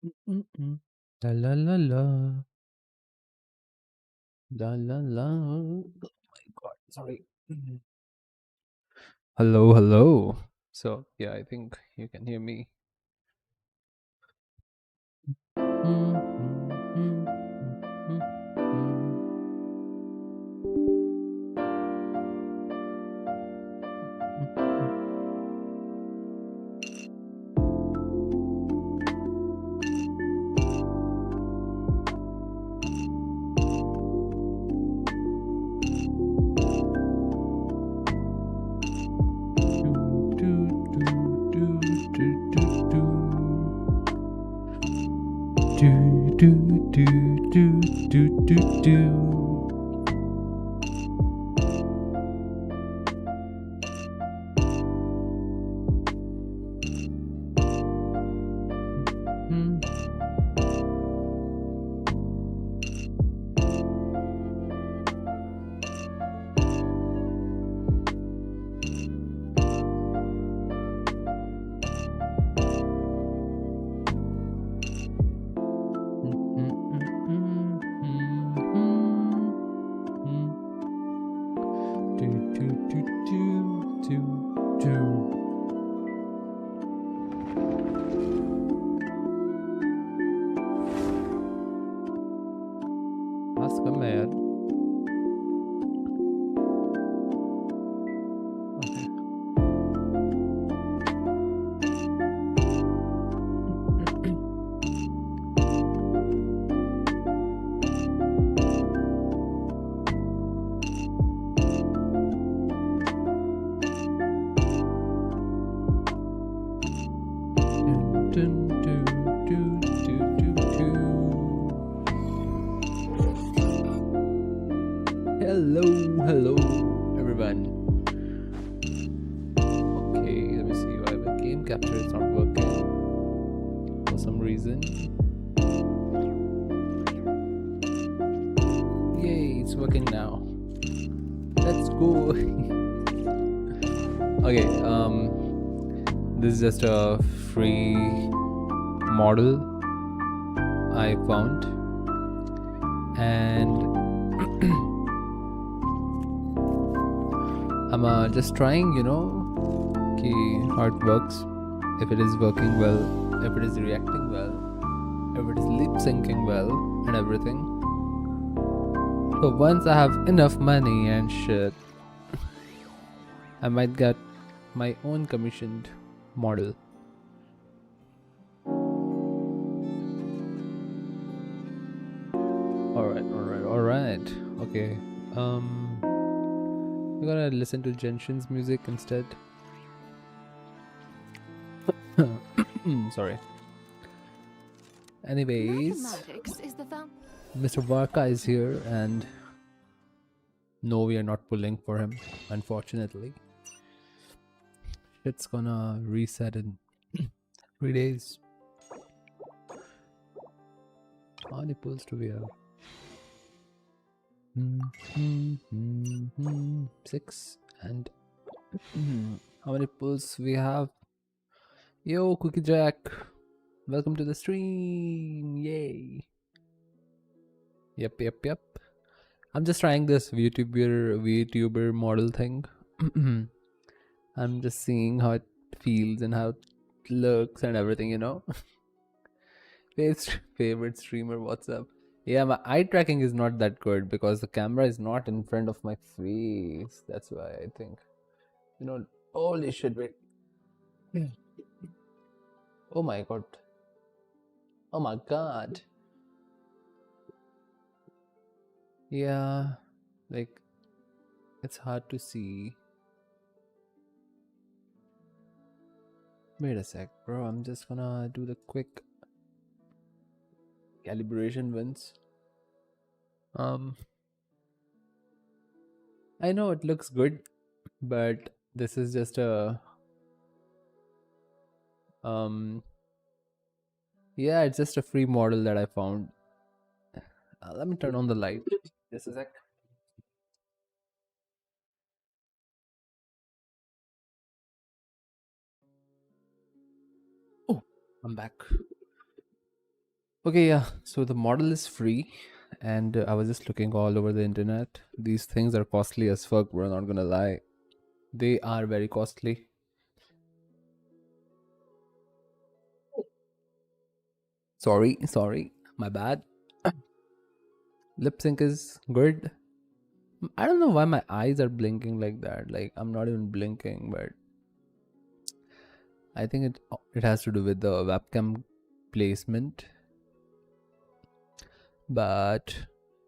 Mm-mm. La la la la. La la la. Oh my god, sorry. Hello, hello. So, yeah, I think you can hear me. Ask a man. Hello, hello, everyone. Okay, let me see why the game capture is not working for some reason. Yay, it's working now. Let's go. Okay, this is just a free model I found, and I'm just trying, how it works, if it is working well, if it is reacting well, if it is lip syncing well, and everything. So once I have enough money and shit, I might get my own commissioned model. Alright. Okay. We're gonna listen to Genshin's music instead. Sorry. Anyways, Mr. Varka is here, and no, we are not pulling for him, unfortunately. Shit's gonna reset in 3 days. How many pulls do we have? 6. And how many pulls we have? Yo, Cookie Jack, welcome to the stream. Yay. Yep. I'm just trying this VTuber model thing. I'm just seeing how it feels and how it looks and everything, Favorite streamer, what's up? Yeah, my eye tracking is not that good because the camera is not in front of my face. That's why I think. Holy shit, wait. Oh my god. Oh my god. Yeah, like, it's hard to see. Wait a sec, bro. I'm just gonna do the quick calibration once. I know it looks good, but this is just a yeah, it's just a free model that I found. Let me turn on the light. Just a sec. Oh, I'm back. Okay, yeah. So the model is free, and I was just looking all over the internet. These things are costly as fuck, bro. Not gonna lie, they are very costly. Sorry, sorry, my bad. Lip sync is good. I don't know why my eyes are blinking like that. Like I'm not even blinking, but I think it has to do with the webcam placement. But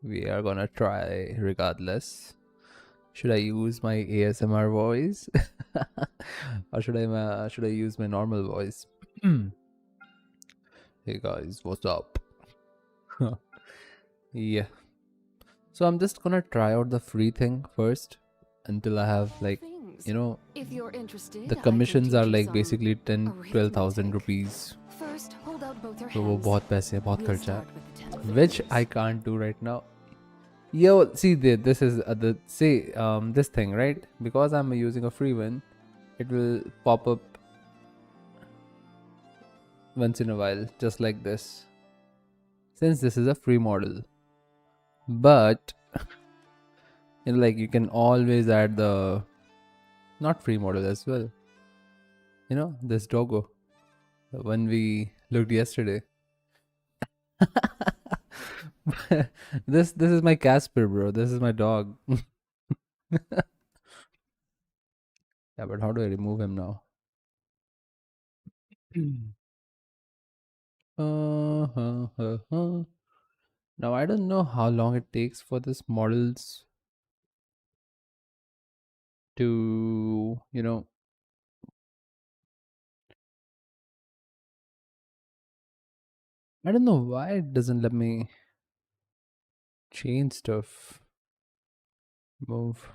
we are gonna try regardless. Should I use my ASMR voice, or should I use my normal voice? Hey guys, what's up? Yeah. So I'm just gonna try out the free thing first until I have like, Things. you know, If you're interested, the I can commissions are teach you like some basically 10-12,000 arithmetic. rupees. First, hold out both your तो वो hands. बहुत पैसे हैं, बहुत We'll खर्चा start है, with the 10 which I fingers. can't do right now. Yo, see, this is the see this thing, right? Because I'm using a free one, it will pop up once in a while, just like this. Since this is a free model, but like you can always add the not free model as well. This doggo, the one we looked yesterday. This is my Casper, bro. This is my dog. Yeah, but how do I remove him now? Now I don't know how long it takes for this models to, I don't know why it doesn't let me change stuff. Move.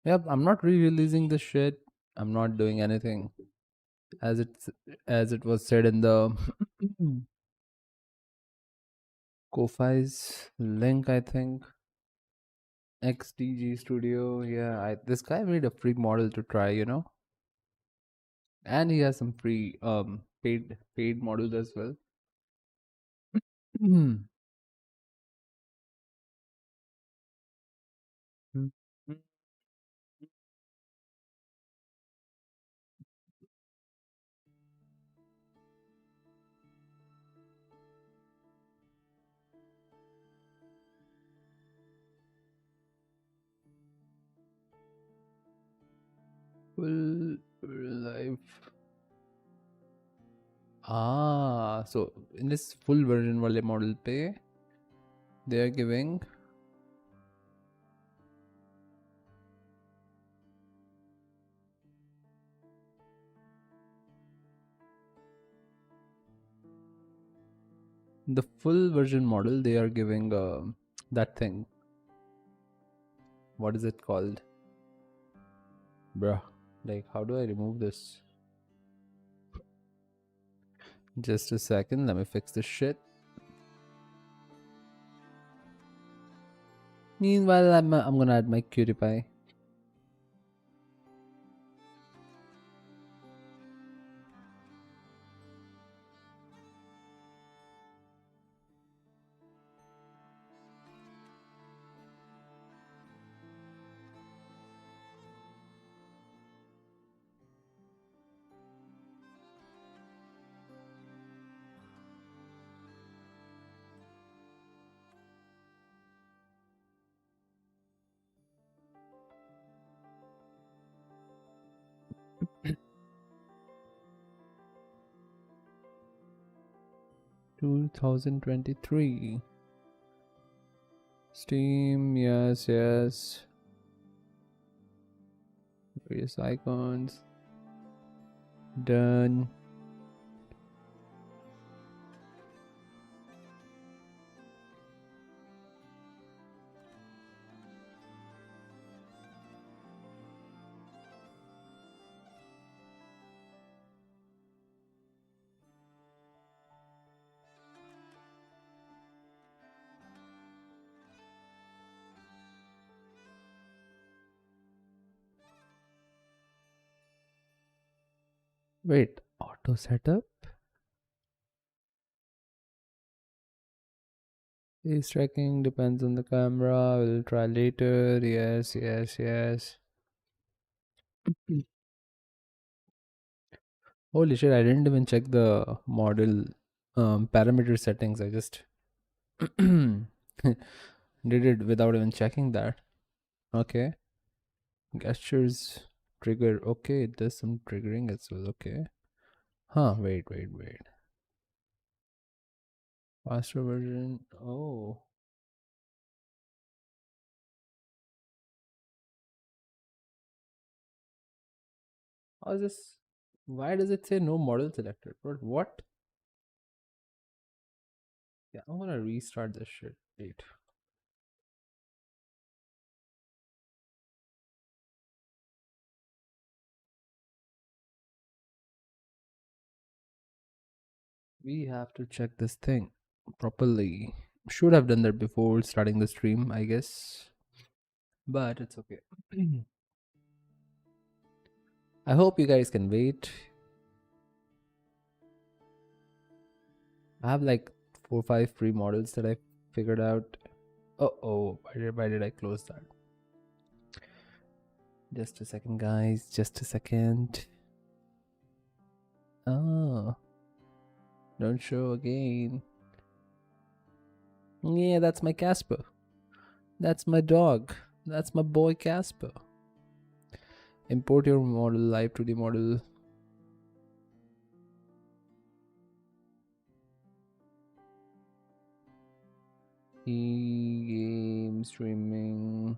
Yep, I'm not re-releasing the shit. I'm not doing anything. As it was said in the Ko-Fi's link, I think. XDG Studio. Yeah, this guy made a free model to try, and he has some free paid models as well. Full life. So in this full version wale model pe, they are giving the full version model. They are giving that thing. What is it called, bruh? Like, how do I remove this? Just a second. Let me fix this shit. Meanwhile, I'm gonna add my cutie pie. Two 2023 Steam. Yes, yes. Various icons. Done. Wait, auto setup? Face tracking depends on the camera. We'll try later. Yes, yes, yes. Holy shit, I didn't even check the model parameter settings. I just did it without even checking that. Okay. Gestures trigger. Okay, it does some triggering as well. Okay. Huh, wait, wait, wait. Faster version. Oh. How's this? Why does it say no model selected? But what? Yeah, I'm gonna restart this shit. Wait. We have to check this thing properly. Should have done that before starting the stream, I guess. But it's okay. I hope you guys can wait. I have like 4 or 5 free models that I figured out. Oh, why did I close that? Just a second, guys. Just a second. Oh, don't show again. Yeah, that's my Casper. That's my dog. That's my boy Casper. Import your model, live 2D model. E-game streaming.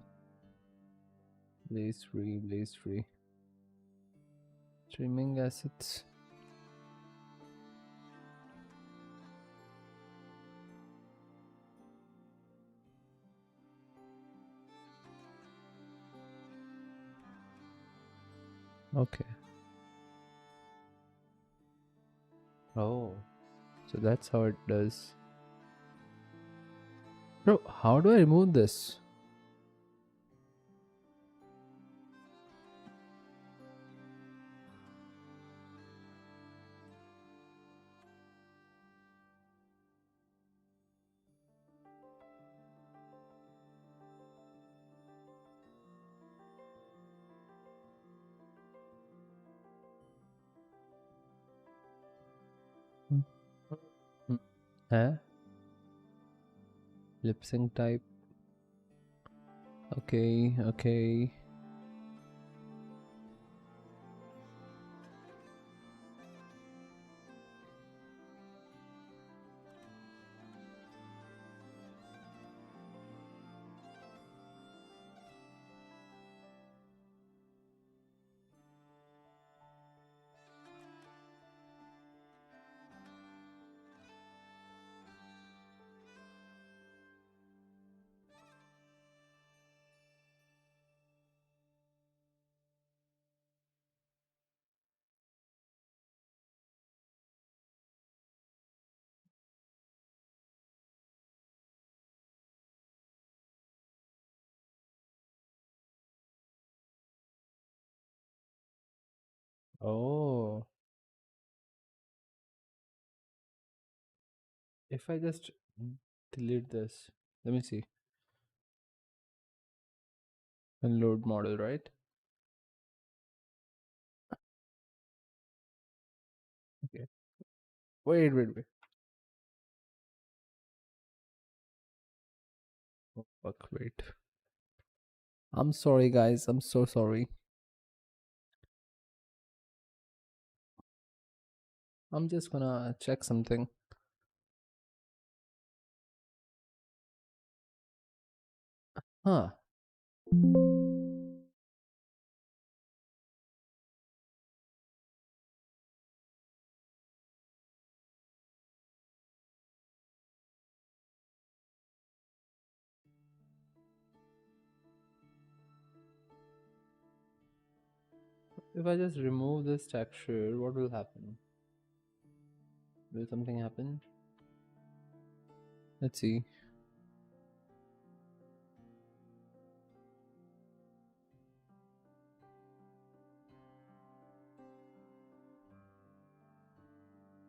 Blaze free, blaze free. Streaming assets. Okay. Oh, so that's how it does. Bro, how do I remove this? Hmm. Hmm. Huh? Lip sync type. Okay, okay. Oh, if I just delete this, let me see. And load model, right? Okay. Wait, wait, wait. Oh, fuck, wait. I'm sorry, guys. I'm so sorry. I'm just gonna check something. Huh. If I just remove this texture, what will happen? Will something happen? Let's see.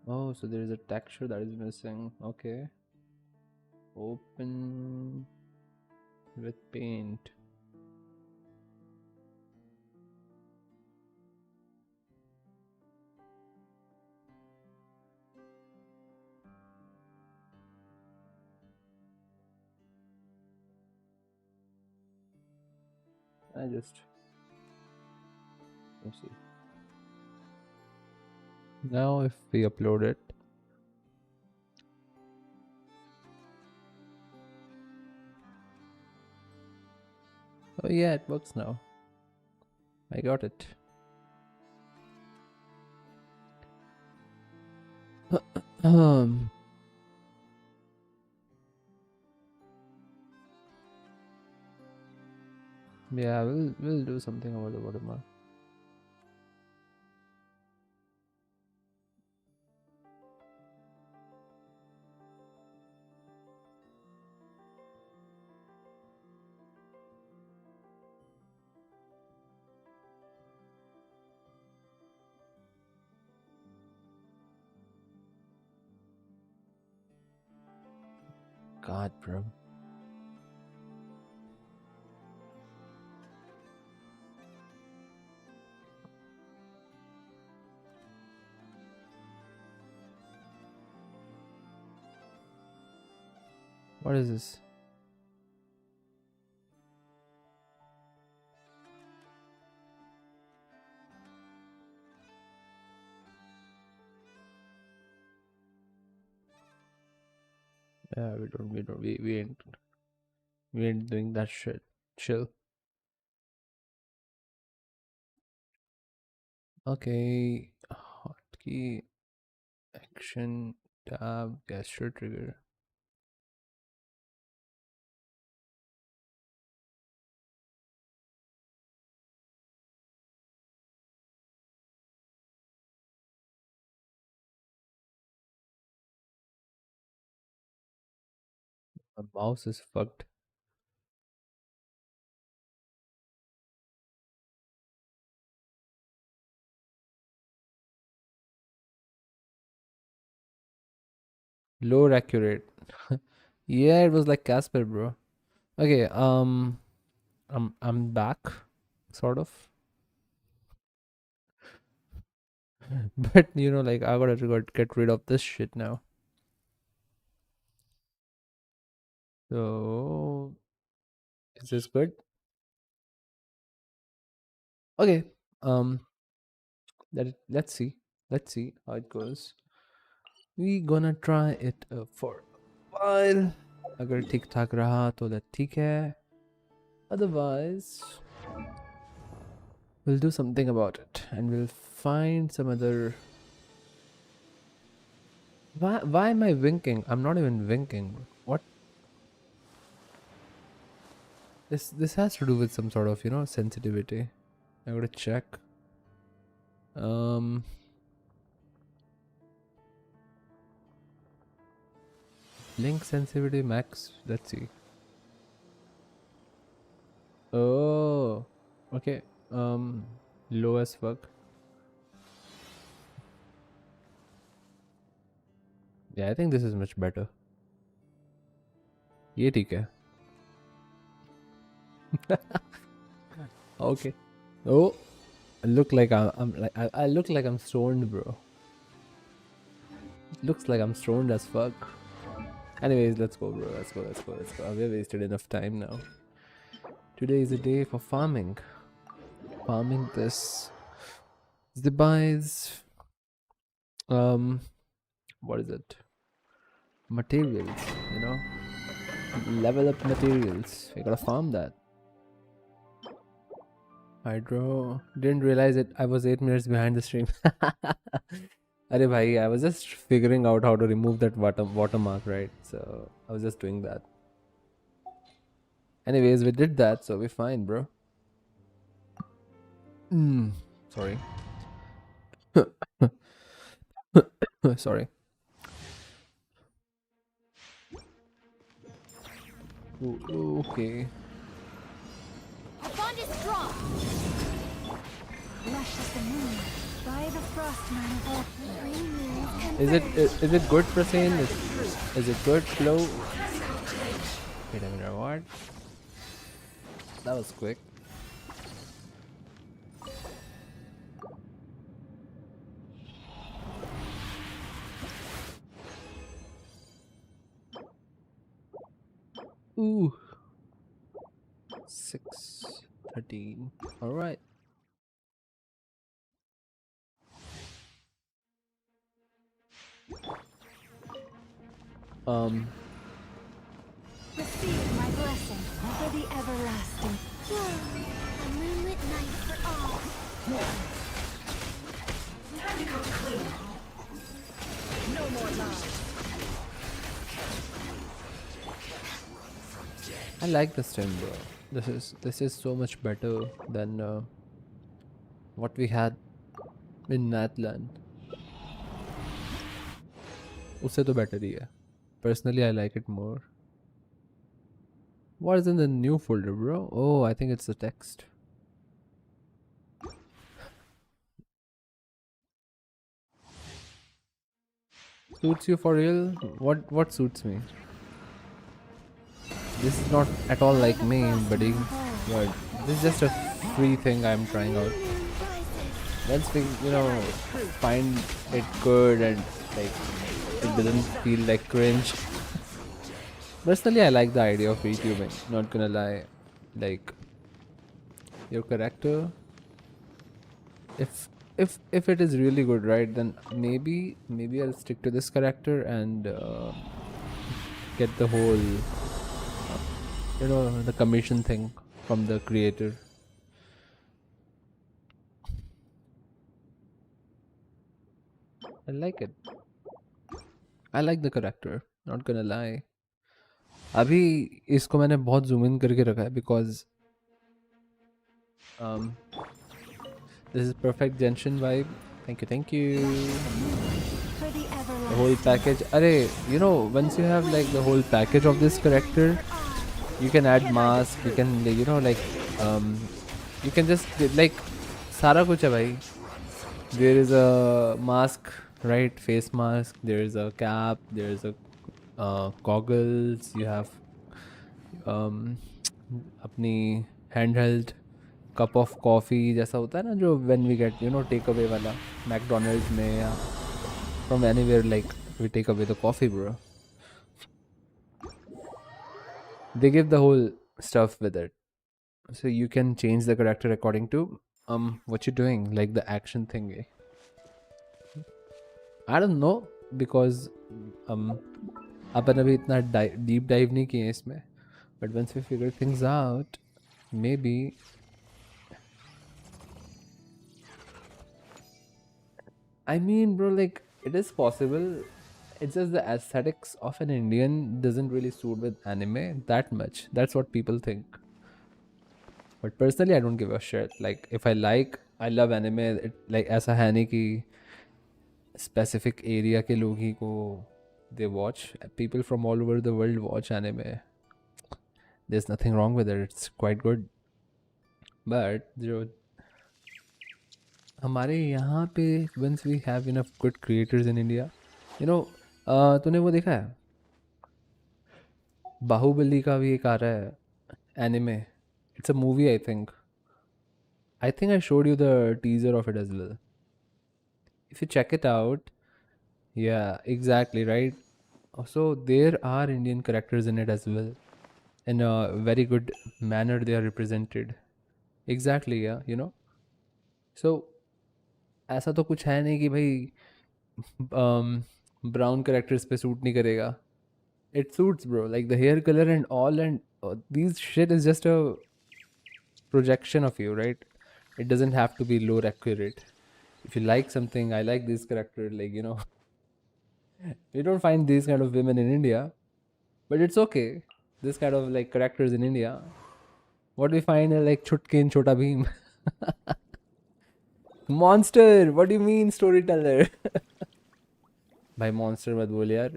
Oh, so there is a texture that is missing. Okay. Open with paint. Let's see. Now if we upload it, oh yeah, it works now. I got it. Yeah, we'll do something about the watermark. God, bro. What is this? Yeah, we ain't doing that shit. Chill. Okay. Hotkey, action, tab, gesture trigger. My mouse is fucked. Lower accurate. Yeah, it was like Casper, bro. Okay, I'm back, sort of. But like I gotta get rid of this shit now. So is this good? Okay. Um let's see. Let's see how it goes. We gonna try it for a while. अगर ठीक ठाक रहा तो ठीक है. Otherwise, we'll do something about it and we'll find some other. Why am I winking? I'm not even winking. What? This has to do with some sort of sensitivity. I gotta check. Link sensitivity max. Let's see. Oh, okay. Low as fuck. Yeah, I think this is much better. ये ठीक है. Okay. Oh, I look like I look like I'm stoned, bro. It looks like I'm stoned as fuck. Anyways, let's go, bro. Let's go. We've wasted enough time now. Today is a day for farming. Farming this. The buys. What is it? Materials, level up materials. We gotta farm that. Hydro. Didn't realize it. I was 8 minutes behind the stream. Arey bhai, I was just figuring out how to remove that watermark, right? So I was just doing that. Anyways, we did that, so we're fine, bro. Sorry. Sorry. Ooh, okay. Our bond is strong. Lush as the moon, by the frost man of all green moons. Is it good, Prasen? Is it good, Flow? part. That was quick. Ooh. 6:13. All right. Receive my blessing for the everlasting. A moonlit night for all. Time to come clean. No more lies. I like this time, bro. This is so much better than what we had in Natland. उससे तो better ही है. Personally, I like it more. What is in the new folder, bro? Oh, I think it's the text. Suits you for real? What suits me? This is not at all like me, buddy. But this is just a free thing I'm trying out. Once we, find it good and like it doesn't feel like cringe. Personally, I like the idea of VTubing. Not gonna lie, like your character. If it is really good, right? Then maybe I'll stick to this character and get the whole, the commission thing from the creator. I like it. I like the character. Not gonna lie. अभी इसको मैंने बहुत zoom in करके रखा है because this is perfect Genshin vibe. Thank you. For the The whole package. Arey, once you have like the whole package of this character, you can add mask. You can you can just like सारा कुछ है भाई. There is a mask, right? Face mask. There is a cap. There is a goggles. You have अपनी handheld cup of coffee जैसा होता है ना जो when we get take away वाला McDonald's में या from anywhere like we take away the coffee, bro. They give the whole stuff with it, so you can change the character according to what you're doing, like the action thingy. I don't know because अपन अभी इतना deep dive नहीं किए इसमें, but once we figure things out, maybe. I mean, bro, like it is possible. It's just the aesthetics of an Indian doesn't really suit with anime that much. That's what people think. But personally, I don't give a shit. Like if I love anime. Like ऐसा है नहीं कि specific area के लोग ही को they watch. People from all over the world watch anime. There's nothing wrong with it. It's quite good. But जो हमारे यहाँ पे once we have enough good creators in India, तूने वो देखा है बाहुबली का भी एक आ रहा है anime. It's a movie, I think. I think I showed you the teaser of it as well. If you check it out, yeah, exactly, right? So there are Indian characters in it as well. In a very good manner, they are represented. Exactly, yeah. So ऐसा तो कुछ है नहीं कि भाई brown characters पे suit नहीं करेगा. It suits, bro. Like the hair color and all, and these shit is just a projection of you, right? It doesn't have to be lore accurate. If you like something, I like this character, like you don't find these kind of women in India, but it's okay. This kind of like characters in India, what we find are like Chutki and Chota Bheem. Monster, what do you mean storyteller? भाई monster मत बोल यार.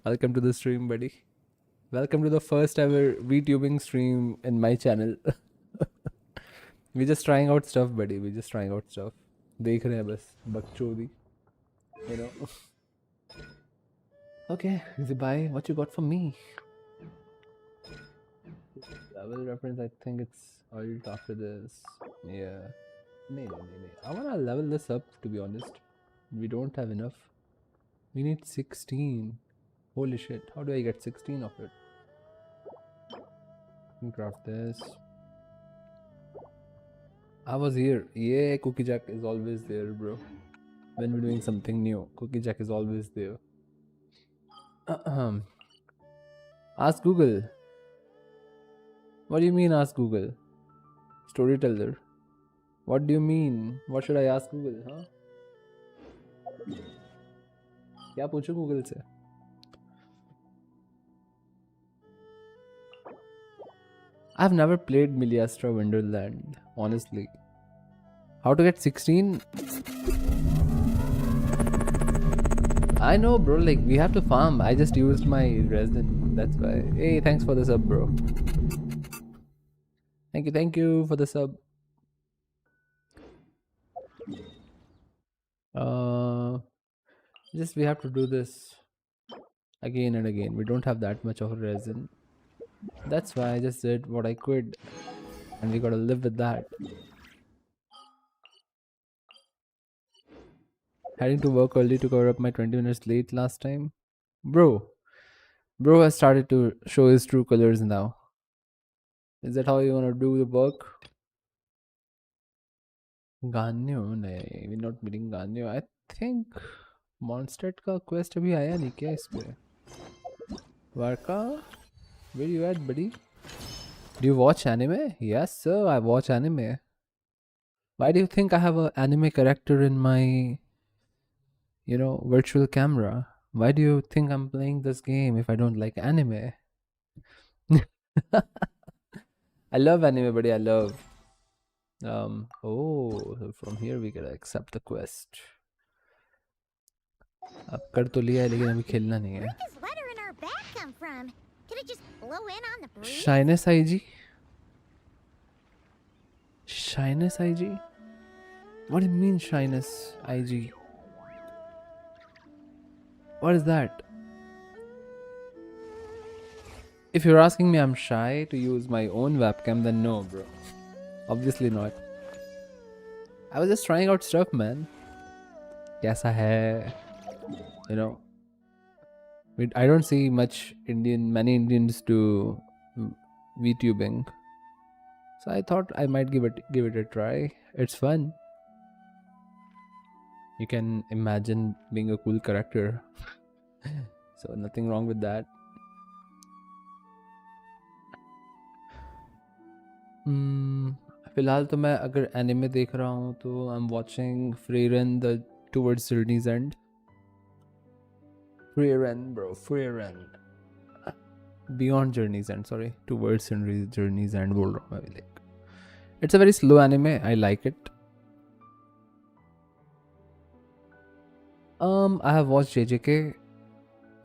Welcome to the stream, buddy. Welcome to the first ever VTubing stream in my channel. We're just trying out stuff, buddy. We're just trying out stuff. देख रहे हैं बस बकचोदी. Okay, easy bye. What you got for me? Level reference, I think it's alt after this. Yeah. No. I wanna level this up, to be honest. We don't have enough. We need 16. Holy shit, how do I get 16 of it? Craft this. I was here. Yeah, Cookie Jack is always there, bro. When we're doing something new, Cookie Jack is always there. Ask Google. What do you mean, ask Google? Storyteller. What do you mean? What should I ask Google, huh? क्या पूछूं Google से? I've never played Miliastra Wonderland, honestly. How to get 16? I know, bro. Like, we have to farm. I just used my resin. That's why. Hey, thanks for the sub, bro. Thank you for the sub. Just we have to do this again and again. We don't have that much of resin. That's why I just did what I could, and we gotta live with that. Heading to work early to cover up my 20 minutes late last time. Bro has started to show his true colors now. Is that how you wanna do the work? Ganyo? नहीं, we're not meeting Ganyo. I think Mondstadt का quest अभी आया नहीं क्या इस पे? Varka? Where you at, buddy? Do you watch anime? Yes, sir, I watch anime. Why do you think I have an anime character in my, virtual camera? Why do you think I'm playing this game if I don't like anime? I love anime, buddy. I love. So from here we can accept the quest. अब कर तो लिया है लेकिन अभी खेलना नहीं है. Where does water in our bag come from? Could it just blow in on the breeze? Shyness IG? Shyness IG? What do you mean shyness IG? What is that? If you're asking me I'm shy to use my own webcam, then no, bro. Obviously not. I was just trying out stuff, man. Kaisa hai? I don't see many Indians do VTubing. So I thought I might give it a try. It's fun. You can imagine being a cool character. So nothing wrong with that. फिलहाल तो मैं अगर anime देख रहा हूँ तो I am watching Frieren the towards journey's end. Freerun, bro. Freerun. Beyond Journey's End, sorry. Towards Journey's End बोल रहा हूँ मैं. Like, it's a very slow anime. I like it. I have watched JJK.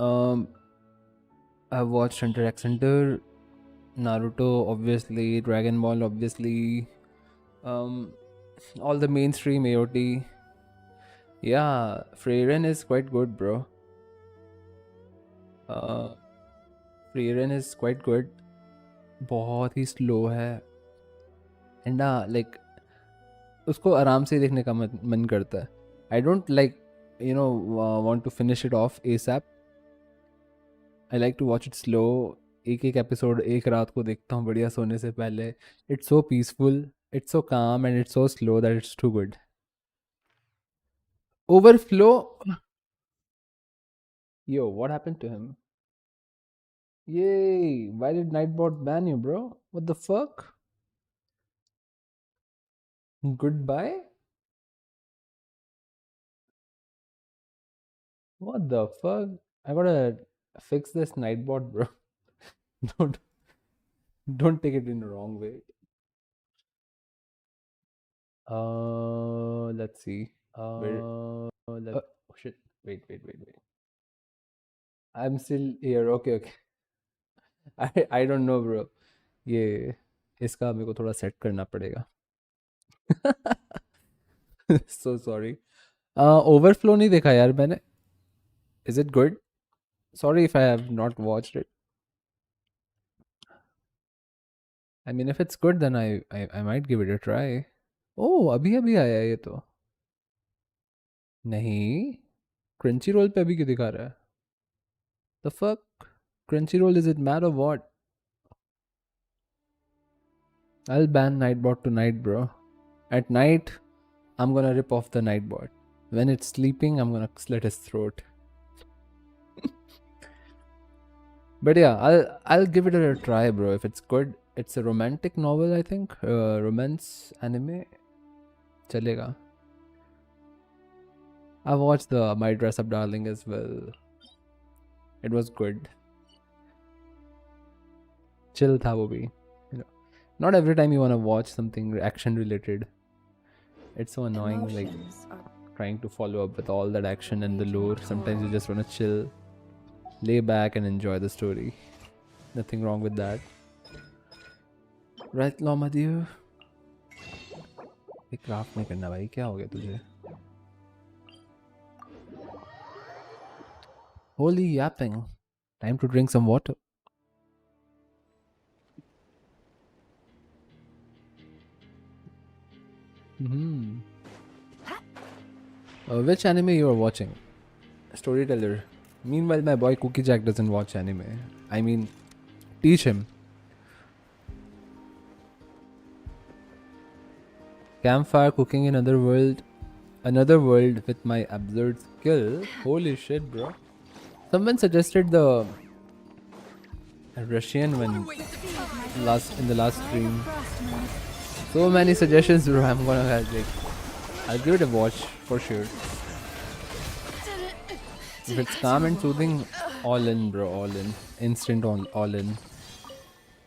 I have watched Hunter x Hunter, Naruto, obviously, Dragon Ball, obviously. All the mainstream AOT. Yeah, Freerun is quite good, bro. Freerun is quite good. बहुत ही slow है and like उसको आराम से देखने का मन करता है. I don't like want to finish it off ASAP. I like to watch it slow. एक एपिसोड एक रात को देखता हूँ बढ़िया सोने से पहले. It's so peaceful, it's so calm and it's so slow that it's too good. Overflow. Yo, what happened to him? Yay! Why did Nightbot ban you, bro? What the fuck? Goodbye? What the fuck? I gotta fix this Nightbot, bro. Don't take it in the wrong way. Let's see. Oh shit. Wait. I'm still here. Okay. I don't know, bro. ये इसका मेरे को थोड़ा set करना पड़ेगा. So sorry. Overflow नहीं देखा यार मैंने. Is it good? Sorry if I have not watched it. I mean, if it's good, then I might give it a try. Oh, अभी अभी आया है ये तो. नहीं, Crunchyroll पे अभी क्यों दिखा रहा है? The fuck? Crunchyroll, is it mad or what? I'll ban Nightbot tonight, bro. At night, I'm gonna rip off the Nightbot. When it's sleeping, I'm gonna slit his throat. But yeah, I'll give it a try, bro. If it's good, it's a romantic novel, I think. Romance anime. Chalega. I watched the My Dress Up Darling as well. It was good. Chill tha wo bhi. You know, not every time you wanna watch something action related. It's so annoying, like trying to follow up with all that action and the lore. Sometimes you just wanna chill, lay back and enjoy the story. Nothing wrong with that. Right, Lomadio? ये craft नहीं करना भाई, क्या हो गया तुझे? Holy yapping. Time to drink some water. Which anime you are watching? Storyteller. Meanwhile, my boy Cookie Jack doesn't watch anime. I mean, teach him. Campfire cooking in another world with my absurd skill. Holy shit, bro. Someone suggested the Russian one in the last stream. So many suggestions, bro. I'm gonna I'll give it a watch for sure. If it's calm and soothing, all in, bro, all in. Instant all in.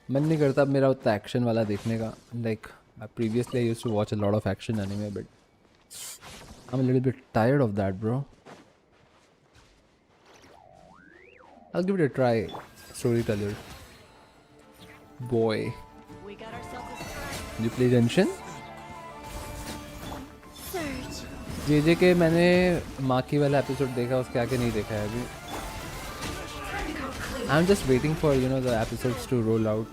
मन नहीं करता अब मेरा उतना action वाला देखने का. Like previously I used to watch a lot of action anime, but I'm a little bit tired of that, bro. I'll give it a try. Storyteller. Boy. You play Genshin? JJ के मैंने माकी वाला episode देखा, उसके आगे नहीं देखा है अभी. I'm just waiting for the episodes to roll out.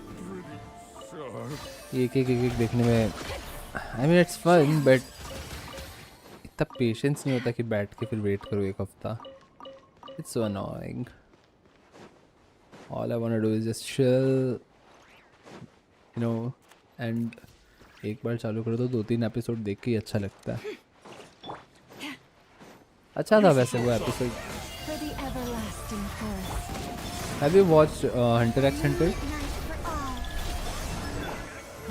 एक देखने में I mean it's fun, but इतना patience नहीं होता कि बैठ के फिर wait करो एक हफ्ता. It's so annoying. All I want to do is just chill, and एक बार चालू करो तो 2-3 एपिसोड देख के ही अच्छा लगता है. अच्छा था वैसे वो episode. Have you watched Hunter x Hunter?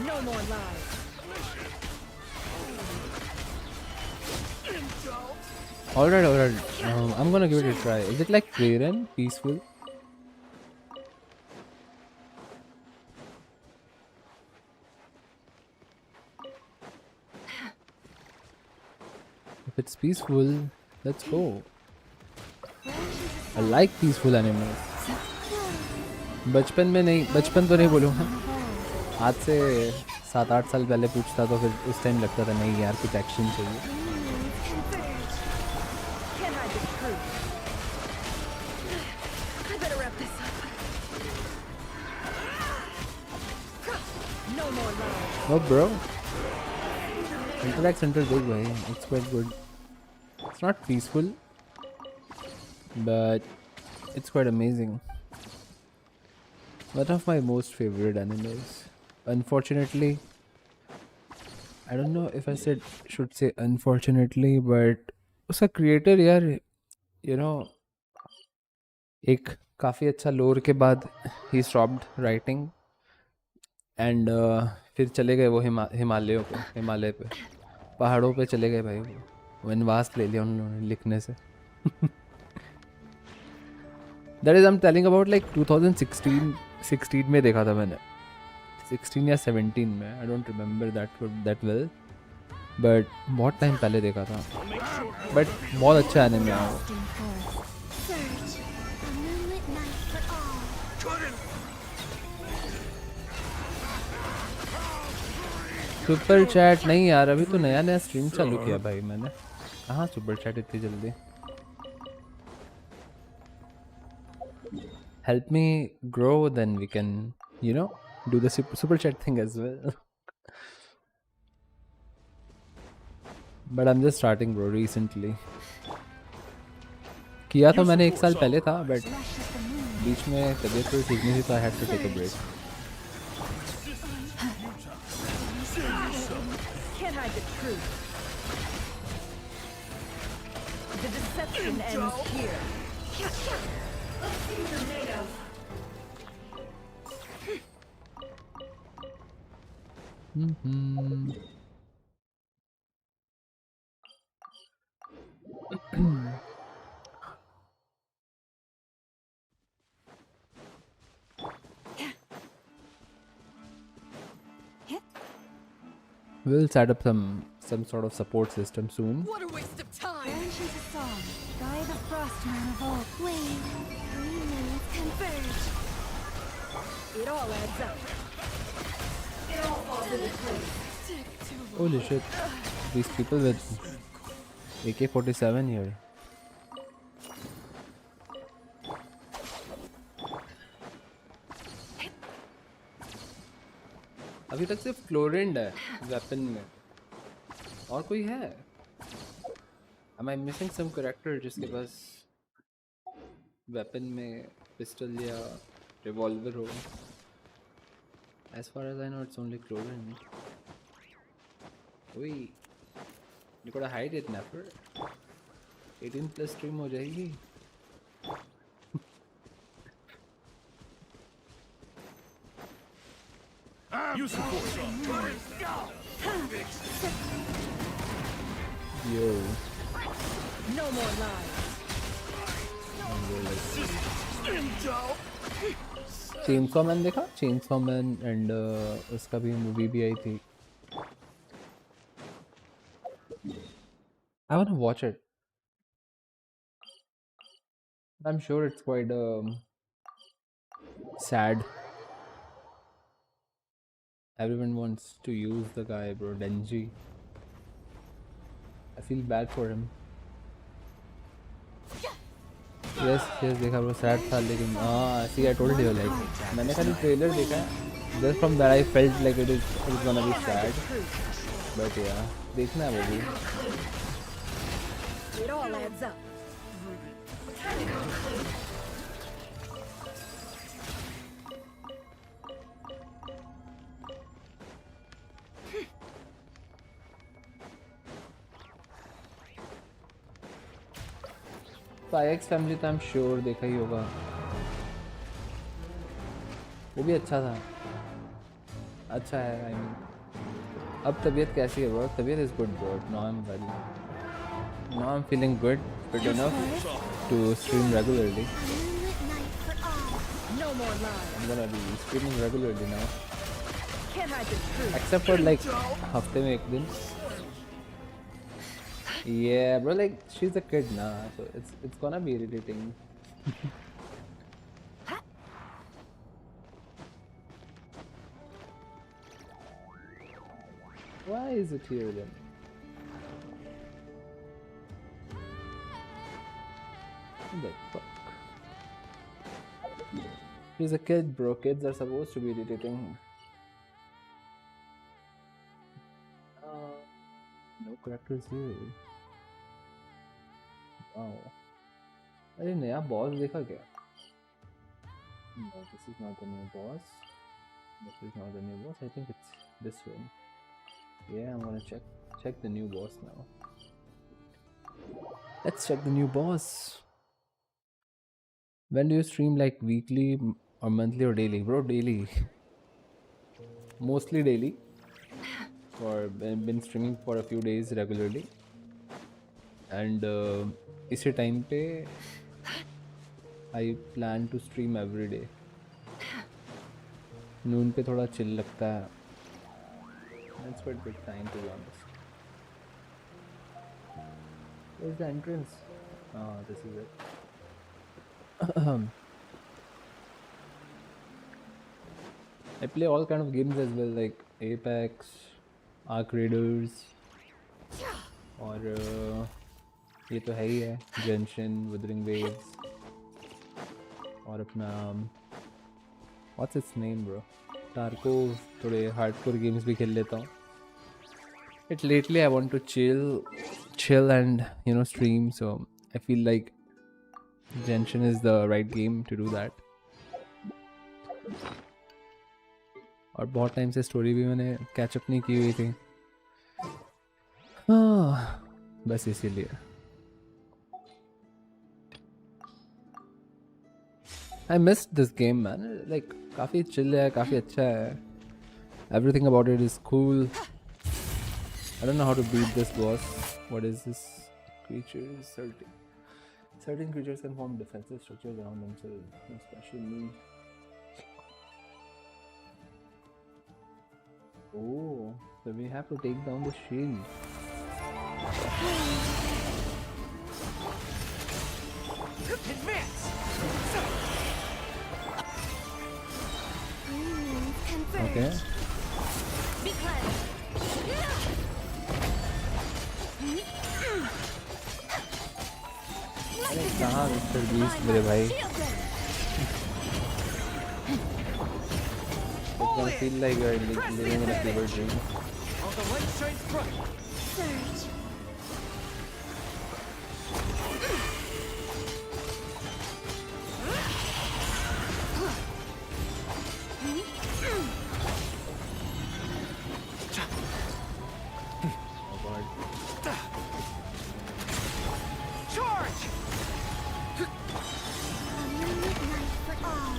No more lies. Alright. I'm gonna give it a try. Is it like Prairan? Peaceful? If it's peaceful, let's go. I like peaceful animals. बचपन तो नहीं बोलूँगा. आज से 7-8 साल पहले पूछता तो फिर उस टाइम लगता था नहीं यार कुछ एक्शन चाहिए. Oh bro, Interact Center good way. It's quite good. It's not peaceful, but it's quite amazing. One of my most favorite animes. Unfortunately, I don't know if I should say unfortunately, but उसका creator यार, एक काफ़ी अच्छा lore के बाद he stopped writing and फिर चले गए वो हिमालय पे पहाड़ों पे चले गए भाई. वो वनवास ले लिया उन्होंने लिखने से. That is I'm telling about like 2016 में देखा था मैंने. 16 या 17 में. I don't remember that well. But बहुत टाइम पहले देखा था. But बहुत अच्छा एनिमे है वो. सुपर चैट नहीं यार, अभी तो नया स्ट्रीम चालू किया भाई मैंने. कहाँ सुपर चैट इतनी जल्दी. help me grow, then we can, do the super chat thing as well. But I'm just starting, bro, recently. किया तो मैंने 1 साल पहले था, but Flesh is the moon. बीच में तबीयत थोड़ी ठीक नहीं थी, तो I had to take a break. Can't hide the truth. The deception ends here. Let's see what they're made of. Mm-hmm. We'll set up some sort of support system soon. What a waste of time! Genshin's a song. Guy the Frostman of old. Wait. Three minutes converge. It all adds up. It all falls into place. Holy shit. These people with AK-47 here. अभी तक सिर्फ क्लोरिंड है weapon में, और कोई है? Am I missing some character जिसके पास weapon में पिस्टल या रिवॉल्वर हो? As far as I know, it's only क्लोरिंड. Wait, you gotta hide it, Napper. 18 plus stream हो जाएगी. You support Yo. No more lies. Chainsaw man देखा? Chainsaw man and उसका भी movie भी आई थी. I want to watch it. I'm sure it's quite sad. Everyone wants to use the guy, bro. Denji. I feel bad for him. Yes, देखा bro, sad था लेकिन see, I told you, like मैंने खाली trailer देखा. Just from that I felt like it was gonna be sad. But yeah, देखना है वो भी. It all adds up. तो IX फैमिली तो I'm sure देखा ही होगा. वो भी अच्छा था. अच्छा है. I mean, अब तबीयत कैसी है bro? तबीयत is good bro. Now I'm feeling good, good enough to stream regularly. Moonlit night for all. No more lies. I'm gonna be streaming regularly now. Can't hide the truth. Except for like हफ्ते में 1 दिन. Yeah, bro, like she's a kid now, so it's gonna be irritating. Why is it here then? What the fuck? She's a kid, bro. Kids are supposed to be irritating. No characters here. Wow. अरे नया boss देखा क्या? No, this is not the new boss. This is not the new boss. I think it's this one. Yeah, I'm gonna check the new boss now. Let's check the new boss. When do you stream, like weekly or monthly or daily? Bro, daily. Mostly daily. Or been streaming for a few days regularly. And इसी time पे I plan to stream every day. नून पे थोड़ा chill लगता है. That's quite good time to be honest. Where's the entrance? Oh, this is it. I play all kind of games as well, like Apex, Arc Raiders, और ये तो है ही है, Genshin, Withering Waves, और अपना what's its name bro, Tarkov, थोड़े hardcore games भी खेल लेता हूँ. But lately I want to chill and stream, so I feel like Genshin is the right game to do that. और बहुत टाइम से स्टोरी भी मैंने कैचअप नहीं की हुई थी. बस इसीलिए. I missed this game man. Like काफी chill है, काफी अच्छा है. Everything about it is cool. I don't know how to beat this boss. What is this? Creatures, certain creatures can form defensive structures around themselves. No special move. Oh, so we have to take down the shield. Advance! Okay. Be cleansed. अरे कहाँ mister beast मेरे भाई? It's gonna feel like you're living in a fever dream. All the light shines bright. Surge. Oh god. Charge! A moonlit night for all.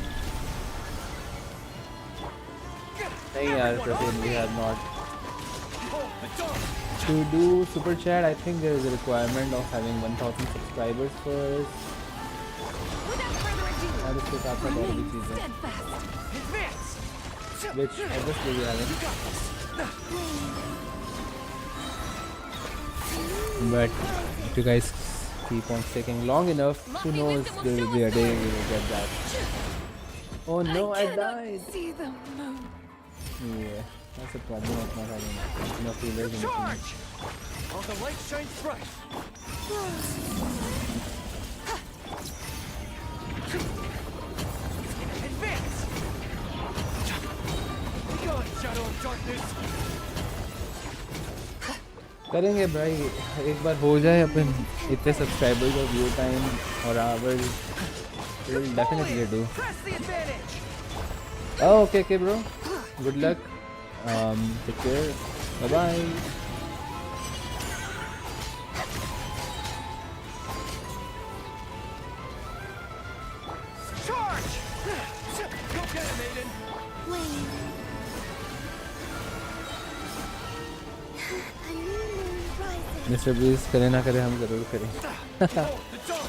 नहीं यार, Prateen, we have not. Hold the door! To do super chat, I think there is a requirement of having 1000 subscribers first. Without further ado, और उसके साथ साथ और भी remain चीजें, steadfast. Advance! which obviously we haven't. But if you guys keep on sticking long enough, who knows, there will be a day we will get that. Oh no, I died! See them move. Yeah, that's a problem of not having enough healers in the team. Charge! All the light shines bright. Advance! Be gone, shadow of darkness! करेंगे भाई, एक बार हो जाए अपन इतने subscribers और view time और hours, we'll definitely do. Press the advantage! Oh, okay bro, good luck, take care, bye bye. Charge! Go get it, maiden! Wait. A new moon rises. Mister बीस करे ना करे, हम जरूर करें. Hold the door!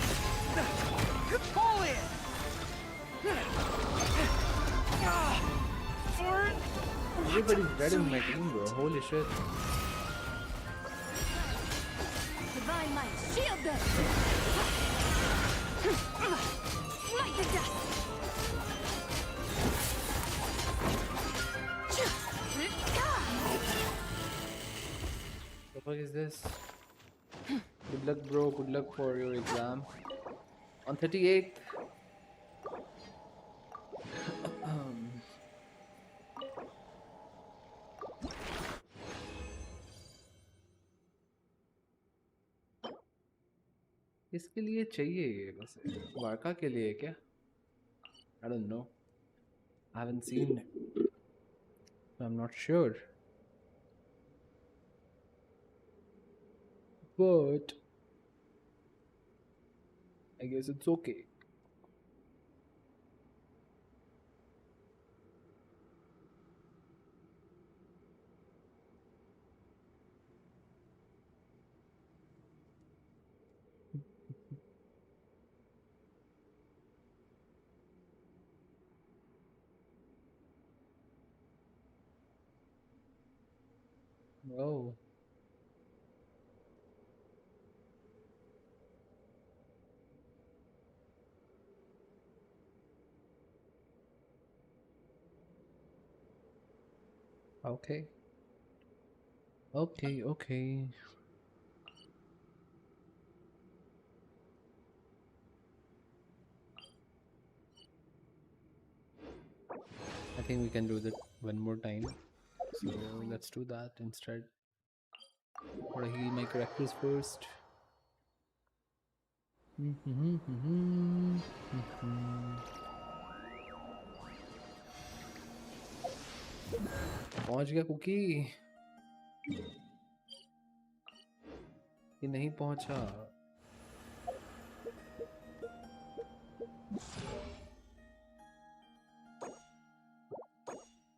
Pull in! Flirt! Everybody's dead in my team bro, holy shit. Divine light, shield them. Light the dust. What the fuck is this? Good luck bro, good luck for your exam on 38th. इसके लिए चाहिए ये, बस वार्का के लिए क्या? I don't know. I haven't seen it, so I'm not sure. But I guess it's okay. Oh. Okay. Okay. think we can do that one more time. So let's do that instead. Gotta heal my characters first. पहुंच गया cookie ये नहीं पहुंचा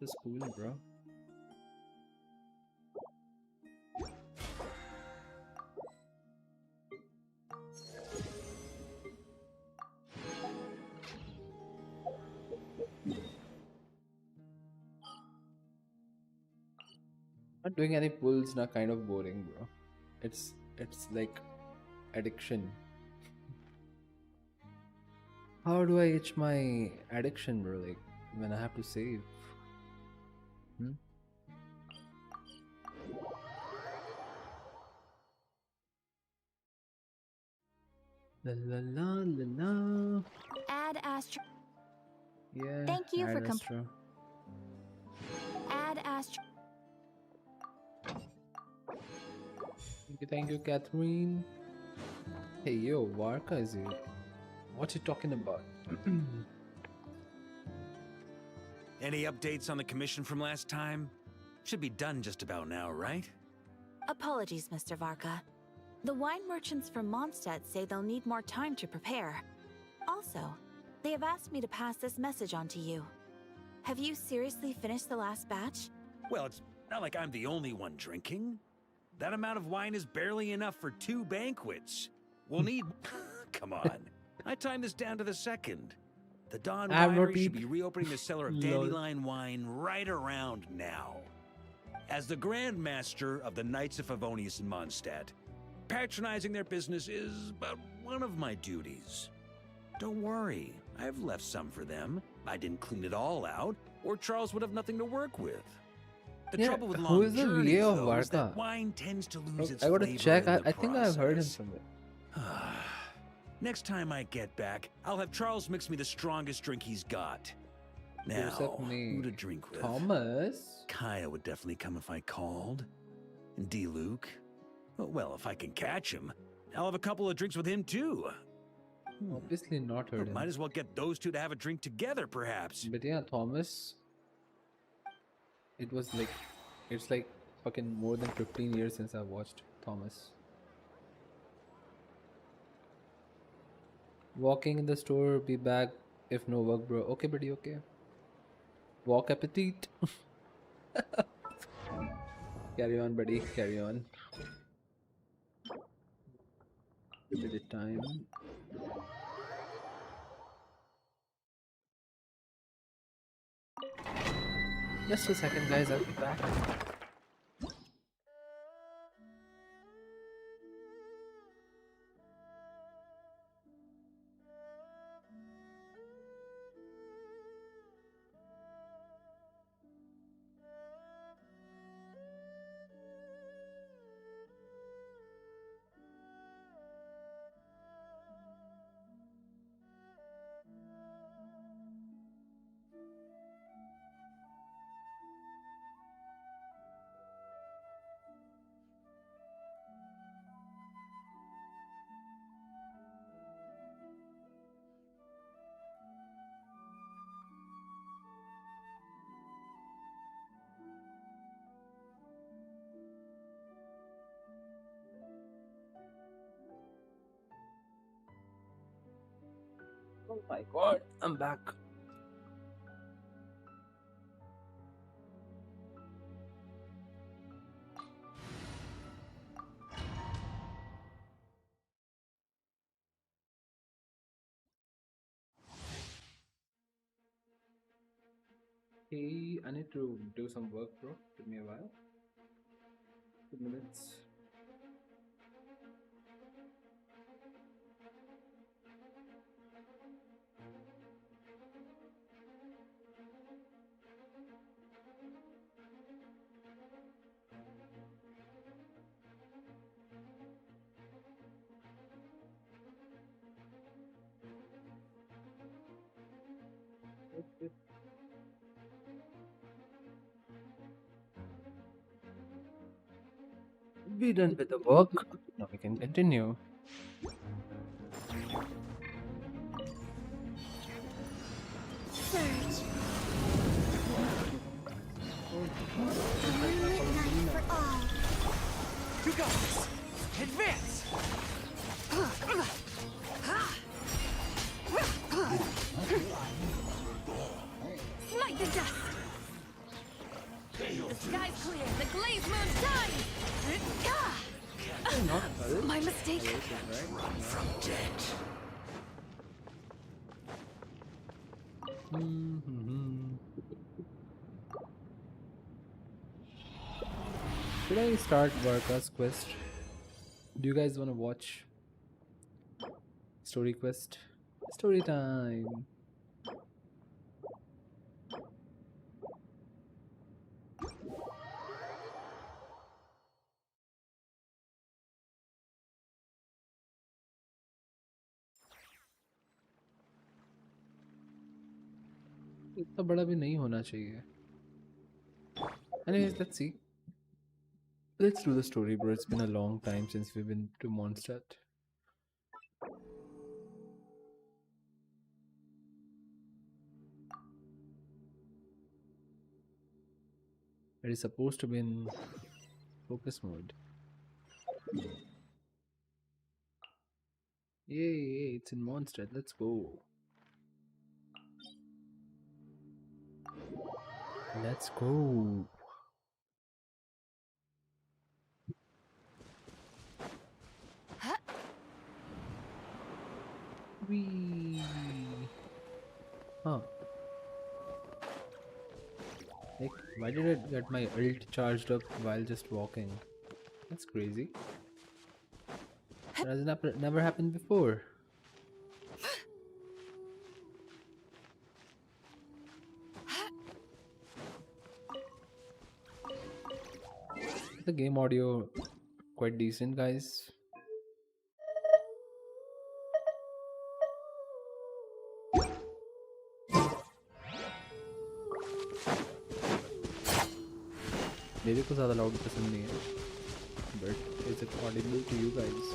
This is cool, bro. Not doing any pulls, not kind of boring, bro. It's like addiction. How do I itch my addiction, bro? Like when I have to save. La la la la la. Add Astro. Yeah. Thank you for add Astra. Add Astro. Thank you, Catherine. Hey, yo, Varka is here. What you talking about? Any updates on the commission from last time? Should be done just about now, right? Apologies, Mr. Varka. The wine merchants from Mondstadt say they'll need more time to prepare. Also, they have asked me to pass this message on to you. Have you seriously finished the last batch? Well, it's not like I'm the only one drinking. That amount of wine is barely enough for 2 banquets. We'll need... Come on. I timed this down to the second. The Dawn I have no Winery should teeth. be reopening the cellar of Lol. dandelion wine right around now. As the Grand Master of the Knights of Favonius in Mondstadt, patronizing their business is but one of my duties. Don't worry, I've left some for them. I didn't clean it all out, or Charles would have nothing to work with. The Yeah, trouble with who long is the journeys, VA of though, is that Varka? wine tends to lose its I gotta flavor check. in the I think I've heard him process. somewhere. Next time I get back, I'll have Charles mix me the strongest drink he's got. Now, Joseph me. who to drink with? Thomas. Kaya would definitely come if I called. And D. Luke. Well, if I can catch him, I'll have a couple of drinks with him too. Obviously not heard him. Might as well get those two to have a drink together, perhaps. But yeah, Thomas. It was like, it's like fucking more than 15 years since I watched Thomas. Walking in the store, be back if no work, bro. Okay, buddy, okay. Walk appetit. Carry on, buddy, carry on. Give it time. Just a second, guys, I'll be back. Oh my god, I'm back. Hey, I need to do some work, bro. Give me a while. 2 minutes. We done with the work. Now we can continue. Surge. A moonlit night for all. You got this! Advance! Smite the dust. The sky's clear. The glazed moon shines. My mistake. Run from debt. Should I start Varka's quest? Do you guys want to watch story quest? Story time. इतना बड़ा भी नहीं होना चाहिए. Anyways, let's see. Let's do the story, bro. It's been a long time since we've been to Mondstadt. It is supposed to be in focus mode. Yay, it's in Mondstadt. Let's go. Let's go. Wee. Huh. Like, why did it get my ult charged up while just walking? That's crazy. That has never happened before. The game audio quite decent, guys. मेरे को ज़्यादा loud पसंद नहीं है, but is it audible to you guys?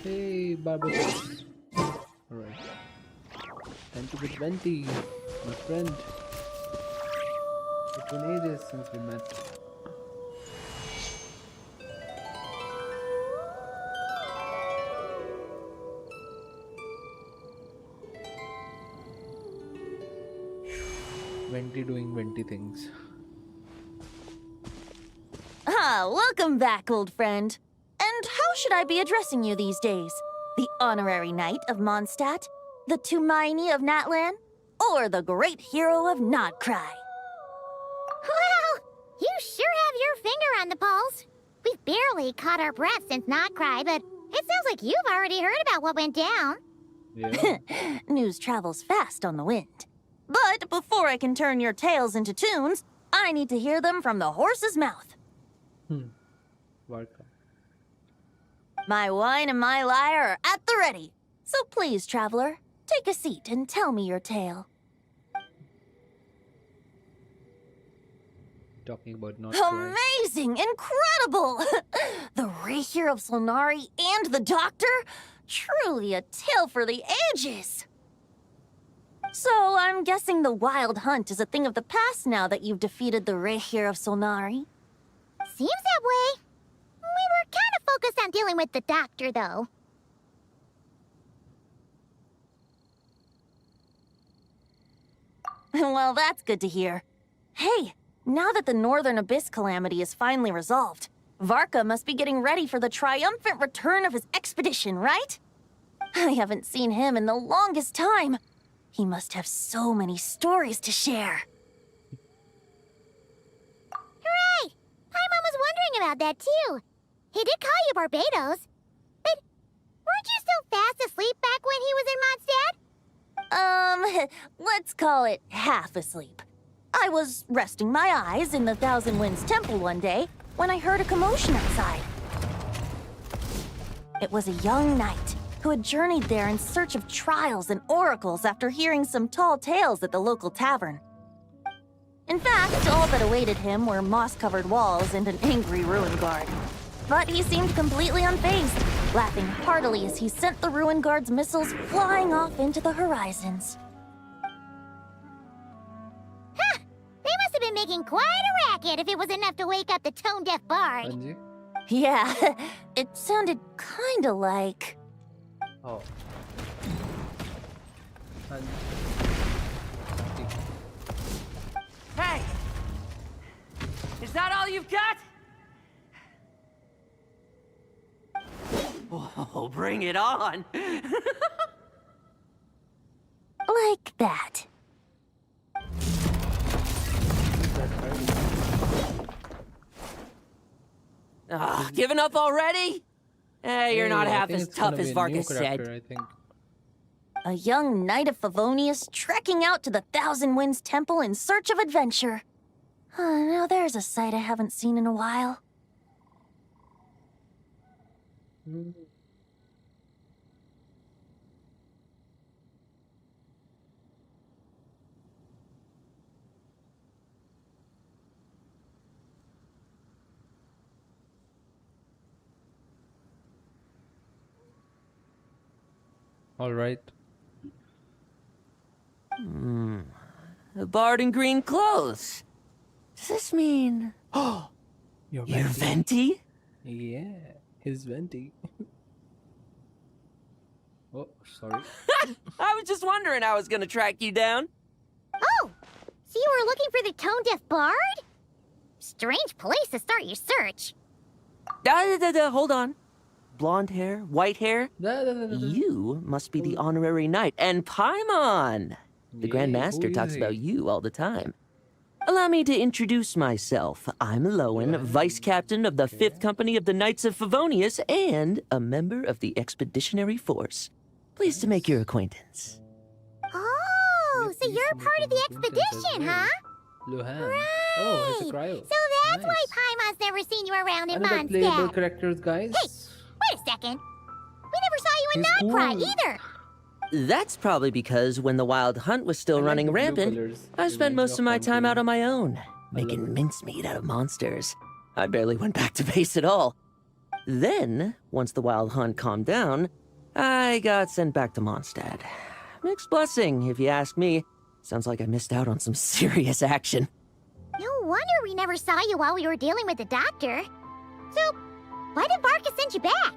Hey, Barbecue. Alright. Time to get venti, my friend. It's been ages since we met. Venti doing venti things. Ah, welcome back, old friend. And how should I be addressing you these days? The honorary knight of Mondstadt? The Tumaini of Natlan? Or the great hero of Nodcry? Well, you sure have your finger on the pulse. We've barely caught our breath since Nodcry, but it sounds like you've already heard about what went down. Yeah. News travels fast on the wind. But before I can turn your tales into tunes, I need to hear them from the horse's mouth. Varka. My wine and my lyre are at the ready. So please, traveler, take a seat and tell me your tale. Talking about not Amazing! Incredible! The Rapier of Solnari and the Doctor? Truly a tale for the ages! So, I'm guessing the Wild Hunt is a thing of the past now that you've defeated the Rapier of Solnari? Seems that way. We were kind of focused on dealing with the Doctor, though. Well, that's good to hear. Hey, now that the Northern Abyss calamity is finally resolved, Varka must be getting ready for the triumphant return of his expedition, right? I haven't seen him in the longest time. He must have so many stories to share. Hooray! Paimon was wondering about that, too. He did call you Barbados. But weren't you still fast asleep back when he was in Mondstadt? Let's call it half asleep. I was resting my eyes in the Thousand Winds Temple one day when I heard a commotion outside. It was a young knight who had journeyed there in search of trials and oracles after hearing some tall tales at the local tavern. In fact, all that awaited him were moss-covered walls and an angry ruin guard. But he seemed completely unfazed, laughing heartily as he sent the ruin guard's missiles flying off into the horizons. Huh! They must have been making quite a racket if it was enough to wake up the tone-deaf bard. Anji? Yeah, it sounded kinda like... Oh. Hey! Is that all you've got? Whoa, bring it on! like that. Giving up already? Hey, you're not I half think as it's gonna tough be as a new Varka character, said. I think. A young knight of Favonius trekking out to the Thousand Winds Temple in search of adventure. Now there's a sight I haven't seen in a while. All right. A bard in green clothes. Does this mean... You're You're Venti? Yeah, his venti. Oh, sorry. I was just wondering how I was gonna track you down. Oh! So you were looking for the tone-deaf bard? Strange place to start your search. Hold on. Blonde hair, white hair. You must be the honorary knight, and Paimon! The Grand Yay, Master who talks is he? about you all the time. Allow me to introduce myself. I'm Lowen, Vice Captain of the 5th Company of the Knights of Favonius and a member of the Expeditionary Force. Pleased to make your acquaintance. Oh, so Pleased you're to meet part of the your acquaintance as expedition, well. huh? Luhan. Oh, it's a Right. cryo. So that's why Nice. Paimon's never seen you around in Another playable Mondstadt. characters, guys. Hey, wait a second. We never saw you in He's Nightcry cool. either. That's probably because when the Wild Hunt was still I like running the blue rampant, colors. I It spent reminds most me of my Palm time Green. out on my own, love making it. mincemeat out of monsters. I barely went back to base at all. Then, once the Wild Hunt calmed down, I got sent back to Mondstadt. Mixed blessing, if you ask me. Sounds like I missed out on some serious action. No wonder we never saw you while we were dealing with the doctor. So, why did Varka send you back?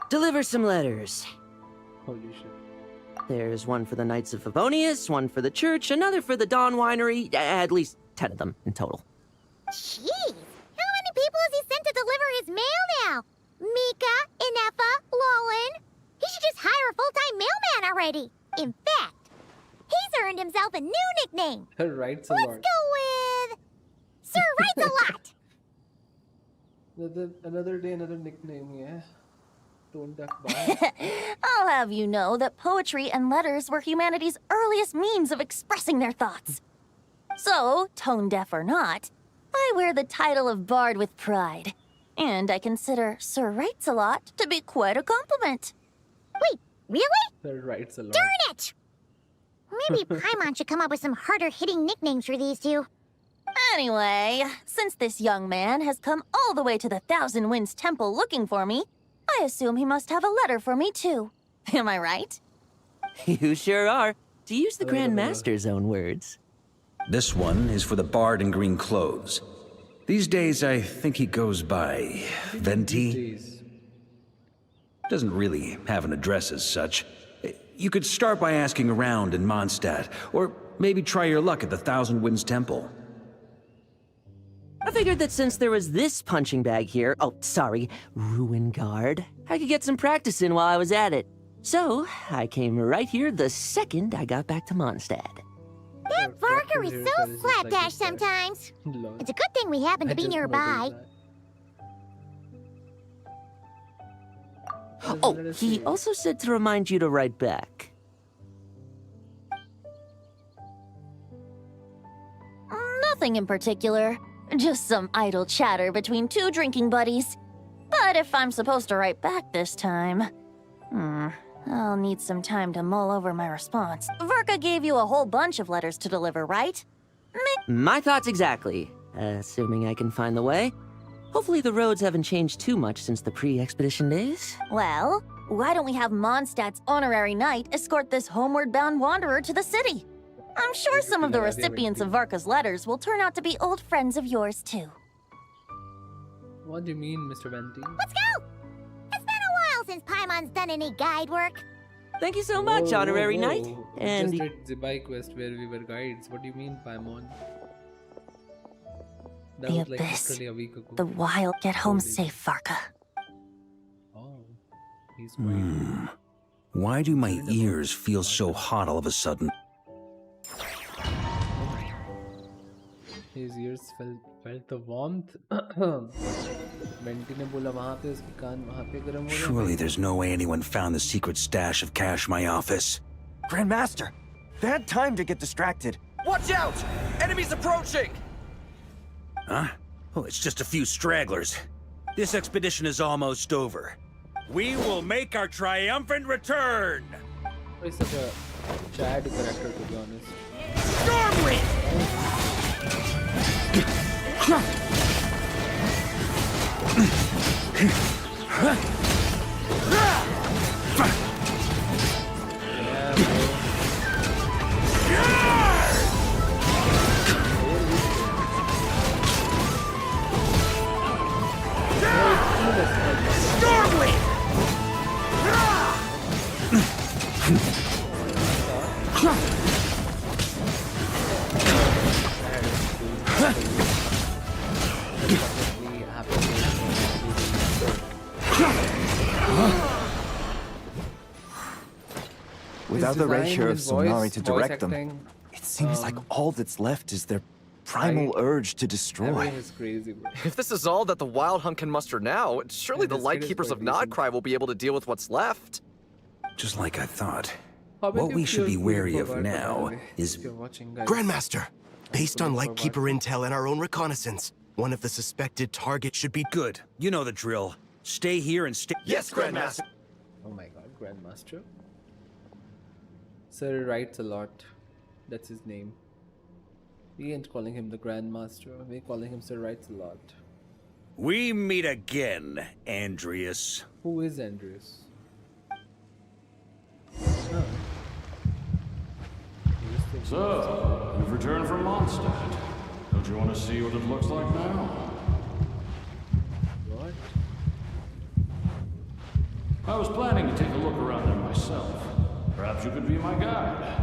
Deliver some letters. Holy shit. There's one for the Knights of Favonius, one for the church, another for the Dawn Winery, at least 10 of them in total. Jeez, how many people has he sent to deliver his mail now? Mika, Inefa, Lowen. He should just hire a full-time mailman already. In fact, he's earned himself a new nickname. Her writes a Let's lot. go with Sir Writes a Lot. Another day, another nickname, yeah. Tone deaf bard. I'll have you know that poetry and letters were humanity's earliest means of expressing their thoughts. So, tone deaf or not, I wear the title of bard with pride. And I consider Sir Writes a Lot to be quite a compliment. Wait, really? Her writes a lot. Darn it! Maybe Paimon should come up with some harder-hitting nicknames for these two. Anyway, since this young man has come all the way to the Thousand Winds Temple looking for me, I assume he must have a letter for me too. Am I right? You sure are, to use the Grand Master's own words. This one is for the bard in green clothes. These days, I think he goes by Venti. Jeez. Doesn't really have an address as such. You could start by asking around in Mondstadt, or maybe try your luck at the Thousand Winds Temple. I figured that since there was this punching bag here, ruin guard, I could get some practice in while I was at it. So, I came right here the second I got back to Mondstadt. That Varka is so slapdash sometimes. It's a good thing we happen to be nearby. Oh, he also said to remind you to write back. Nothing in particular. Just some idle chatter between two drinking buddies. But if I'm supposed to write back this time, I'll need some time to mull over my response. Varka gave you a whole bunch of letters to deliver, right? My thoughts exactly, assuming I can find the way. Hopefully the roads haven't changed too much since the pre-expedition days. Well, why don't we have Mondstadt's honorary knight escort this homeward-bound wanderer to the city? I'm sure some of the recipients of Varka's letters will turn out to be old friends of yours, too. What do you mean, Mr. Venti? Let's go! It's been a while since Paimon's done any guide work. Thank you so much, honorary knight. And just read the bike quest where we were guides. What do you mean, Paimon? That The was like abyss. literally a week ago. The wild get home safe, Varka. Oh, he's quite. Why do my ears feel so hot all of a sudden? His ears felt the warmth. Venti ने बोला वहाँ पे उसके कान वहाँ पे गर्म हो गए. Surely there's no way anyone found the secret stash of cash in my office. Grandmaster, bad time to get distracted. Watch out! Enemies approaching! Huh? Oh, it's just a few stragglers. This expedition is almost over. We will make our triumphant return! He's such a Chad character, to be honest. Stormwind! Without the Design, ratio of his voice- Sonari to voice direct them, acting, it seems like all that's left is their primal urge to destroy. everything is crazy, bro. If this is all that the Wild Hunt can muster now, surely Yeah, the this Light kid is Keepers of quite decent. Nodcry will be able to deal with what's left. Just like I thought. How What big we is should be your wary food of for now Varka, by the way? is- If you're watching, guys. Grandmaster, based on Food for Lightkeeper Varka. intel and our own reconnaissance, one of the suspected targets should be Good. You know the drill. Stay here and stay. Yes, Grandmaster! Oh my god, Grandmaster. Sir writes a lot. That's his name. We ain't calling him the Grandmaster. We're calling him Sir writes a lot. We meet again, Andreas. Who is Andreas? Oh. So, you've returned from Mondstadt. Don't you want to see what it looks like now? What? I was planning to take a look around there myself. Perhaps you could be my guide.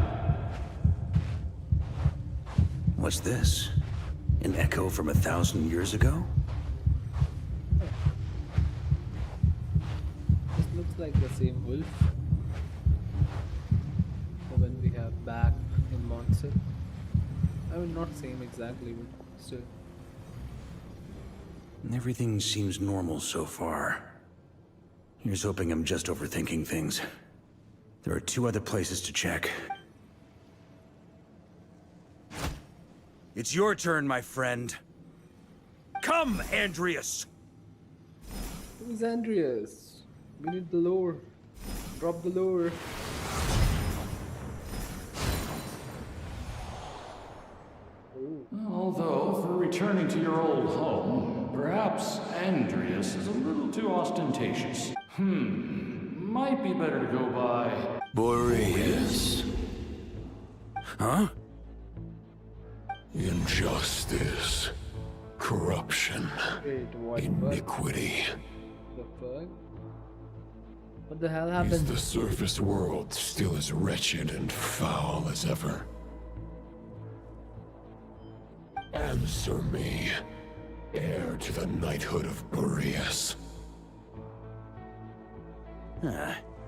What's this? An echo from 1,000 years ago? This looks like the same wolf. The one we have back in Mondstadt. I mean, not same exactly, but still. Everything seems normal so far. Here's hoping I'm just overthinking things. There are 2 other places to check. It's your turn, my friend. Come, Andreas! Who's Andreas? We need the lore. Drop the lore. Although, for returning to your old home, perhaps Andreas is a little too ostentatious. Might be better to go by... Boreas. Huh? Injustice. Corruption. Wait, what? Iniquity. The fuck? What the hell Is happened? the surface world still as wretched and foul as ever? Answer me, heir to the knighthood of Boreas.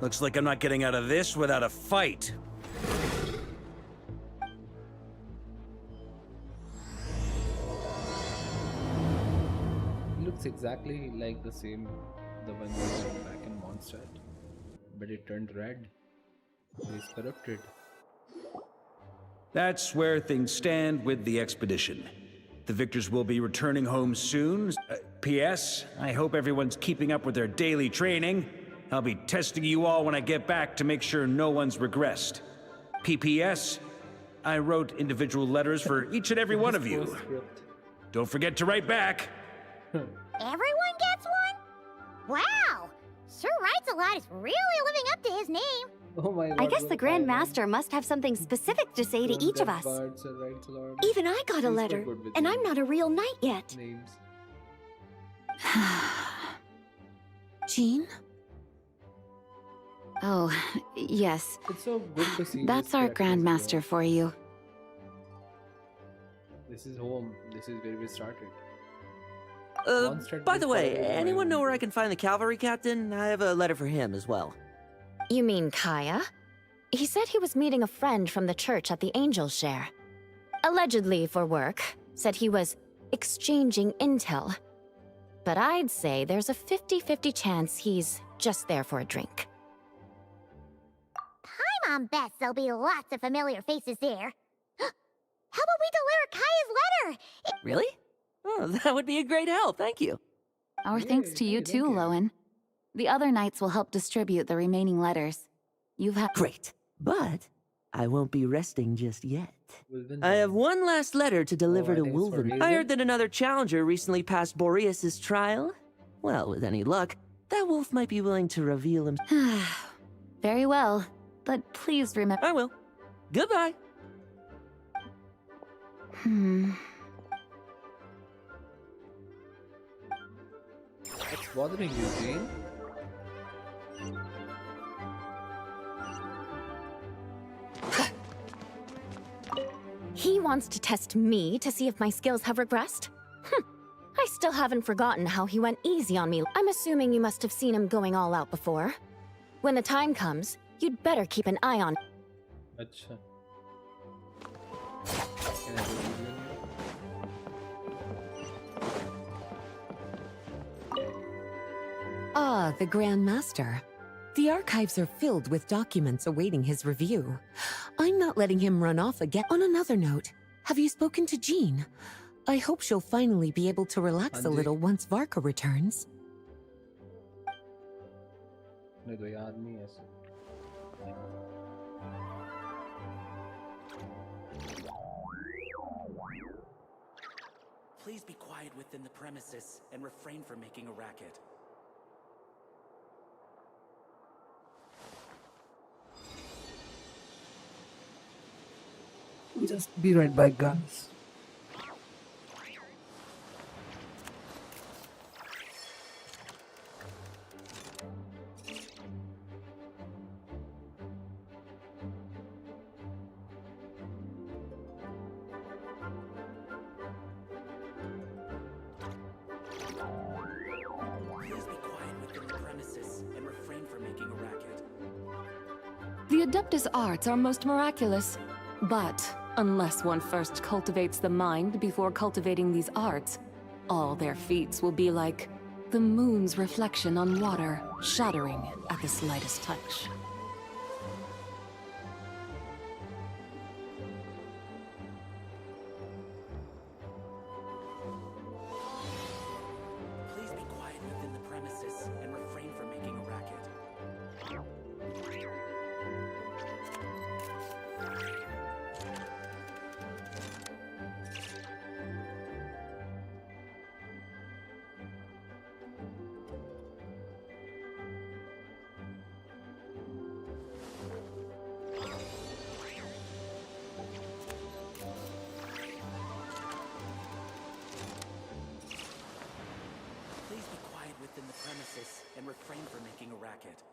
Looks like I'm not getting out of this without a fight. exactly like the same, the one we got back in Mondstadt, but it turned red. He's corrupted. That's where things stand with the expedition. The victors will be returning home soon. P.S. I hope everyone's keeping up with their daily training. I'll be testing you all when I get back to make sure no one's regressed. P.P.S. I wrote individual letters for each and every one of you. Postscript. Don't forget to write back. Everyone gets one? Wow! Sir Writes a Lot is really living up to his name. Oh my god. I guess what the a Grand timeline. Master must have something specific to say to Don't each of get us. barred, Sir Writes a Lot. Even I got a He's so letter, good with and names. I'm not a real knight yet. Names. Jean? Oh, yes. It's so good to see. That's this our character Grand grow. Master for you. This is home. This is where we started. By the way, anyone know where I can find the cavalry captain? I have a letter for him as well. You mean Kaya? He said he was meeting a friend from the church at the Angel Share. Allegedly for work. Said he was exchanging intel. But I'd say there's a 50-50 chance he's just there for a drink. Hi, Mom Bess. There'll be lots of familiar faces there. How about we deliver Kaya's letter? Really? Oh, that would be a great help, thank you. Our thanks to you too, Lowen. The other knights will help distribute the remaining letters. You've had— Great, but I won't be resting just yet. I have one last letter to deliver I to think it's for Wolven. I Raven. heard that another challenger recently passed Boreas's trial. Well, with any luck, that wolf might be willing to reveal him. Very well, but please remember— I will. Goodbye. What's bothering you, Jane? He wants to test me to see if my skills have regressed? I still haven't forgotten how he went easy on me. I'm assuming you must have seen him going all out before. When the time comes, you'd better keep an eye on— Acha. Can I do it? Ah, the Grand Master. The archives are filled with documents awaiting his review. I'm not letting him run off again. On another note, have you spoken to Jean? I hope she'll finally be able to relax a Anji. little once Varka returns. नहीं तो याद नहीं है ऐसे. Please be quiet within the premises and refrain from making a racket. Just be right back, guys. Please be quiet within the premises and refrain from making a racket. The Adeptus arts are most miraculous. But unless one first cultivates the mind before cultivating these arts, all their feats will be like the moon's reflection on water, shattering at the slightest touch. Please be quiet within the premises and refrain from making a racket. Please be quiet within the premises and refrain from making a racket.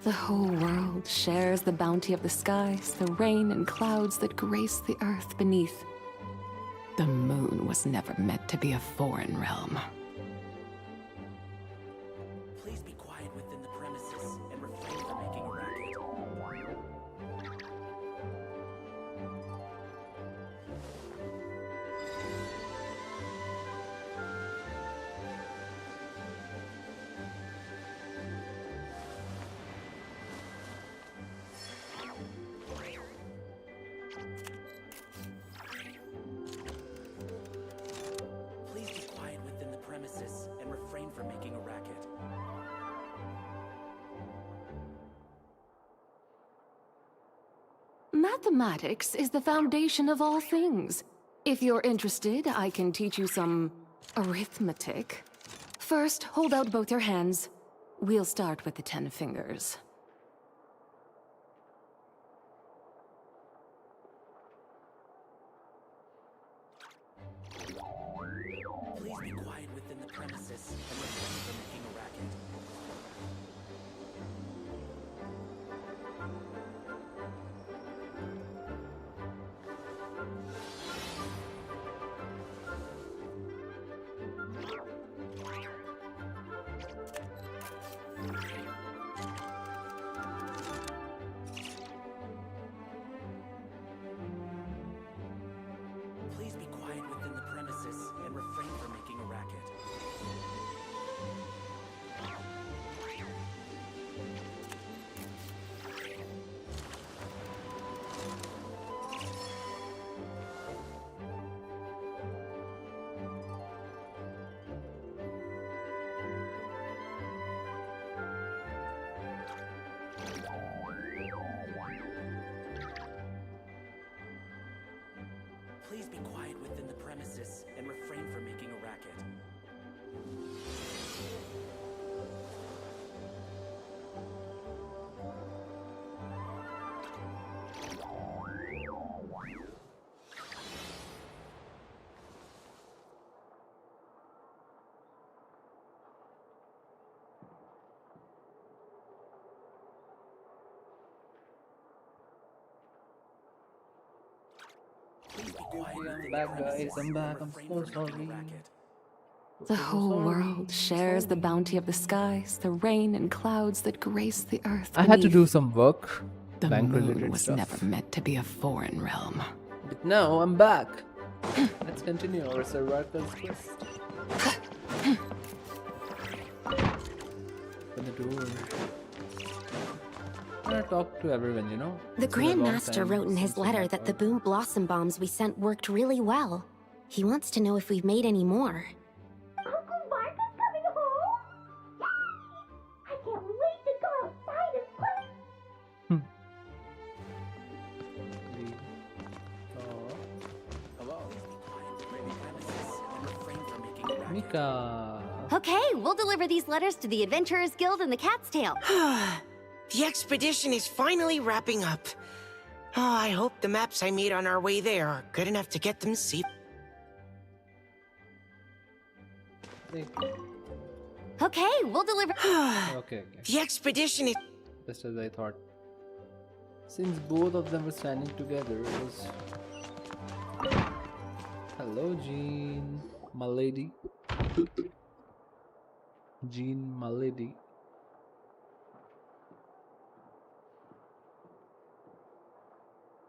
The whole world shares the bounty of the skies, the rain and clouds that grace the earth beneath. The moon was never meant to be a foreign realm. Please be quiet within the premises and refrain from making a racket. Please be quiet within the premises and refrain from making a racket. Mathematics is the foundation of all things. If you're interested, I can teach you some arithmetic. First, hold out both your hands. We'll start with the 10 fingers. Please be quiet within the premises and refrain from making a racket. Please be quiet within the premises and refrain from making a racket. Please be quiet within the premises and refrain from making a racket. Please be quiet within I'm the back, guys. premises I'm back. and I'm refrain so from making sorry. a racket. The whole world shares the bounty of the skies, the rain and clouds that grace the earth I had to do beneath. some work, The bank moon related was stuff. never meant to be a foreign realm. But now I'm back. Let's continue our survival's quest. Open the door. I'm gonna talk to everyone, you know? The It's been a Grand long Master time wrote in his since we letter met that the up. Boom Blossom bombs we sent worked really well. He wants to know if we've made any more. Uncle Varka's coming home? Yay! I can't wait to go outside and play. Mika. Okay, we'll deliver these letters to the Adventurers Guild and the Cat's Tail. The expedition is finally wrapping up. Oh, I hope the maps I made on our way there are good enough to get them safe. Okay, we'll deliver. Okay. The expedition is. Just as I thought. Since both of them were standing together, it was. Hello, Jean. My lady. Jean, my lady.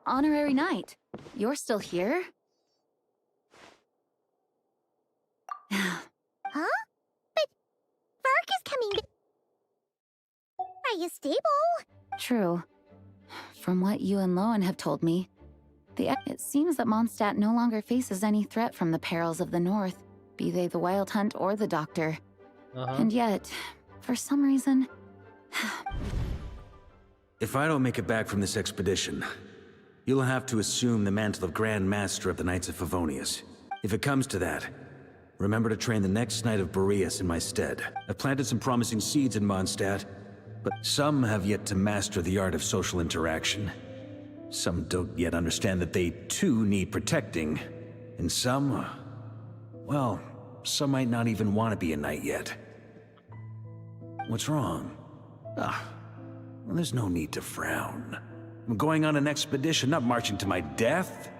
Honorary Knight, you're still here? Huh? But Varka's coming back. Are you stable? True. From what you and Lowen have told me, it seems that Mondstadt no longer faces any threat from the perils of the North, be they the Wild Hunt or the Doctor. And yet, for some reason... If I don't make it back from this expedition, you'll have to assume the mantle of Grand Master of the Knights of Favonius. If it comes to that, remember to train the next Knight of Boreas in my stead. I've planted some promising seeds in Mondstadt, but some have yet to master the art of social interaction. Some don't yet understand that they too need protecting, and some, well, some might not even want to be a knight yet. What's wrong? Well, there's no need to frown. I'm going on an expedition, not marching to my death.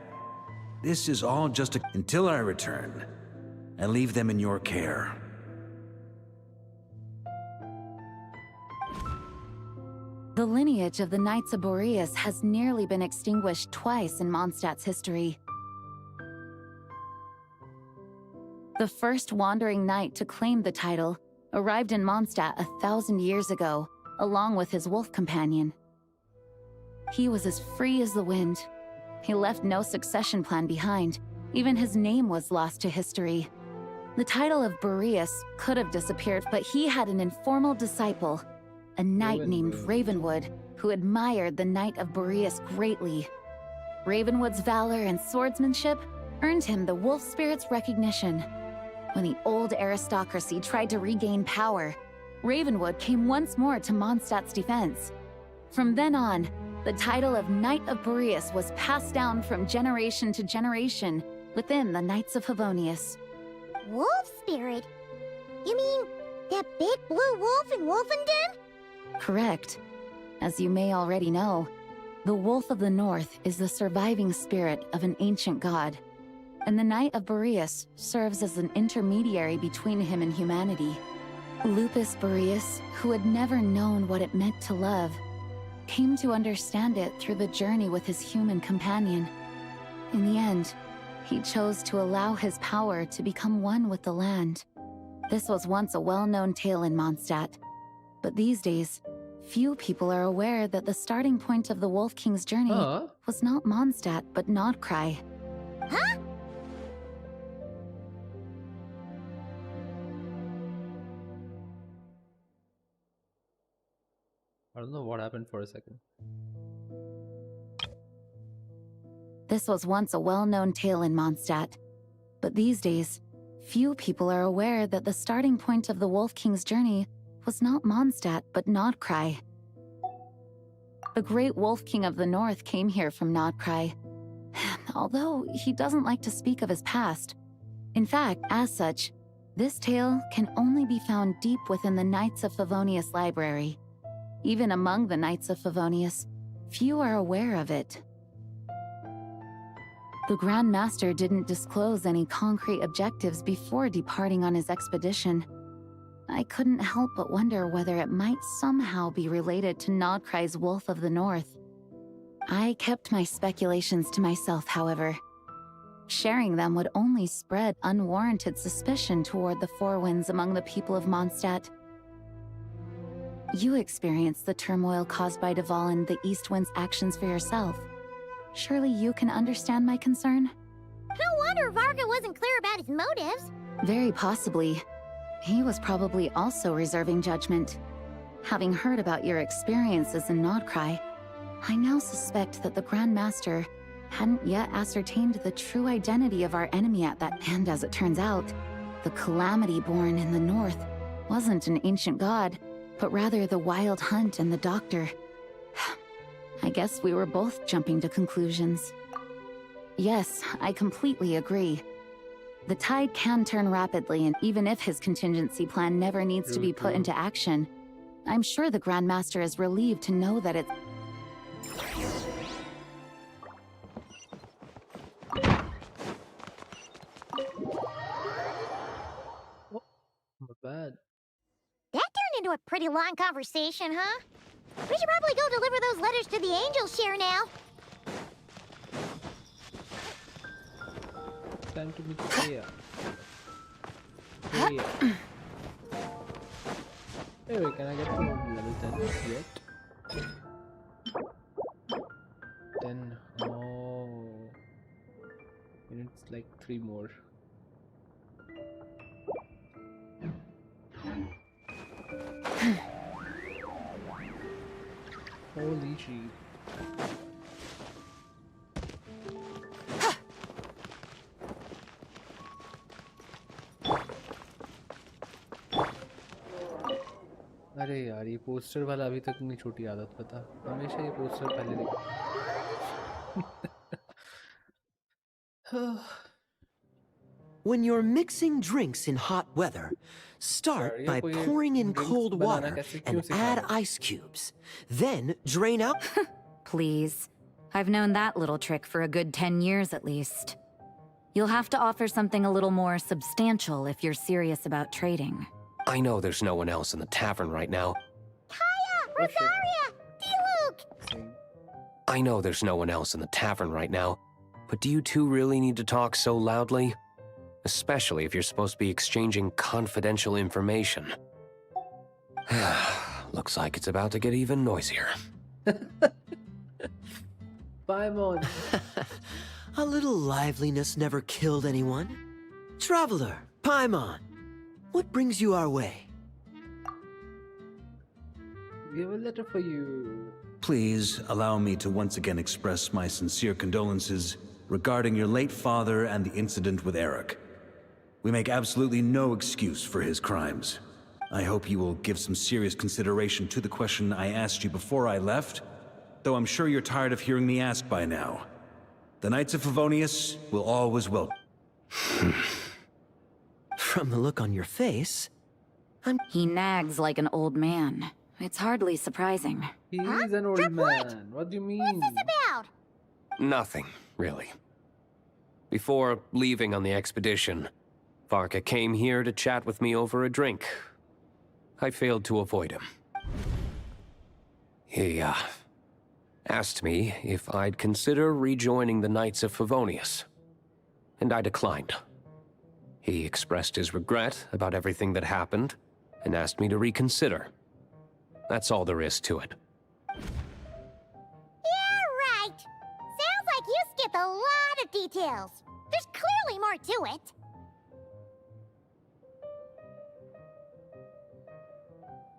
This is all just until I return. I leave them in your care. The lineage of the Knights of Boreas has nearly been extinguished twice in Mondstadt's history. The first wandering knight to claim the title arrived in Mondstadt 1,000 years ago, along with his wolf companion. He was as free as the wind. He left no succession plan behind. Even his name was lost to history. The title of Boreas could have disappeared, but he had an informal disciple, a knight named Ravenwood, who admired the Knight of Boreas greatly. Ravenwood's valor and swordsmanship earned him the wolf spirit's recognition. When the old aristocracy tried to regain power, Ravenwood came once more to Mondstadt's defense. From then on, the title of Knight of Boreas was passed down from generation to generation within the Knights of Favonius. Wolf spirit? You mean that big blue wolf in Wolfenden? Correct. As you may already know, the Wolf of the North is the surviving spirit of an ancient god, and the Knight of Boreas serves as an intermediary between him and humanity. Lupus Boreas, who had never known what it meant to love, came to understand it through the journey with his human companion. In the end, he chose to allow his power to become one with the land. This was once a well-known tale in Mondstadt, but these days, few people are aware that the starting point of the Wolf King's journey was not Mondstadt, but Nodcry. Huh? I don't know what happened for a second. This was once a well-known tale in Mondstadt, but these days, few people are aware that the starting point of the Wolf King's journey was not Mondstadt, but Nodcry. The great Wolf King of the North came here from Nodcry, although he doesn't like to speak of his past. In fact, as such, this tale can only be found deep within the Knights of Favonius library. Even among the Knights of Favonius, few are aware of it. The Grand Master didn't disclose any concrete objectives before departing on his expedition. I couldn't help but wonder whether it might somehow be related to Nodcry's Wolf of the North. I kept my speculations to myself, however. Sharing them would only spread unwarranted suspicion toward the Four Winds among the people of Mondstadt. You experienced the turmoil caused by Dvalin the East Wind's actions for yourself. Surely you can understand my concern? No wonder Varka wasn't clear about his motives. Very possibly. He was probably also reserving judgment. Having heard about your experiences in Nodcry, I now suspect that the Grand Master hadn't yet ascertained the true identity of our enemy at that. And as it turns out, the Calamity born in the north wasn't an ancient god, but rather the Wild Hunt and the Doctor. I guess we were both jumping to conclusions. Yes, I completely agree. The tide can turn rapidly, and even if his contingency plan never needs to be put into action, I'm sure the Grand Master is relieved to know that it's... Not bad. That turned into a pretty long conversation, huh? We should probably go deliver those letters to the Angel Share now. Time to meet Freya. Freya. Hey, wait, can I get to level 10 yet? 10. Oh. It's like 3 more. Holy gee. अरे यार ये poster वाला अभी तक नहीं छूटी आदत पता हमेशा ये पोस्टर पहले देखो When you're mixing drinks in hot weather, start Sorry, by कोई pouring in drinks cold banana water कैसे क्यों and सिखा add रहे हो? ice cubes. Then drain out. Please. I've known that little trick for a good 10 years at least. You'll have to offer something a little more substantial if you're serious about trading. I know there's no one else in the tavern right now. Rosaria! D-Luke! I know there's no one else in the tavern right now. But do you two really need to talk so loudly? Especially if you're supposed to be exchanging confidential information. Looks like it's about to get even noisier. Paimon. A little liveliness never killed anyone. Traveler, Paimon, what brings you our way? We have a letter for you. Please allow me to once again express my sincere condolences regarding your late father and the incident with Eric. We make absolutely no excuse for his crimes. I hope you will give some serious consideration to the question I asked you before I left, though I'm sure you're tired of hearing me ask by now. The Knights of Favonius will always welcome. From the look on your face, He nags like an old man. It's hardly surprising. He is an old man. What do you mean? What's this about? Nothing, really. Before leaving on the expedition, Varka came here to chat with me over a drink. I failed to avoid him. He, asked me if I'd consider rejoining the Knights of Favonius, and I declined. He expressed his regret about everything that happened, and asked me to reconsider. That's all there is to it. Yeah, right. Sounds like you skipped a lot of details. There's clearly more to it.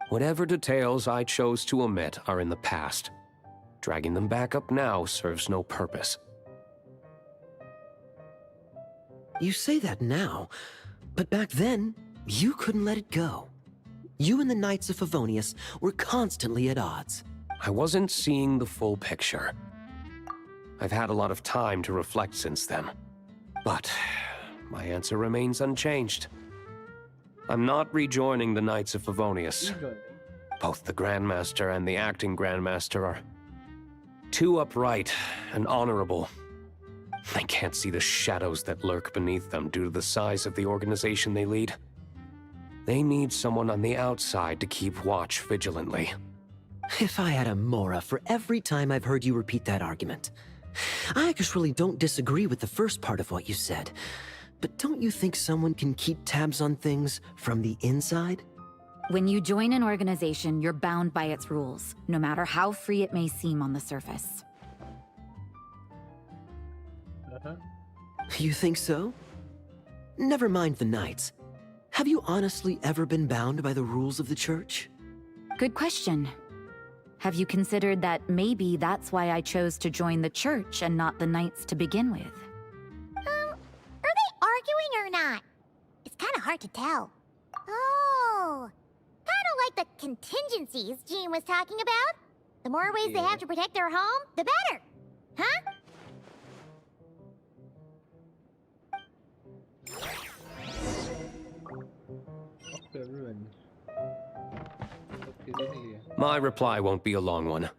Whatever details I chose to omit are in the past. Dragging them back up now serves no purpose. you say that now, but back then, you couldn't let it go. You and the Knights of Favonius were constantly at odds. I wasn't seeing the full picture. I've had a lot of time to reflect since then. But my answer remains unchanged. I'm not rejoining the Knights of Favonius. Both the Grandmaster and the acting Grandmaster are too upright and honorable. I can't see the shadows that lurk beneath them due to the size of the organization they lead. They need someone on the outside to keep watch vigilantly. If I had a Mora for every time I've heard you repeat that argument. I actually don't disagree with the first part of what you said, but don't you think someone can keep tabs on things from the inside? When you join an organization, you're bound by its rules, no matter how free it may seem on the surface. You think so? Never mind the Knights. Have you honestly ever been bound by the rules of the Church? Good question. Have you considered that maybe that's why I chose to join the Church and not the Knights to begin with? Are they arguing or not? It's kind of hard to tell. Oh, kind of like the contingencies Jean was talking about. The more ways they have to protect their home, the better. Huh? My reply won't be a long one.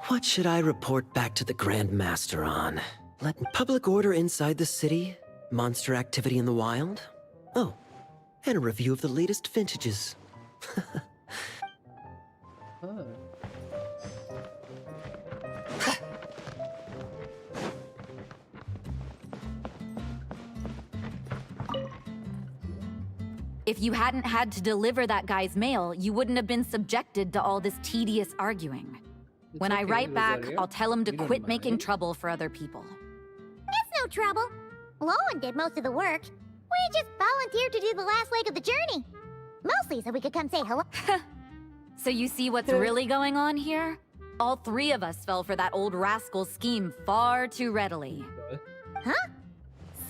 What should I report back to the Grand Master on? Let public order inside the city, monster activity in the wild? Oh, and a review of the latest vintages. If you hadn't had to deliver that guy's mail, you wouldn't have been subjected to all this tedious arguing. When I write back, I'll tell him to quit making trouble for other people. It's no trouble. Lowen did most of the work. We just volunteered to do the last leg of the journey. Mostly so we could come say hello. So you see what's really going on here? All three of us fell for that old rascal's scheme far too readily. Huh?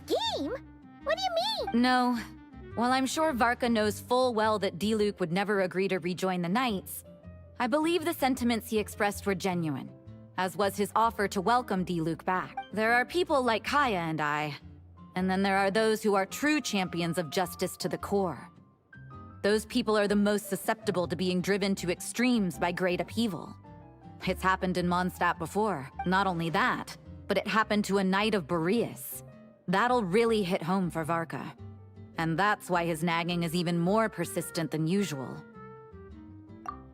Scheme? What do you mean? No. While I'm sure Varka knows full well that D-Luke would never agree to rejoin the Knights, I believe the sentiments he expressed were genuine. as was his offer to welcome Diluc back. There are people like Kaya and I, and then there are those who are true champions of justice to the core. Those people are the most susceptible to being driven to extremes by great upheaval. It's happened in Mondstadt before. Not only that, but it happened to a Knight of Boreas. That'll really hit home for Varka. And that's why his nagging is even more persistent than usual.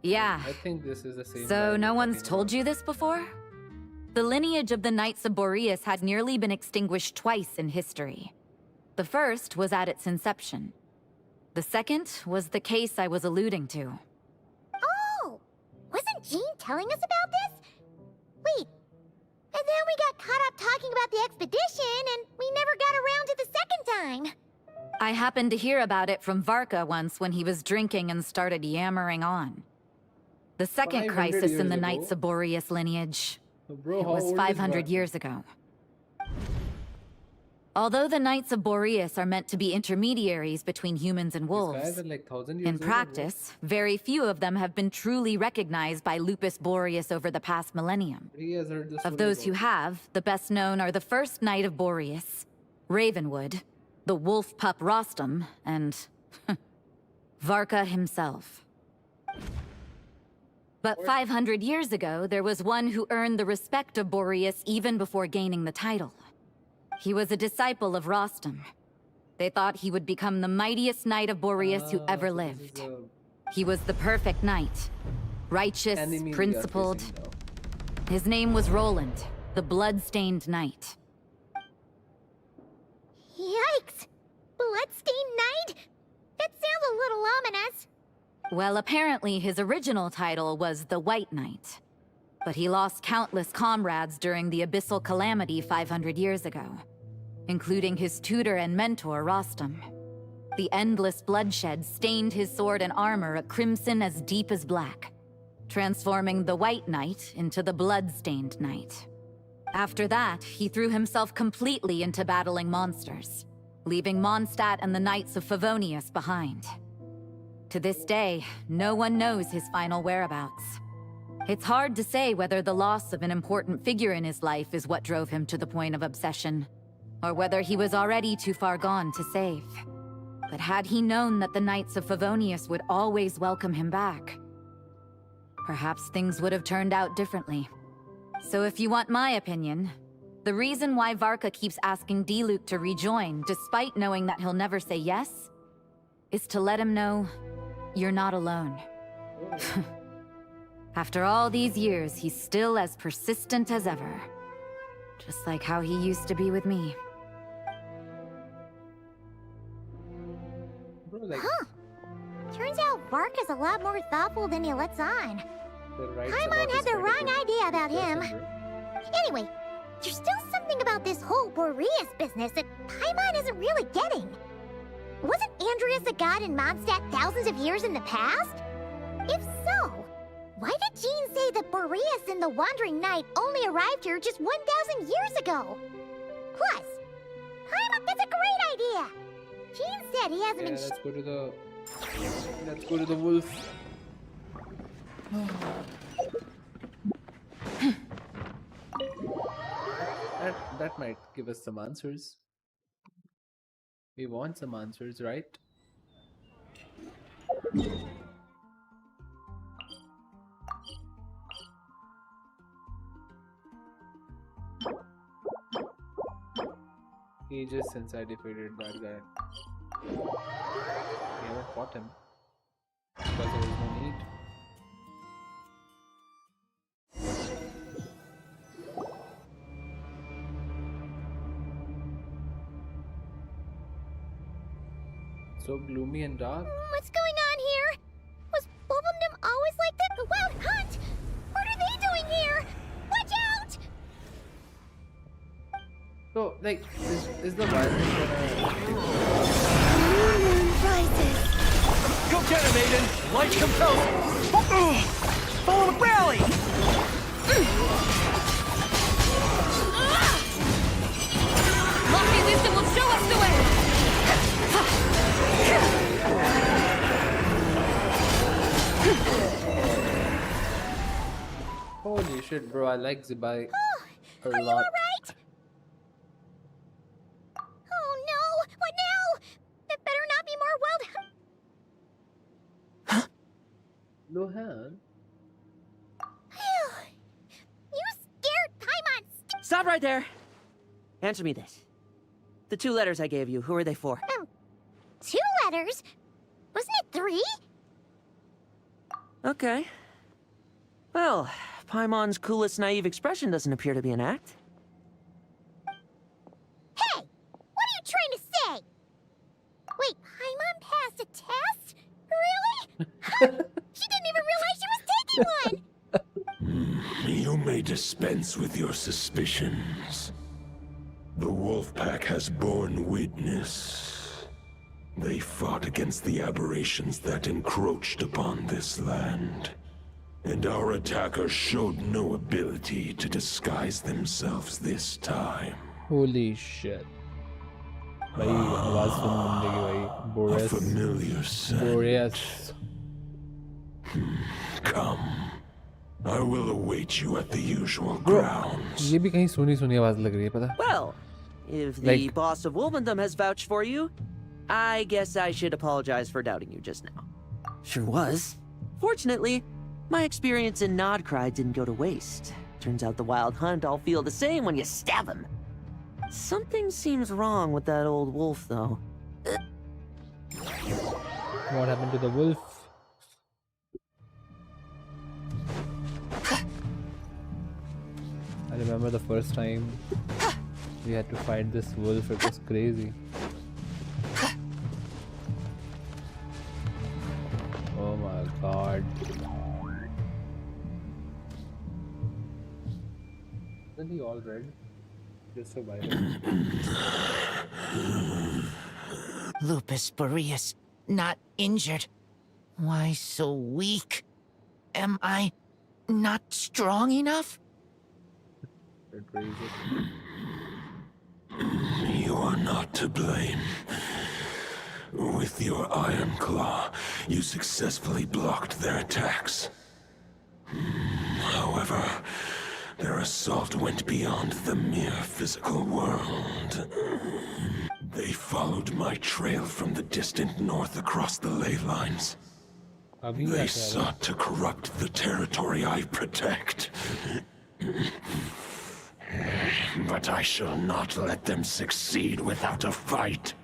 Yeah. I think this is the same. So no one's told you this before? The lineage of the Knights of Boreas had nearly been extinguished twice in history. The first was at its inception. The second was the case I was alluding to. Oh! Wasn't Jean telling us about this? Wait. And then we got caught up talking about the expedition, and we never got around to the second time. I happened to hear about it from Varka once when he was drinking and started yammering on. The second 500 crisis in the years Knights ago? of Boreas lineage. So bro, It how was old is 500 Varka? years ago. Although the Knights of Boreas are meant to be intermediaries between humans and These wolves, guys are like 1,000 years in old, practice, very few of them have been truly recognized by Lupus Boreas over the past millennium. bro. He has heard the Of story those who about have, the best known are the first Knight of Boreas, Ravenwood, the wolf pup Rostam, and Varka himself. But 500 years ago, there was one who earned the respect of Boreas even before gaining the title. He was a disciple of Rostam. They thought he would become the mightiest Knight of Boreas who ever lived. He was the perfect knight. Righteous, enemy we are principled. facing now. His name was Roland, the blood-stained knight. Yikes! Bloodstained Knight? That sounds a little ominous. Well, apparently his original title was the White Knight. But he lost countless comrades during the Abyssal Calamity 500 years ago, including his tutor and mentor, Rostam. The endless bloodshed stained his sword and armor a crimson as deep as black, transforming the White Knight into the Blood-Stained Knight. After that, he threw himself completely into battling monsters, leaving Mondstadt and the Knights of Favonius behind. To this day, no one knows his final whereabouts. It's hard to say whether the loss of an important figure in his life is what drove him to the point of obsession, or whether he was already too far gone to save. But had he known that the Knights of Favonius would always welcome him back, perhaps things would have turned out differently. So if you want my opinion, the reason why Varka keeps asking Diluc to rejoin, despite knowing that he'll never say yes, is to let him know you're not alone. After all these years, he's still as persistent as ever. Just like how he used to be with me. Bro, like, Huh. Turns out Varka's a lot more thoughtful than he lets on. the rights Paimon about had his the wrong medical idea about him. person, bro. Anyway, there's still something about this whole Boreas business that Paimon isn't really getting. Wasn't Andreas a god in Mondstadt thousands of years in the past? If so, why did Jean say that Boreas and the Wandering Knight only arrived here just 1,000 years ago? Plus, Paimon, that's a great idea! Jean said he hasn't Yeah, been let's go to the wolf. That might give us some answers. We want some answers, right? Ages since I defeated that guy. We haven't fought him because there was no need. So gloomy and dark. What's going on here? Was Bulbumdum always like that? The Wild Hunt? What are they doing here? Watch out! So, like, is the violence gonna... Moon rises. Go get him, Aiden! Light compels! Follow the rally! Lucky Wisdom will show us the way! Holy shit, bro. I like Zibai a Are you lot. alright? Oh no! What now? There better not be more wild. Lohan? You scared Paimon. Stop right there! Answer me this. The 2 letters I gave you, who are they for? 2 letters? Wasn't it 3? Okay. Well, Paimon's coolest naive expression doesn't appear to be an act. Hey! What are you trying to say? Wait, Paimon passed a test? Really? She didn't even realize she was taking one! You may dispense with your suspicions. The wolf pack has borne witness. They fought against the aberrations that encroached upon this land. And our attackers showed no ability to disguise themselves this time. Holy shit. भाई आवाज सुन बंदे की भाई A Boreas familiar scent. Boreas Come. I will await you at the usual Bro, grounds. ये भी कहीं सुनी सुनी आवाज लग रही है पता Well, if the boss of Wolvendom has vouched for you, I guess I should apologize for doubting you just now. Sure was. Fortunately, my experience in Nodcry didn't go to waste. Turns out the Wild Hunt all feel the same when you stab them. Something seems wrong with that old wolf, though. What happened to the wolf? I remember the first time we had to fight this wolf, it was crazy. Oh my god. Isn't he all red? Just so violent. Lupus Boreas, not injured. Why so weak? Am I not strong enough? You are not to blame. With your Iron Claw, you successfully blocked their attacks. However, their assault went beyond the mere physical world. They followed my trail from the distant north across the ley lines. They sought to corrupt the territory I protect. But I shall not let them succeed without a fight.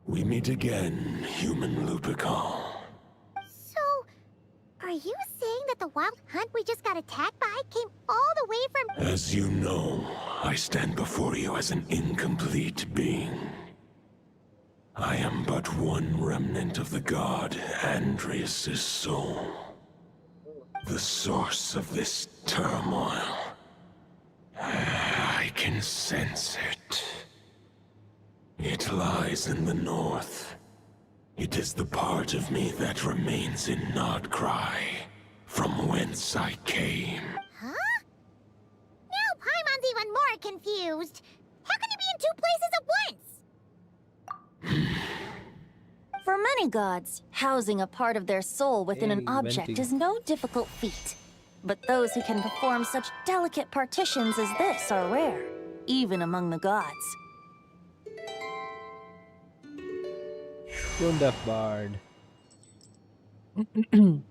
We meet again, human Lupical. So, are you saying that the Wild Hunt we just got attacked by came all the way from— As you know, I stand before you as an incomplete being. I am but one remnant of the god Andreas' soul. The source of this turmoil. I can sense it. It lies in the north. It is the part of me that remains in Nodcry, from whence I came. Huh? Now Paimon's even more confused. How can he be in 2 places at once? For many gods, housing a part of their soul within an object venting. is no difficult feat. But those who can perform such delicate partitions as this are rare, even among the gods. Tone Deaf Bard. The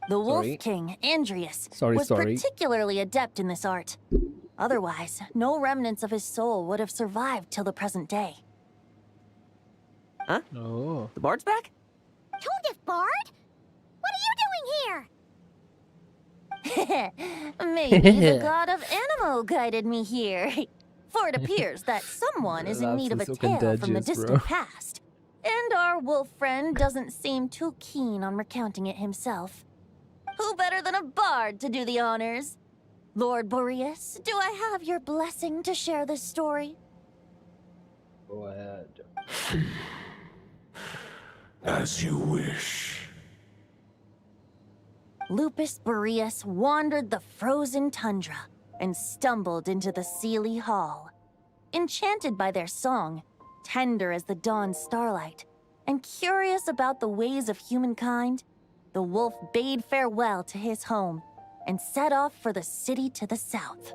Wolf Sorry. King, Andreas, Sorry, was sorry. particularly adept in this art. Otherwise, no remnants of his soul would have survived till the present day. Huh? Oh. The bard's back? Tone Deaf Bard? What are you doing here? Maybe the god of Animo guided me here. For it appears that someone is in need of a Lapsus so tale from the contagious, distant bro. past. And our wolf friend doesn't seem too keen on recounting it himself. Who better than a bard to do the honors? Lord Boreas, do I have your blessing to share this story? Go ahead. As you wish. Lupus Boreas wandered the frozen tundra and stumbled into the Seelie Hall. Enchanted by their song, tender as the dawn's starlight, and curious about the ways of humankind, the wolf bade farewell to his home and set off for the city to the south.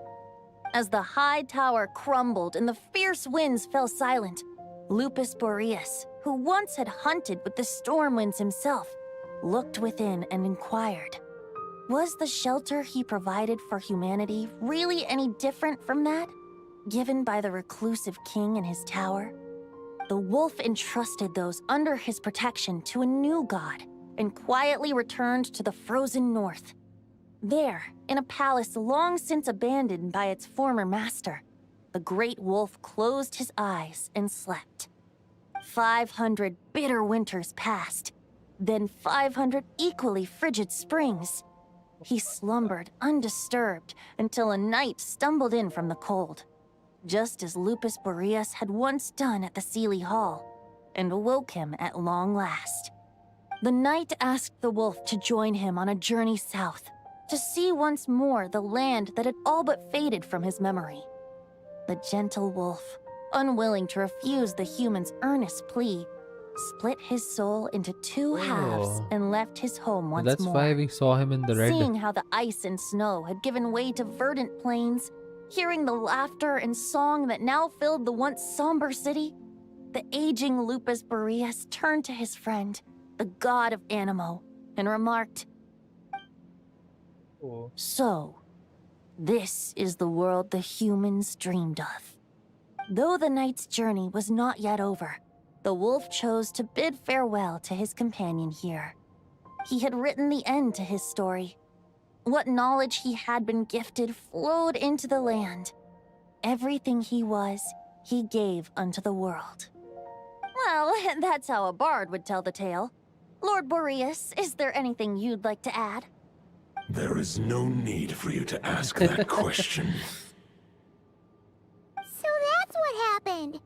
As the high tower crumbled and the fierce winds fell silent, Lupus Boreas, who once had hunted with the storm winds himself, looked within and inquired, was the shelter he provided for humanity really any different from that given by the reclusive king in his tower? The wolf entrusted those under his protection to a new god and quietly returned to the frozen north. There, in a palace long since abandoned by its former master, the great wolf closed his eyes and slept. 500 bitter winters passed, then 500 equally frigid springs. He slumbered undisturbed until a night stumbled in from the cold, just as Lupus Boreas had once done at the Seelie Hall, and awoke him at long last. The night asked the wolf to join him on a journey south, to see once more the land that had all but faded from his memory. The gentle wolf, unwilling to refuse the human's earnest plea, split his soul into two halves and left his home once That's more. why we saw him in the red. Seeing how the ice and snow had given way to verdant plains, hearing the laughter and song that now filled the once somber city, the aging Lupus Boreas turned to his friend, the god of Animo, and remarked, "So, this is the world the humans dreamed of." Though the night's journey was not yet over, the wolf chose to bid farewell to his companion here. He had written the end to his story. What knowledge he had been gifted flowed into the land. Everything he was, he gave unto the world. Well, that's how a bard would tell the tale. Lord Boreas, is there anything you'd like to add? There is no need for you to ask that question. So that's what happened.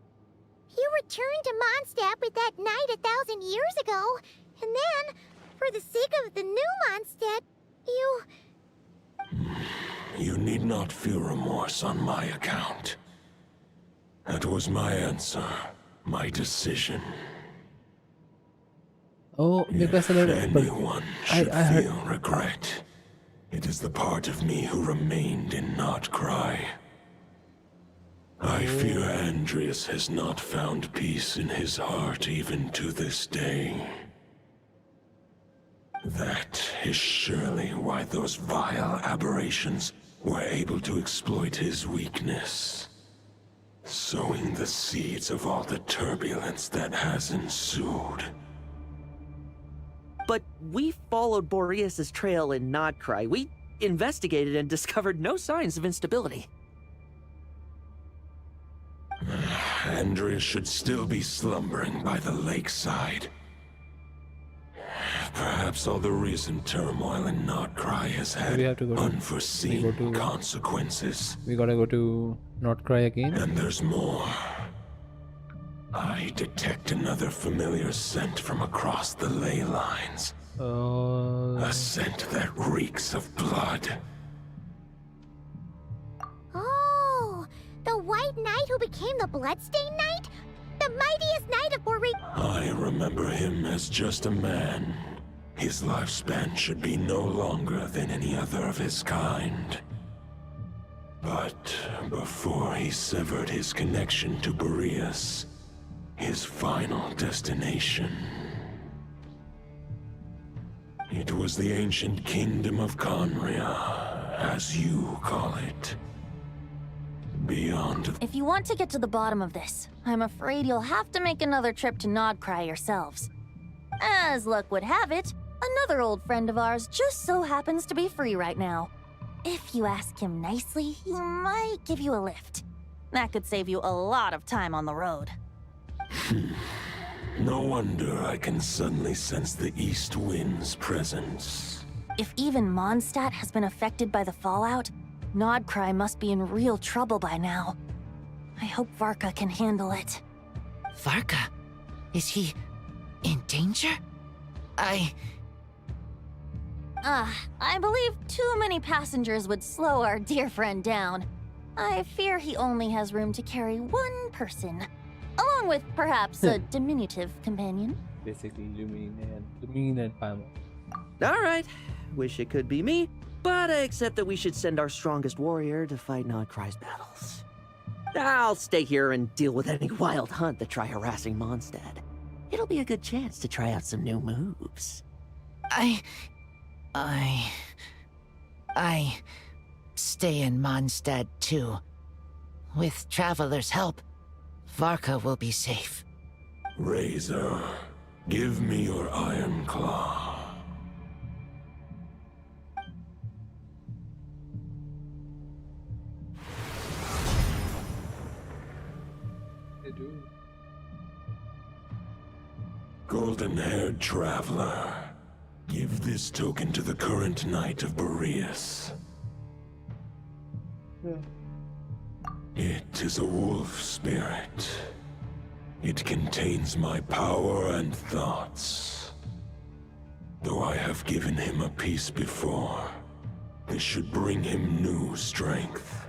You returned to Mondstadt with that knight 1,000 years ago, and then, for the sake of the new Mondstadt, you... You need not feel remorse on my account. That was my answer, my decision. Oh, If anyone should feel regret, it is the part of me who remained in Notcry. I fear Andreas has not found peace in his heart even to this day. That is surely why those vile aberrations were able to exploit his weakness, sowing the seeds of all the turbulence that has ensued. But we followed Boreas' trail in Notcry. We investigated and discovered no signs of instability. Andreas should still be slumbering by the lakeside. Perhaps all the recent turmoil in Notcry has had unforeseen consequences. We gotta go to Notcry again. And there's more. I detect another familiar scent from across the ley lines. A scent that reeks of blood. Oh, the White Knight who became the Bloodstained Knight? The mightiest knight of I remember him as just a man. His lifespan should be no longer than any other of his kind. But before he severed his connection to Boreas, his final destination, it was the ancient kingdom of Conria, as you call it. Beyond... If you want to get to the bottom of this, I'm afraid you'll have to make another trip to Nodcry yourselves. As luck would have it, another old friend of ours just so happens to be free right now. If you ask him nicely, he might give you a lift. That could save you a lot of time on the road. No wonder I can suddenly sense the east wind's presence. If even Mondstadt has been affected by the fallout, Nodcry must be in real trouble by now. I hope Varka can handle it. Varka? Is he in danger? I believe too many passengers would slow our dear friend down. I fear he only has room to carry one person, along with perhaps a diminutive companion. Basically, Lumine and Pam. All right. Wish it could be me. But I accept that we should send our strongest warrior to fight Nodcry's battles. I'll stay here and deal with any wild hunt that try harassing Mondstadt. It'll be a good chance to try out some new moves. I stay in Mondstadt too. With Traveler's help, Varka will be safe. Razor, give me your iron claw. Golden-haired traveler, give this token to the current knight of Boreas. It is a wolf spirit. It contains my power and thoughts. Though I have given him a piece before, this should bring him new strength.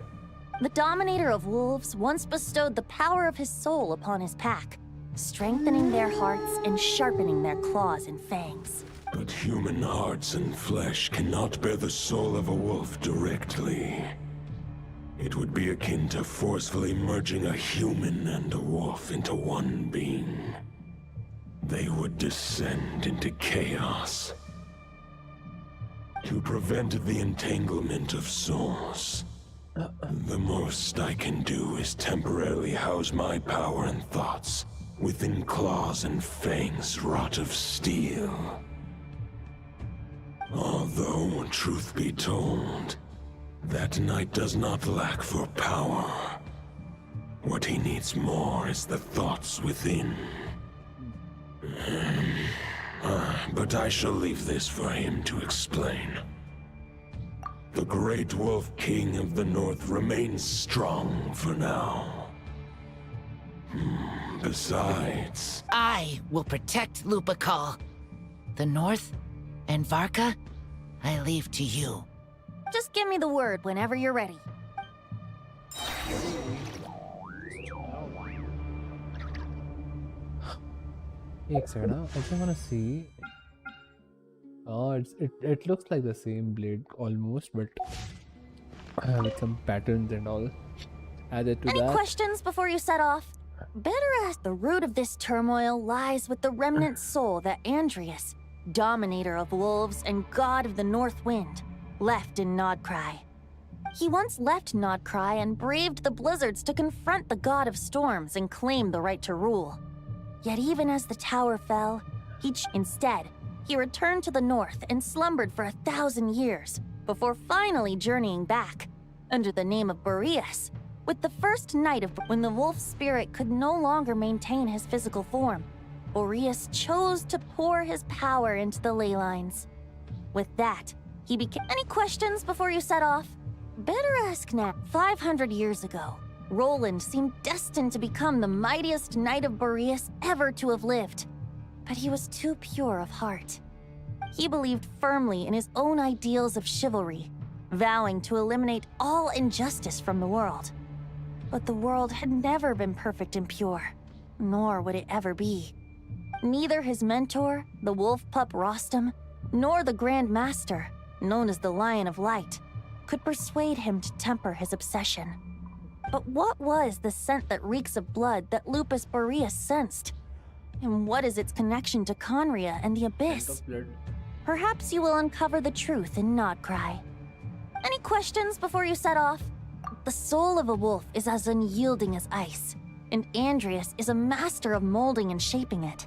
The Dominator of Wolves once bestowed the power of his soul upon his pack, strengthening their hearts and sharpening their claws and fangs. But human hearts and flesh cannot bear the soul of a wolf directly. It would be akin to forcefully merging a human and a wolf into one being. They would descend into chaos. To prevent the entanglement of souls, the most I can do is temporarily house my power and thoughts within claws and fangs wrought of steel. Although, truth be told, that knight does not lack for power. What he needs more is the thoughts within. But I shall leave this for him to explain. The Great Wolf King of the North remains strong for now. Besides... I will protect Lupakal. The North and Varka, I leave to you. Just give me the word whenever you're ready. एक second, I just want to see. Oh, it looks like the same blade almost, but with some patterns and all added to Any that. questions before you set off? Better ask. The root of this turmoil lies with the remnant soul that Andreas, Dominator of Wolves and God of the North Wind, left in Nodcry. He once left Nodcry and braved the blizzards to confront the God of Storms and claim the right to rule. Yet even as the tower fell, instead, he returned to the north and slumbered for 1,000 years, before finally journeying back, under the name of Boreas, with the first night of when the wolf spirit could no longer maintain his physical form. Boreas chose to pour his power into the ley lines. With that, he became... Any questions before you set off? Better ask now. 500 years ago, Roland seemed destined to become the mightiest knight of Boreas ever to have lived. But he was too pure of heart. He believed firmly in his own ideals of chivalry, vowing to eliminate all injustice from the world. But the world had never been perfect and pure, nor would it ever be. Neither his mentor, the wolf pup Rostam, nor the Grand Master, known as the Lion of Light, could persuade him to temper his obsession. But what was the scent that reeks of blood that Lupus Boreas sensed? And what is its connection to Conria and the Abyss? Perhaps you will uncover the truth in Nodcry. Any questions before you set off? The soul of a wolf is as unyielding as ice, and Andreas is a master of molding and shaping it.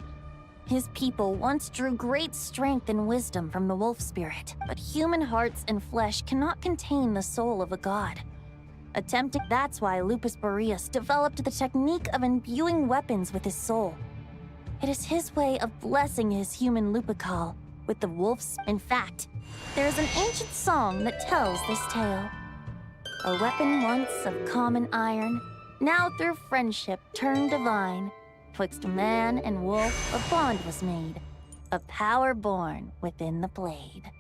His people once drew great strength and wisdom from the wolf spirit, but human hearts and flesh cannot contain the soul of a god. That's why Lupus Boreas developed the technique of imbuing weapons with his soul. It is his way of blessing his human Lupakal with the wolf's. In fact, there is an ancient song that tells this tale. A weapon once of common iron, now through friendship turned divine. Twixt man and wolf a bond was made, a power born within the blade.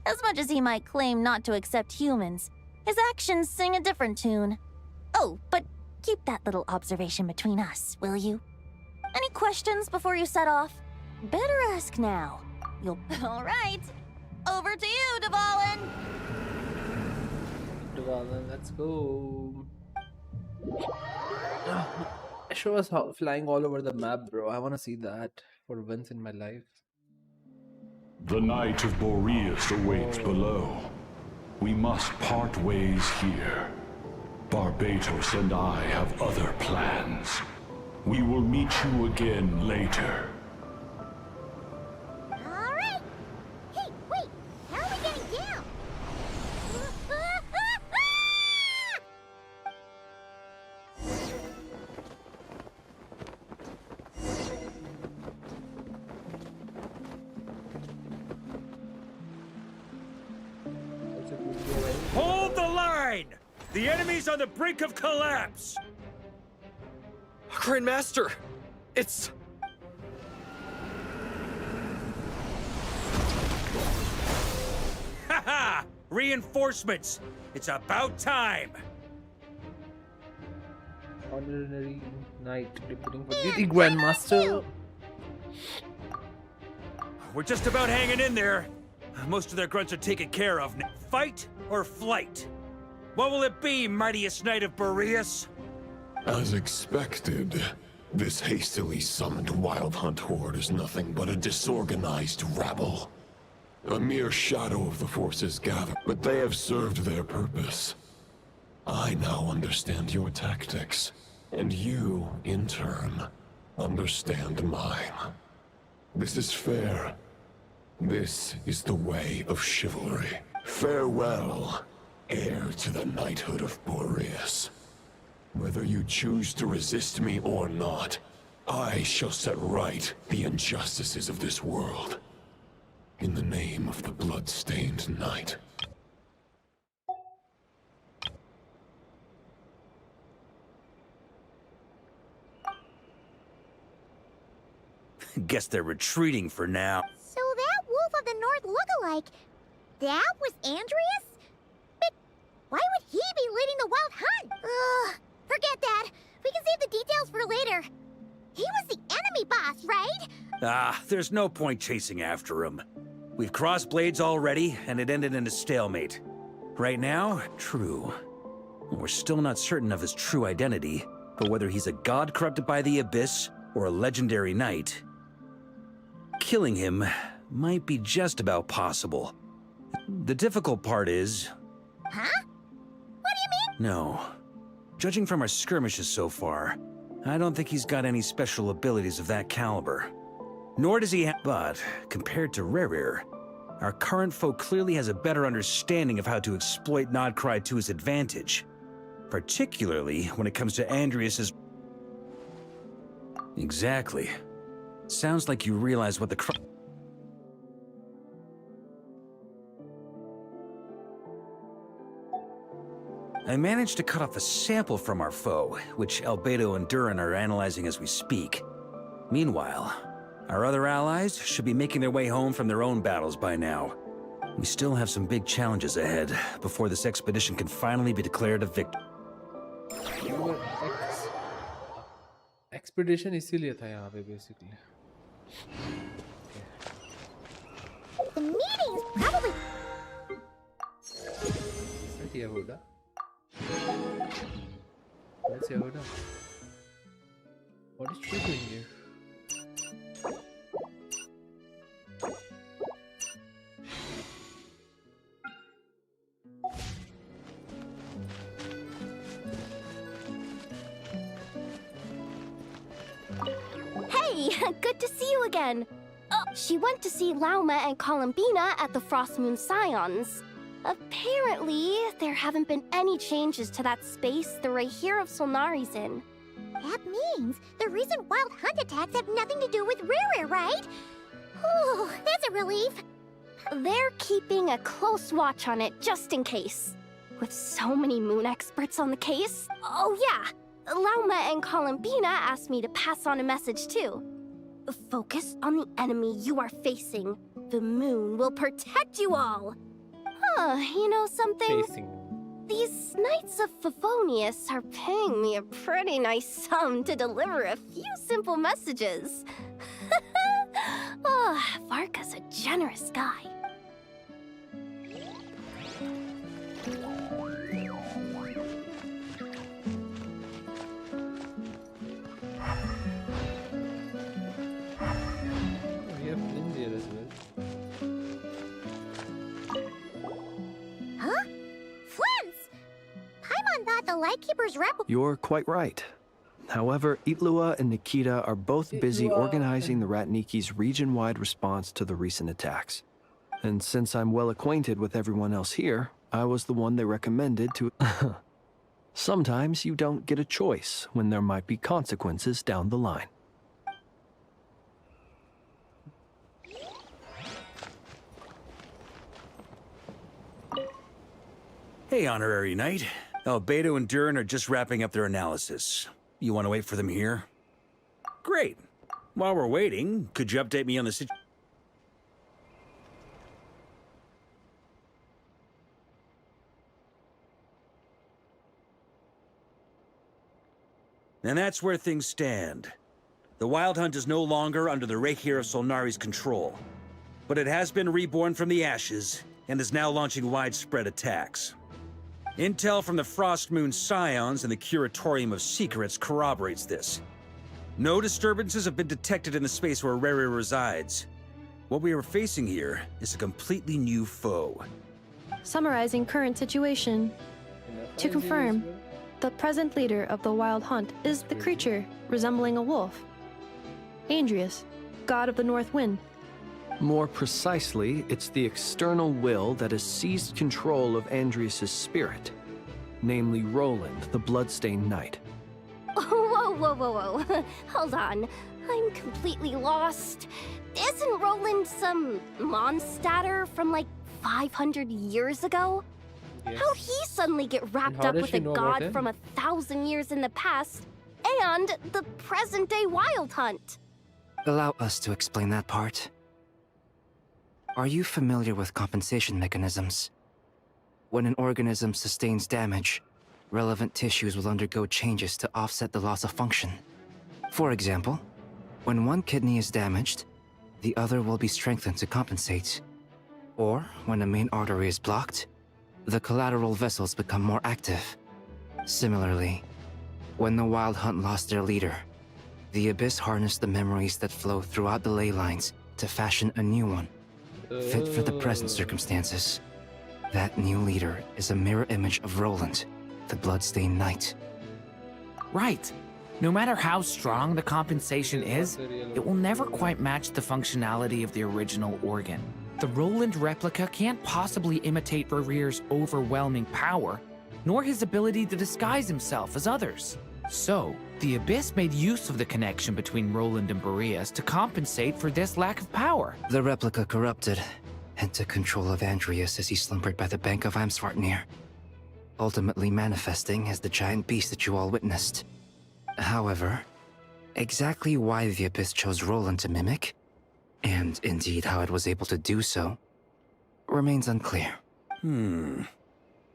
As much as he might claim not to accept humans, his actions sing a different tune. Oh, but keep that little observation between us, will you? Any questions before you set off? Better ask now. You'll... All right. Over to you, Dvalin. Dvalin, let's go. Show us how flying all over the map, bro. I want to see that for once in my life. The Knight of Boreas awaits below. We must part ways here. Barbatos and I have other plans. We will meet you again later. Alright! Hey, wait! How are we getting down? Hold the line! The enemy's on the brink of collapse! Grandmaster! It's... Haha! Reinforcements! It's about time! Honorary Knight reporting for duty, Grandmaster. We're just about hanging in there. Most of their grunts are taken care of. Fight or flight? What will it be, mightiest Knight of Boreas? As expected, this hastily summoned Wild Hunt horde is nothing but a disorganized rabble. A mere shadow of the forces gathered, but they have served their purpose. I now understand your tactics, and you, in turn, understand mine. This is fair. This is the way of chivalry. Farewell, heir to the knighthood of Boreas. Whether you choose to resist me or not, I shall set right the injustices of this world. In the name of the blood-stained knight. Guess they're retreating for now. So that Wolf of the North lookalike, that was Andreas? But why would he be leading the Wild Hunt? Ugh, forget that. We can save the details for later. He was the enemy boss, right? There's no point chasing after him. We've crossed blades already, and it ended in a stalemate. Right now, true. We're still not certain of his true identity, but whether he's a god corrupted by the Abyss or a legendary knight, killing him might be just about possible. The difficult part is... Huh? What do you mean? No. Judging from our skirmishes so far, I don't think he's got any special abilities of that caliber. Nor does he have... But, compared to Rerir, our current foe clearly has a better understanding of how to exploit Nodcry to his advantage. Particularly when it comes to Andreas's... Exactly. Sounds like you realize what the... I managed to cut off a sample from our foe, which Albedo and Durin are analyzing as we speak. Meanwhile, our other allies should be making their way home from their own battles by now. We still have some big challenges ahead before this expedition can finally be declared a victory. Expedition इसीलिए था यहाँ पे basically. The meeting is probably... Is that Yehuda? That's Yehuda. What is she doing here? Hey, good to see you again. She went to see Lauma and Columbina at the Frostmoon Scions. Apparently, there haven't been any changes to that space the Rahir of Solnari's in. That means the recent Wild Hunt attacks have nothing to do with Rerir, right? Whew, that's a relief. They're keeping a close watch on it just in case. With so many moon experts on the case. Oh yeah, Lauma and Columbina asked me to pass on a message too. Focus on the enemy you are facing. The moon will protect you all. Huh, you know something? These Knights of Favonius are paying me a pretty nice sum to deliver a few simple messages. Oh, Varka's a generous guy. the Lightkeeper's rep. You're quite right. However, Itlua and Nikita are both busy organizing the Ratniki's region-wide response to the recent attacks. And since I'm well acquainted with everyone else here, I was the one they recommended to... Sometimes you don't get a choice when there might be consequences down the line. Hey, Honorary Knight. Albedo and Durin are just wrapping up their analysis. You want to wait for them here? Great. While we're waiting, could you update me on the situation? And that's where things stand. The Wild Hunt is no longer under the Reikir of Solnari's control, but it has been reborn from the ashes and is now launching widespread attacks. Intel from the Frostmoon Scions and the Curatorium of Secrets corroborates this. No disturbances have been detected in the space where Rere resides. What we are facing here is a completely new foe. Summarizing current situation. To confirm, the present leader of the Wild Hunt is the creature resembling a wolf. Andrius, god of the North Wind. More precisely, it's the external will that has seized control of Andrius' spirit, namely Roland, the Bloodstained Knight. Whoa, whoa, whoa, whoa. Hold on. I'm completely lost. Isn't Roland some Mondstadter from like 500 years ago? Yes. How'd he suddenly get wrapped up with a god from 1,000 years in the past and the present-day Wild Hunt? Allow us to explain that part. Are you familiar with compensation mechanisms? When an organism sustains damage, relevant tissues will undergo changes to offset the loss of function. For example, when one kidney is damaged, the other will be strengthened to compensate. Or, when a main artery is blocked, the collateral vessels become more active. Similarly, when the Wild Hunt lost their leader, the Abyss harnessed the memories that flow throughout the ley lines to fashion a new one, fit for the present circumstances. That new leader is a mirror image of Roland, the Bloodstained Knight. Right. No matter how strong the compensation is, it will never quite match the functionality of the original organ. The Roland replica can't possibly imitate Rere's overwhelming power, nor his ability to disguise himself as others. So, the Abyss made use of the connection between Roland and Boreas to compensate for this lack of power. The replica corrupted and took control of Andrius as he slumbered by the bank of Amsvartnir, ultimately manifesting as the giant beast that you all witnessed. However, exactly why the Abyss chose Roland to mimic, and indeed how it was able to do so, remains unclear.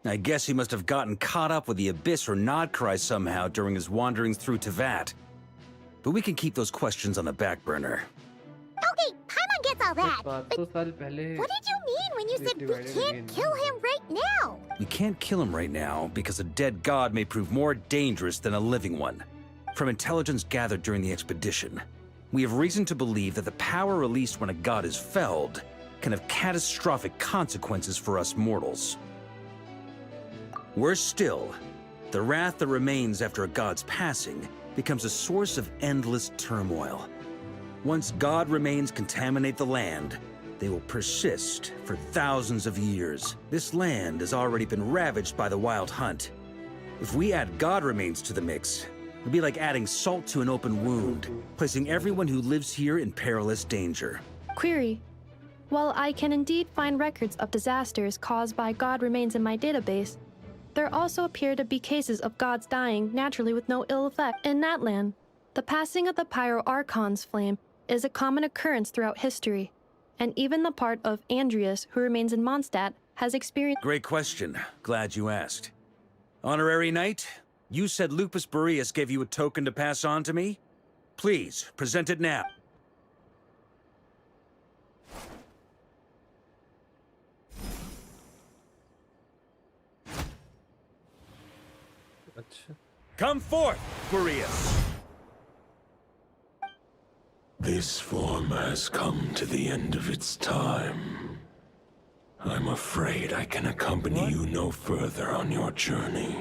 I guess he must have gotten caught up with the Abyss or Nodcry somehow during his wanderings through Tevat. But we can keep those questions on the back burner. Okay, Paimon gets all that. But what did you mean when you said we can't kill him right now? We can't kill him right now because a dead god may prove more dangerous than a living one. From intelligence gathered during the expedition, we have reason to believe that the power released when a god is felled can have catastrophic consequences for us mortals. Worse still, the wrath that remains after a god's passing becomes a source of endless turmoil. Once god remains contaminate the land, they will persist for thousands of years. This land has already been ravaged by the Wild Hunt. If we add god remains to the mix, it'd be like adding salt to an open wound, placing everyone who lives here in perilous danger. Query. While I can indeed find records of disasters caused by god remains in my database, there also appear to be cases of gods dying naturally with no ill effect. In that land, the passing of the Pyro-Archon's flame is a common occurrence throughout history, and even the part of Andrius who remains in Mondstadt has experienced— Great question. Glad you asked. Honorary Knight, you said Lupus Boreas gave you a token to pass on to me? Please, present it now. Come forth, Boreas! This form has come to the end of its time. I'm afraid I can accompany you no further on your journey.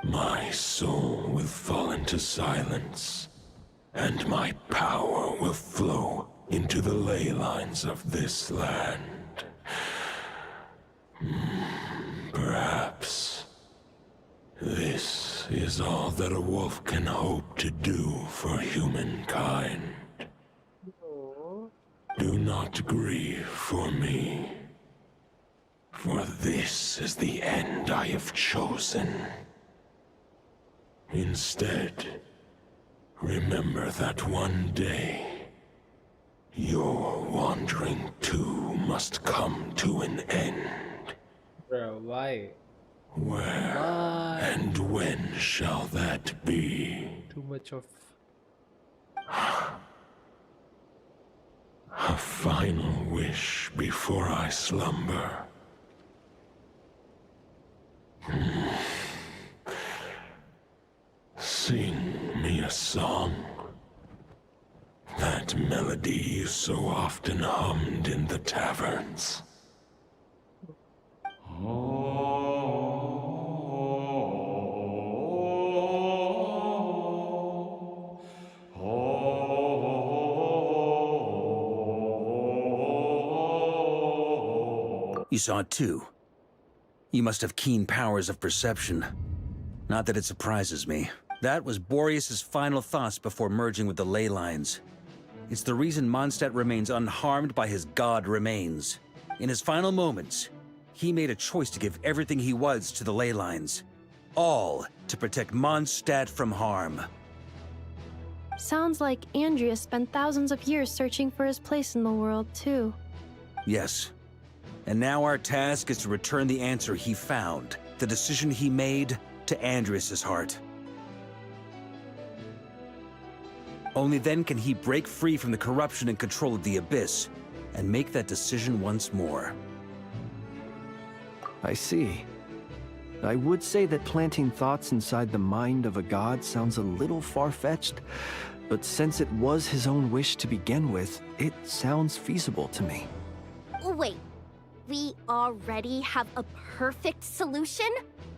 My soul will fall into silence, and my power will flow into the ley lines of this land. Perhaps this is all that a wolf can hope to do for humankind. Do not grieve for me, for this is the end I have chosen. Instead, remember that one day, your wandering too must come to an end. Bro, why? Where and when shall that be? Too much of... A final wish before I slumber. Sing me a song. That melody you so often hummed in the taverns. You saw it too. You must have keen powers of perception. Not that it surprises me. That was Boreas's final thoughts before merging with the ley lines. It's the reason Mondstadt remains unharmed by his god remains. In his final moments, he made a choice to give everything he was to the ley lines. All to protect Mondstadt from harm. Sounds like Andreas spent thousands of years searching for his place in the world, too. Yes. And now our task is to return the answer he found, the decision he made, to Andreas's heart. Only then can he break free from the corruption and control of the Abyss, and make that decision once more. I see. I would say that planting thoughts inside the mind of a god sounds a little far-fetched, but since it was his own wish to begin with, it sounds feasible to me. Wait, we already have a perfect solution?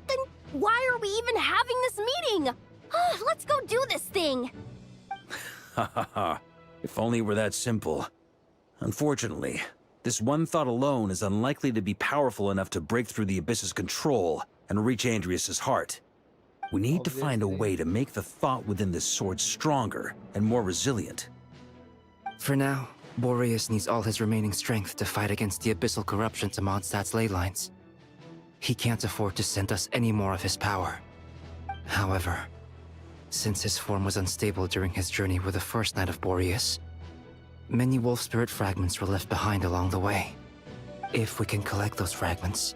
Then why are we even having this meeting? Let's go do this thing! Ha ha ha. If only it were that simple. Unfortunately, this one thought alone is unlikely to be powerful enough to break through the Abyss's control and reach Andreas's heart. We need to find a way to make the thought within this sword stronger and more resilient. For now, Boreas needs all his remaining strength to fight against the abyssal corruption to Mondstadt's ley lines. He can't afford to send us any more of his power. However, since his form was unstable during his journey with the first Knight of Boreas, many wolf spirit fragments were left behind along the way. If we can collect those fragments,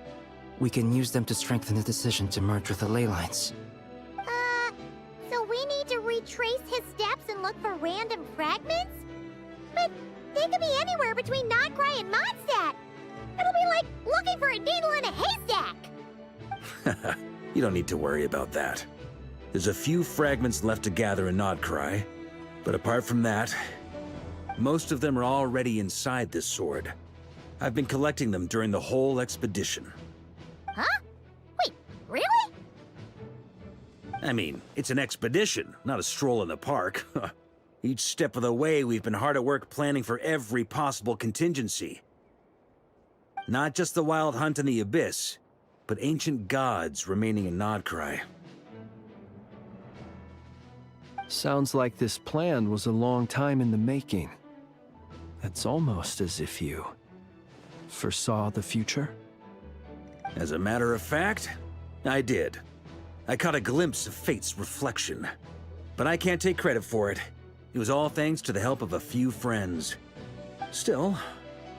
we can use them to strengthen the decision to merge with the ley lines. So we need to retrace his steps and look for random fragments? But they could be anywhere between Nodcry and Mondstadt. It'll be like looking for a needle in a haystack. You don't need to worry about that. There's a few fragments left to gather in Nodcry, but apart from that, most of them are already inside this sword. I've been collecting them during the whole expedition. Huh? Wait, really? I mean, it's an expedition, not a stroll in the park. Each step of the way, we've been hard at work planning for every possible contingency. Not just the wild hunt in the Abyss, but ancient gods remaining in Nodcry. Sounds like this plan was a long time in the making. It's almost as if you foresaw the future. As a matter of fact, I did. I caught a glimpse of fate's reflection. But I can't take credit for it. It was all thanks to the help of a few friends. Still,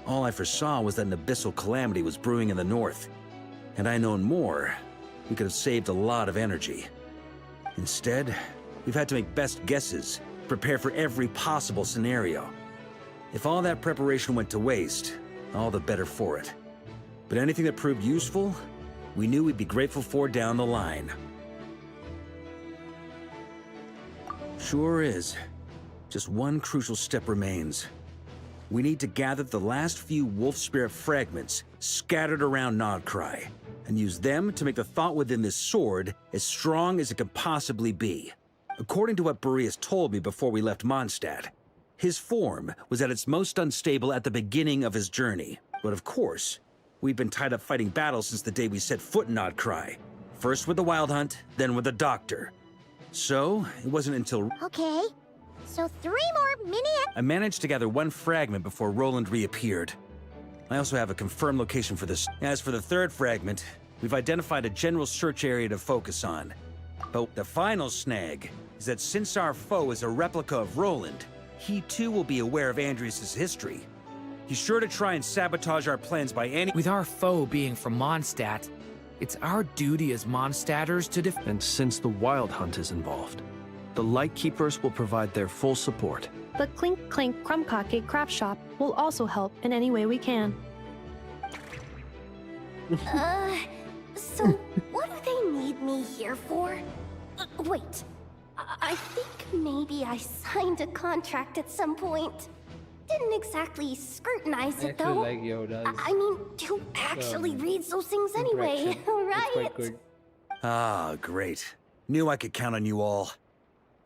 all I foresaw was that an abyssal calamity was brewing in the north. Had I known more, we could have saved a lot of energy. Instead, we've had to make best guesses, prepare for every possible scenario. If all that preparation went to waste, all the better for it. But anything that proved useful, we knew we'd be grateful for down the line. Sure is. Just one crucial step remains. We need to gather the last few wolf spirit fragments scattered around Nodcry. and use them to make the thought within this sword as strong as it could possibly be. According to what Boreas told me before we left Mondstadt, his form was at its most unstable at the beginning of his journey. But of course, we've been tied up fighting battles since the day we set foot in Oddcry. First with the Wild Hunt, then with the Doctor. So, it wasn't until... Okay, so 3 more mini... I managed to gather one fragment before Roland reappeared. I also have a confirmed location for this. As for the 3rd fragment, we've identified a general search area to focus on. But the final snag is that since our foe is a replica of Roland, he too will be aware of Andrias' history. He's sure to try and sabotage our plans by any— With our foe being from Mondstadt, it's our duty as Mondstadters to And since the Wild Hunt is involved, the Lightkeepers will provide their full support. The Clink Clink Krumkake craft shop will also help in any way we can. So what do they need me here for? Wait, I think maybe I signed a contract at some point. Didn't exactly scrutinize it though. Like Yoda's I mean, who actually reads those things anyway, right? quite good. Ah, great. Knew I could count on you all.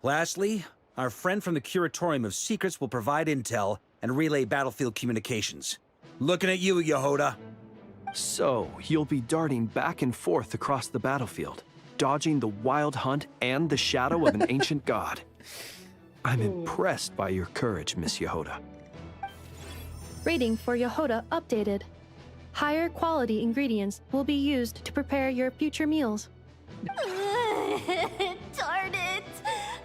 Lastly, our friend from the Curatorium of Secrets will provide intel and relay battlefield communications. Looking at you, Yehoda. So, you'll be darting back and forth across the battlefield, dodging the Wild Hunt and the shadow of an ancient god. I'm impressed by your courage, Miss Yehoda. Rating for Yehoda updated. Higher quality ingredients will be used to prepare your future meals. Darn it!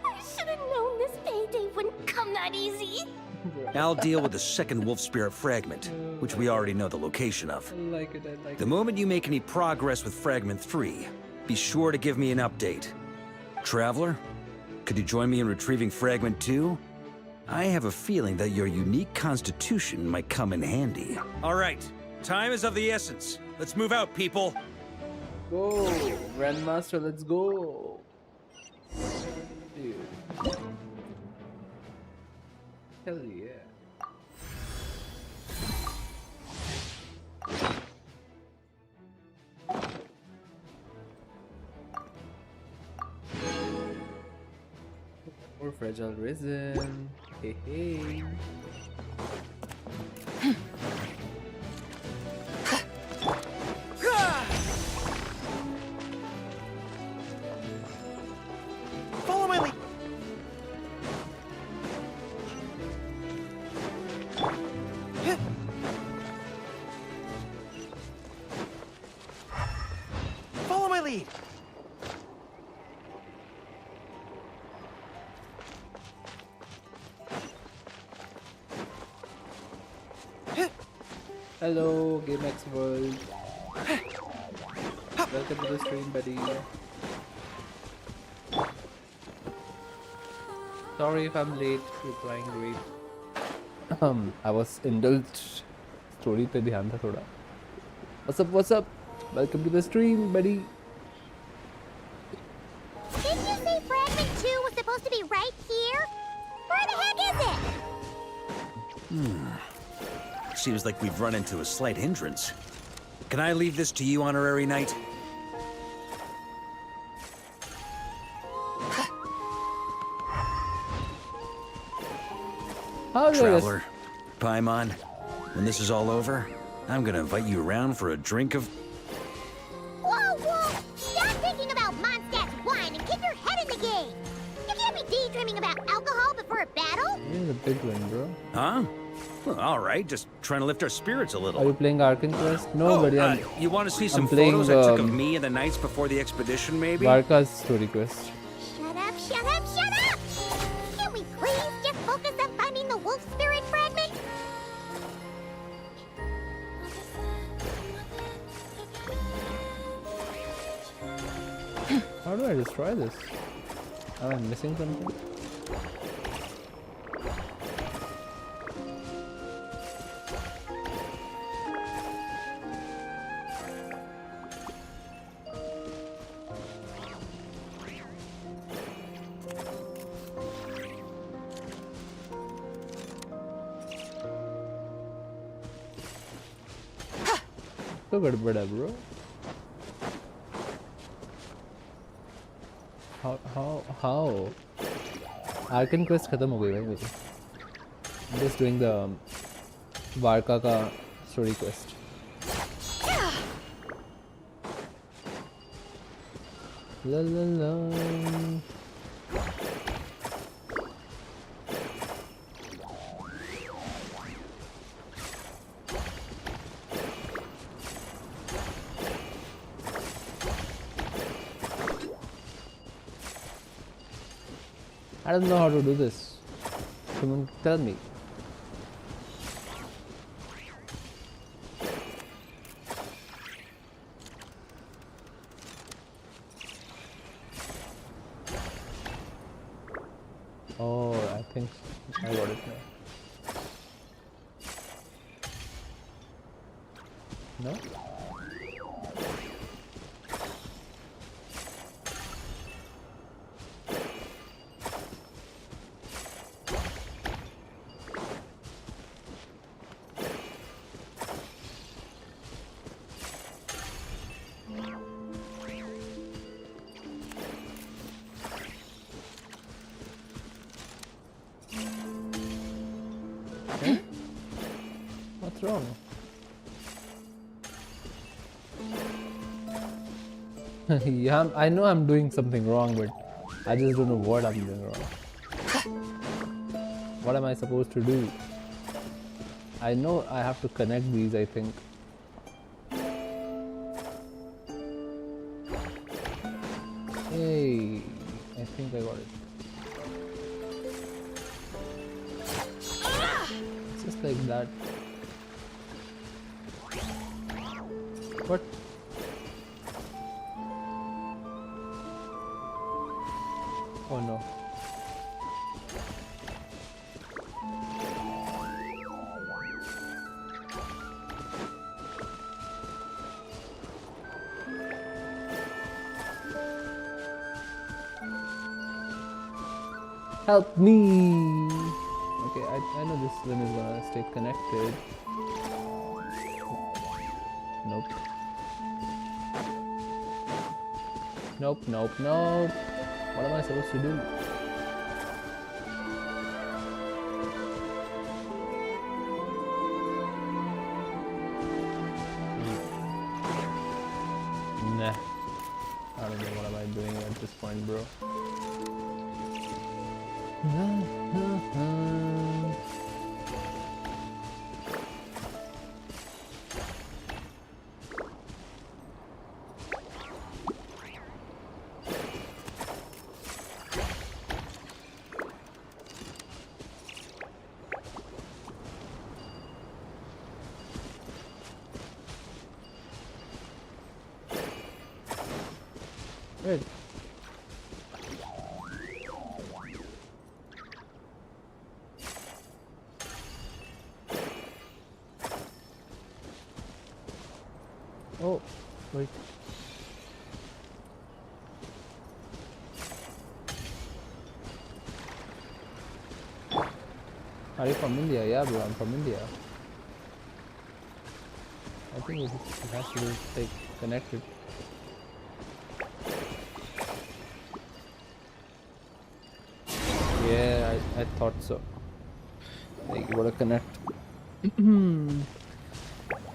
I should have known this payday wouldn't come that easy. I'll deal with the 2nd Wolf Spirit fragment, which we already know the location of. I like it. The moment you make any progress with Fragment 3, be sure to give me an update. Traveler, could you join me in retrieving Fragment 2? I have a feeling that your unique constitution might come in handy. All right, time is of the essence. Let's move out, people. Go, Grandmaster, let's go. Dude. Hell yeah. More fragile resin. Hey, hey. Follow my lead. Follow my lead. Hello, GameX World. Welcome to the stream, buddy. Sorry if I'm late replying late. I was indulged. Story पे ध्यान था थोड़ा. What's up? What's up? Welcome to the stream, buddy. Didn't you say Fragment 2 was supposed to be right here? Where the heck is it? Seems like we've run into a slight hindrance. Can I leave this to you, Honorary Knight? Traveler, Paimon, when this is all over, I'm gonna invite you around for a drink of... Whoa, whoa! Stop thinking about Mondstadt's wine and keep your head in the game! You can't be daydreaming about alcohol before a battle! You're the big one, bro. Huh? Well, all right, just trying to lift our spirits a little. Are you playing Arcane Quest? No, buddy. You want to see some playing, photos I took of me and the knights before the expedition, maybe? Varka's story quest. Shut up, shut up, shut up! Can we please just focus on finding the wolf spirit fragment? How do I destroy this? Am I missing something? So गड़बड़ है bro. How? Arcane quest खत्म हो गई भाई मेरी. I'm just doing the Varka का story quest. La la la. I don't know how to do this. Someone tell me. Oh, I think I got it now. No? What's wrong? Yeah, I know I'm doing something wrong, but I just don't know what I'm doing wrong. What am I supposed to do? I know I have to connect these, I think. Hey, I think I got it. It's just like that. What? Oh no. Help me! Okay, I know this one is gonna stay connected. Nope. Nope, nope, nope. What am I supposed to do? Nah. I don't know what am I doing at this point, bro. Wait. Oh, wait. Are you from India? Yeah, bro, I'm from India. I think it has to stay connected. Yeah, I thought so. Like, you gotta connect.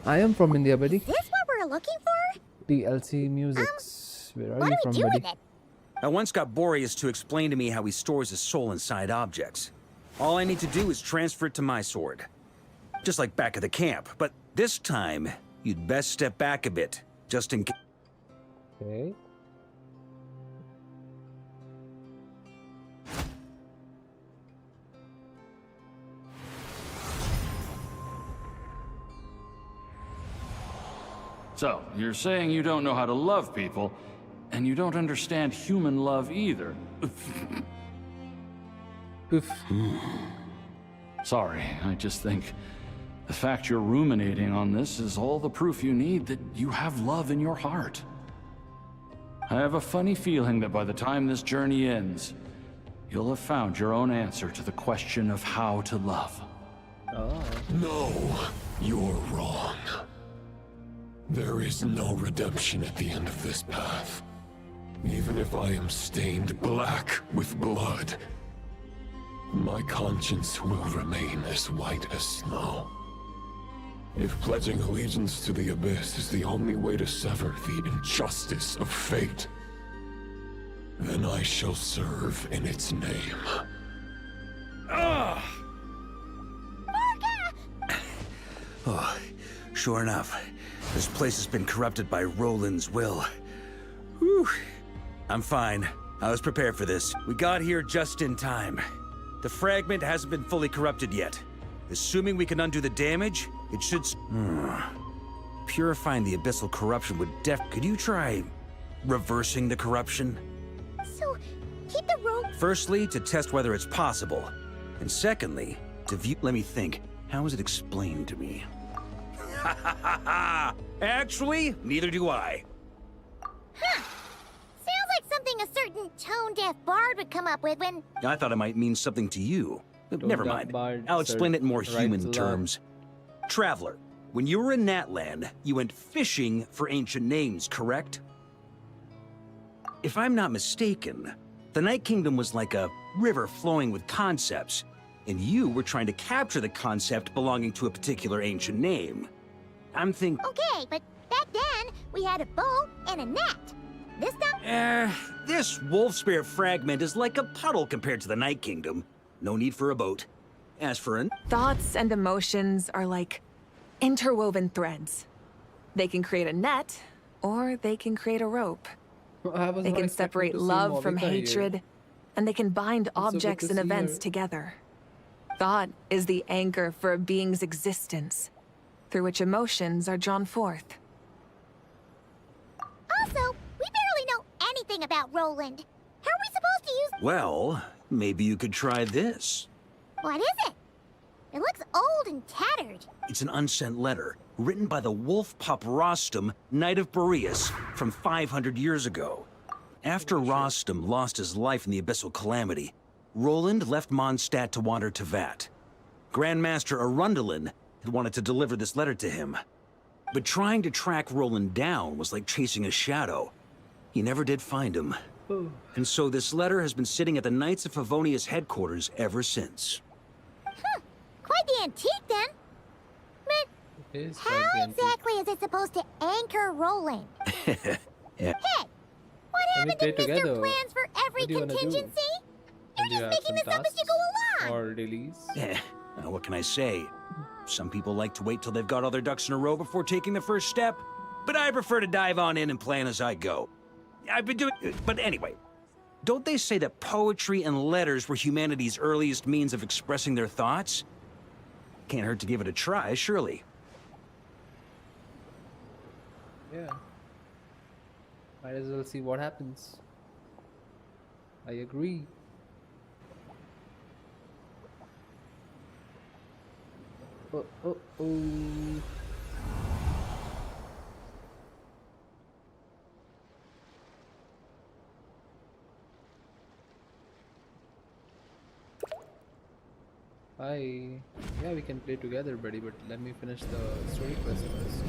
I am from India, buddy. Is this what we're looking for? DLC Musics. Where are What you do we from, do buddy? with it? I once got Boreas to explain to me how he stores his soul inside objects. All I need to do is transfer it to my sword. Just like back at the camp, but this time, you'd best step back a bit, just in case. Okay. So, you're saying you don't know how to love people, and you don't understand human love either. Sorry, I just think the fact you're ruminating on this is all the proof you need that you have love in your heart. I have a funny feeling that by the time this journey ends, you'll have found your own answer to the question of how to love. Oh. No, you're wrong. There is no redemption at the end of this path. Even if I am stained black with blood, my conscience will remain as white as snow. If pledging allegiance to the Abyss is the only way to sever the injustice of fate, then I shall serve in its name. Ugh! Oh, sure enough, this place has been corrupted by Roland's will. Whew. I'm fine. I was prepared for this. We got here just in time. The fragment hasn't been fully corrupted yet. Assuming we can undo the damage, it should... Purifying the abyssal corruption would Could you try reversing the corruption? So, keep the rope... Firstly, to test whether it's possible. And secondly, to view... Let me think. How was it explained to me? Actually, neither do I. Huh. Sounds like something a certain tone-deaf bard would come up with when... I thought it might mean something to you. Never mind. I'll explain it in more human terms. Traveler, when you were in Natland, you went fishing for ancient names, correct? If I'm not mistaken, the Night Kingdom was like a river flowing with concepts, and you were trying to capture the concept belonging to a particular ancient name. I'm thinking... Okay, but back then, we had a bow and a net. This time... This wolf spirit fragment is like a puddle compared to the Night Kingdom. No need for a boat. As for an... Thoughts and emotions are like interwoven threads. They can create a net, or they can create a rope. They can separate love from hatred, and they can bind objects and events together. Thought is the anchor for a being's existence, through which emotions are drawn forth. Also, we barely know anything about Roland. How are we supposed to use... Well, maybe you could try this. What is it? It looks old and tattered. It's an unsent letter, written by the wolf pup Rostam, Knight of Boreas, from 500 years ago. After Rostam lost his life in the Abyssal Calamity, Roland left Mondstadt to wander to Vat. Grandmaster Arundelen had wanted to deliver this letter to him. But trying to track Roland down was like chasing a shadow. He never did find him. And so this letter has been sitting at the Knights of Favonius headquarters ever since. Quite the antique, then. But how exactly is it supposed to anchor Roland? Yeah. Hey, what happened to Mr. Plans for every contingency? You're just making this up as you go along. Or release? Yeah. Now, what can I say? Some people like to wait till they've got all their ducks in a row before taking the first step, but I prefer to dive on in and plan as I go. I've been doing... But anyway, don't they say that poetry and letters were humanity's earliest means of expressing their thoughts? Can't hurt to give it a try, surely. Yeah. Might as well see what happens. I agree. Oh. Hi. Yeah, we can play together, buddy, but let me finish the story quest first.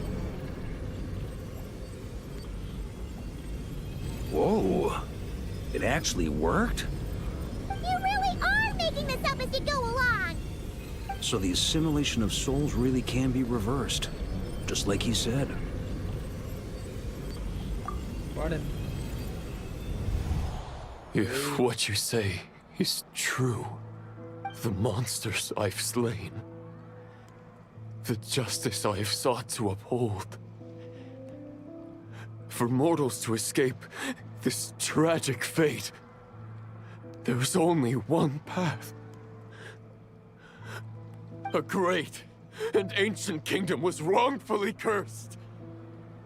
Whoa. It actually worked? You really are making this up as you go along. So the assimilation of souls really can be reversed, just like he said. Pardon. If what you say is true, the monsters I've slain, the justice I have sought to uphold, for mortals to escape this tragic fate, there's only one path. A great and ancient kingdom was wrongfully cursed,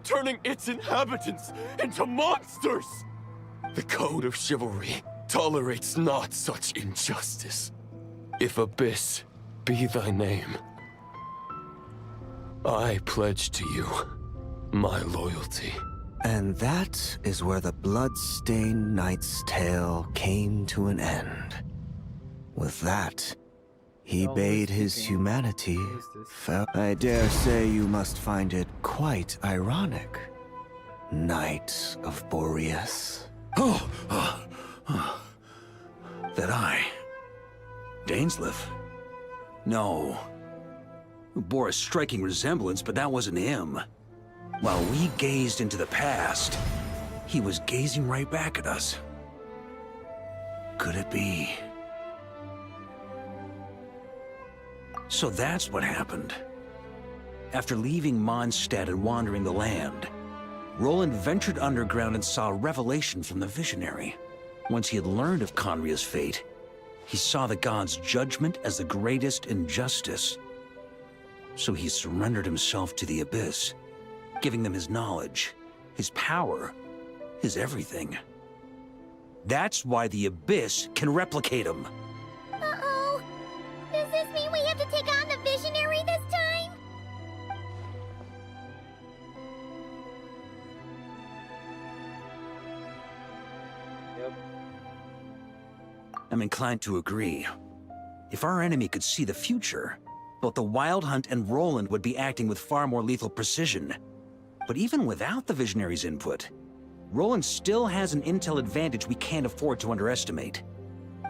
turning its inhabitants into monsters. The code of chivalry tolerates not such injustice. If Abyss be thy name, I pledge to you my loyalty. And that is where the blood-stained knight's tale came to an end. With that, he bade his humanity farewell. I dare say you must find it quite ironic, Knight of Boreas. That eye. Dainsleif? No. Bore a striking resemblance, but that wasn't him. While we gazed into the past, he was gazing right back at us. Could it be? So that's what happened. After leaving Mondstadt and wandering the land, Roland ventured underground and saw a revelation from the Visionary. Once he had learned of Conria's fate, he saw the gods' judgment as the greatest injustice. So he surrendered himself to the Abyss, giving them his knowledge, his power, his everything. That's why the Abyss can replicate him. Uh-oh. Does this mean we have to take on the Visionary this time? Yep. I'm inclined to agree. If our enemy could see the future, both the Wild Hunt and Roland would be acting with far more lethal precision. But even without the Visionary's input, Roland still has an intel advantage we can't afford to underestimate.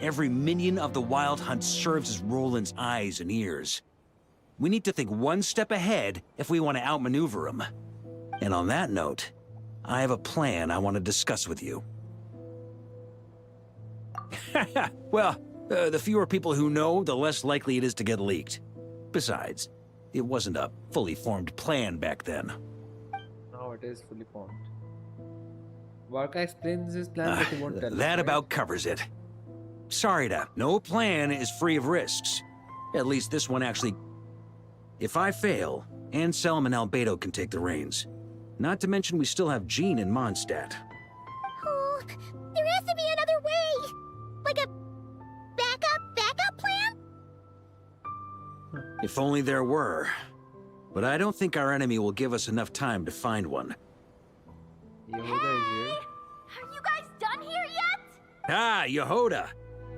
Every minion of the Wild Hunt serves as Roland's eyes and ears. We need to think one step ahead if we want to outmaneuver him. And on that note, I have a plan I want to discuss with you. Well, the fewer people who know, the less likely it is to get leaked. Besides, it wasn't a fully formed plan back then. Now it is fully formed. Varka explains his plan, but he won't tell us, That right? about covers it. Sorry, no plan is free of risks. At least this one actually... If I fail, Anselm and Albedo can take the reins. Not to mention we still have Jean in Mondstadt. Oh, there has to be another way! Like a backup plan? If only there were. But I don't think our enemy will give us enough time to find one. Yehuda is here. Are you guys done here yet? Ah, Yehuda!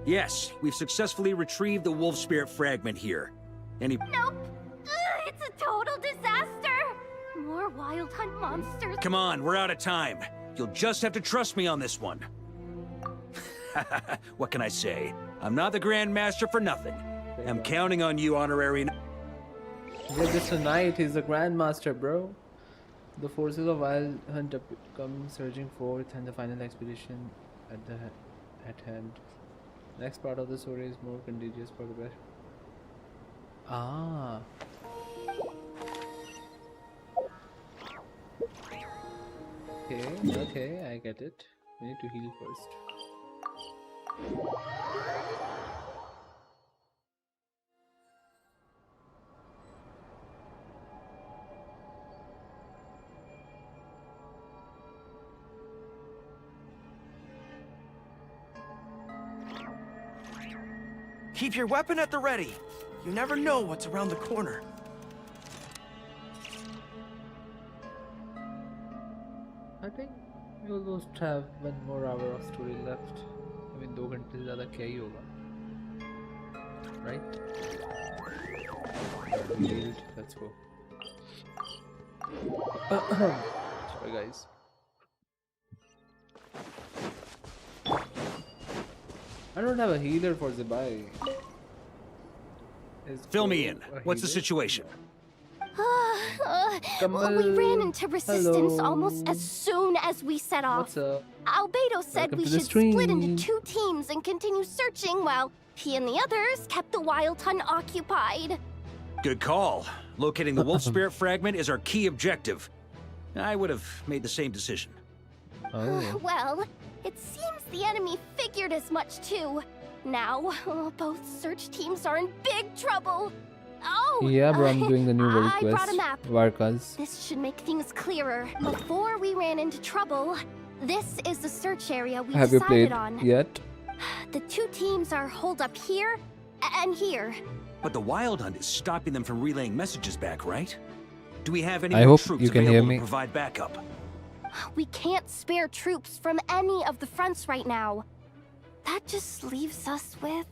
Yes, we've successfully retrieved the Wolf Spirit fragment here. Any... Nope. It's a total disaster. More Wild Hunt monsters. Come on, we're out of time. You'll just have to trust me on this one. What can I say? I'm not the Grand Master for nothing. I'm counting on you, honorary... He's just a knight, he's the Grandmaster, bro. The forces of Wild Hunt come surging forth and the final expedition at hand. Next part of the story is more contagious for the best. Ah. Okay, I get it. We need to heal first. Keep your weapon at the ready. You never know what's around the corner. I think we almost have 1 more hour of story left. I mean, 2 घंटे से ज़्यादा क्या ही होगा, right? Healed. Let's go. Sorry, guys. I don't have a healer for Zebai. Fill me in. What's the situation? Well, we ran into resistance almost as soon as we set off. What's up? Albedo said Welcome we to the should split stream. into 2 teams and continue searching while he and the others kept the Wild Hunt occupied. Good call. Locating the Wolf Spirit fragment is our key objective. I would have made the same decision. Well, it seems the enemy figured as much too. Now, both search teams are in big trouble. Oh! Yeah, bro, I'm doing the new world I quest. brought a map. Varka's. This should make things clearer. Before we ran into trouble, this is the search area we Have you decided played on. yet? The 2 teams are holed up here and here. But the Wild Hunt is stopping them from relaying messages back, right? Do we have any I more hope troops you can available hear me. to provide backup? We can't spare troops from any of the fronts right now. That just leaves us with,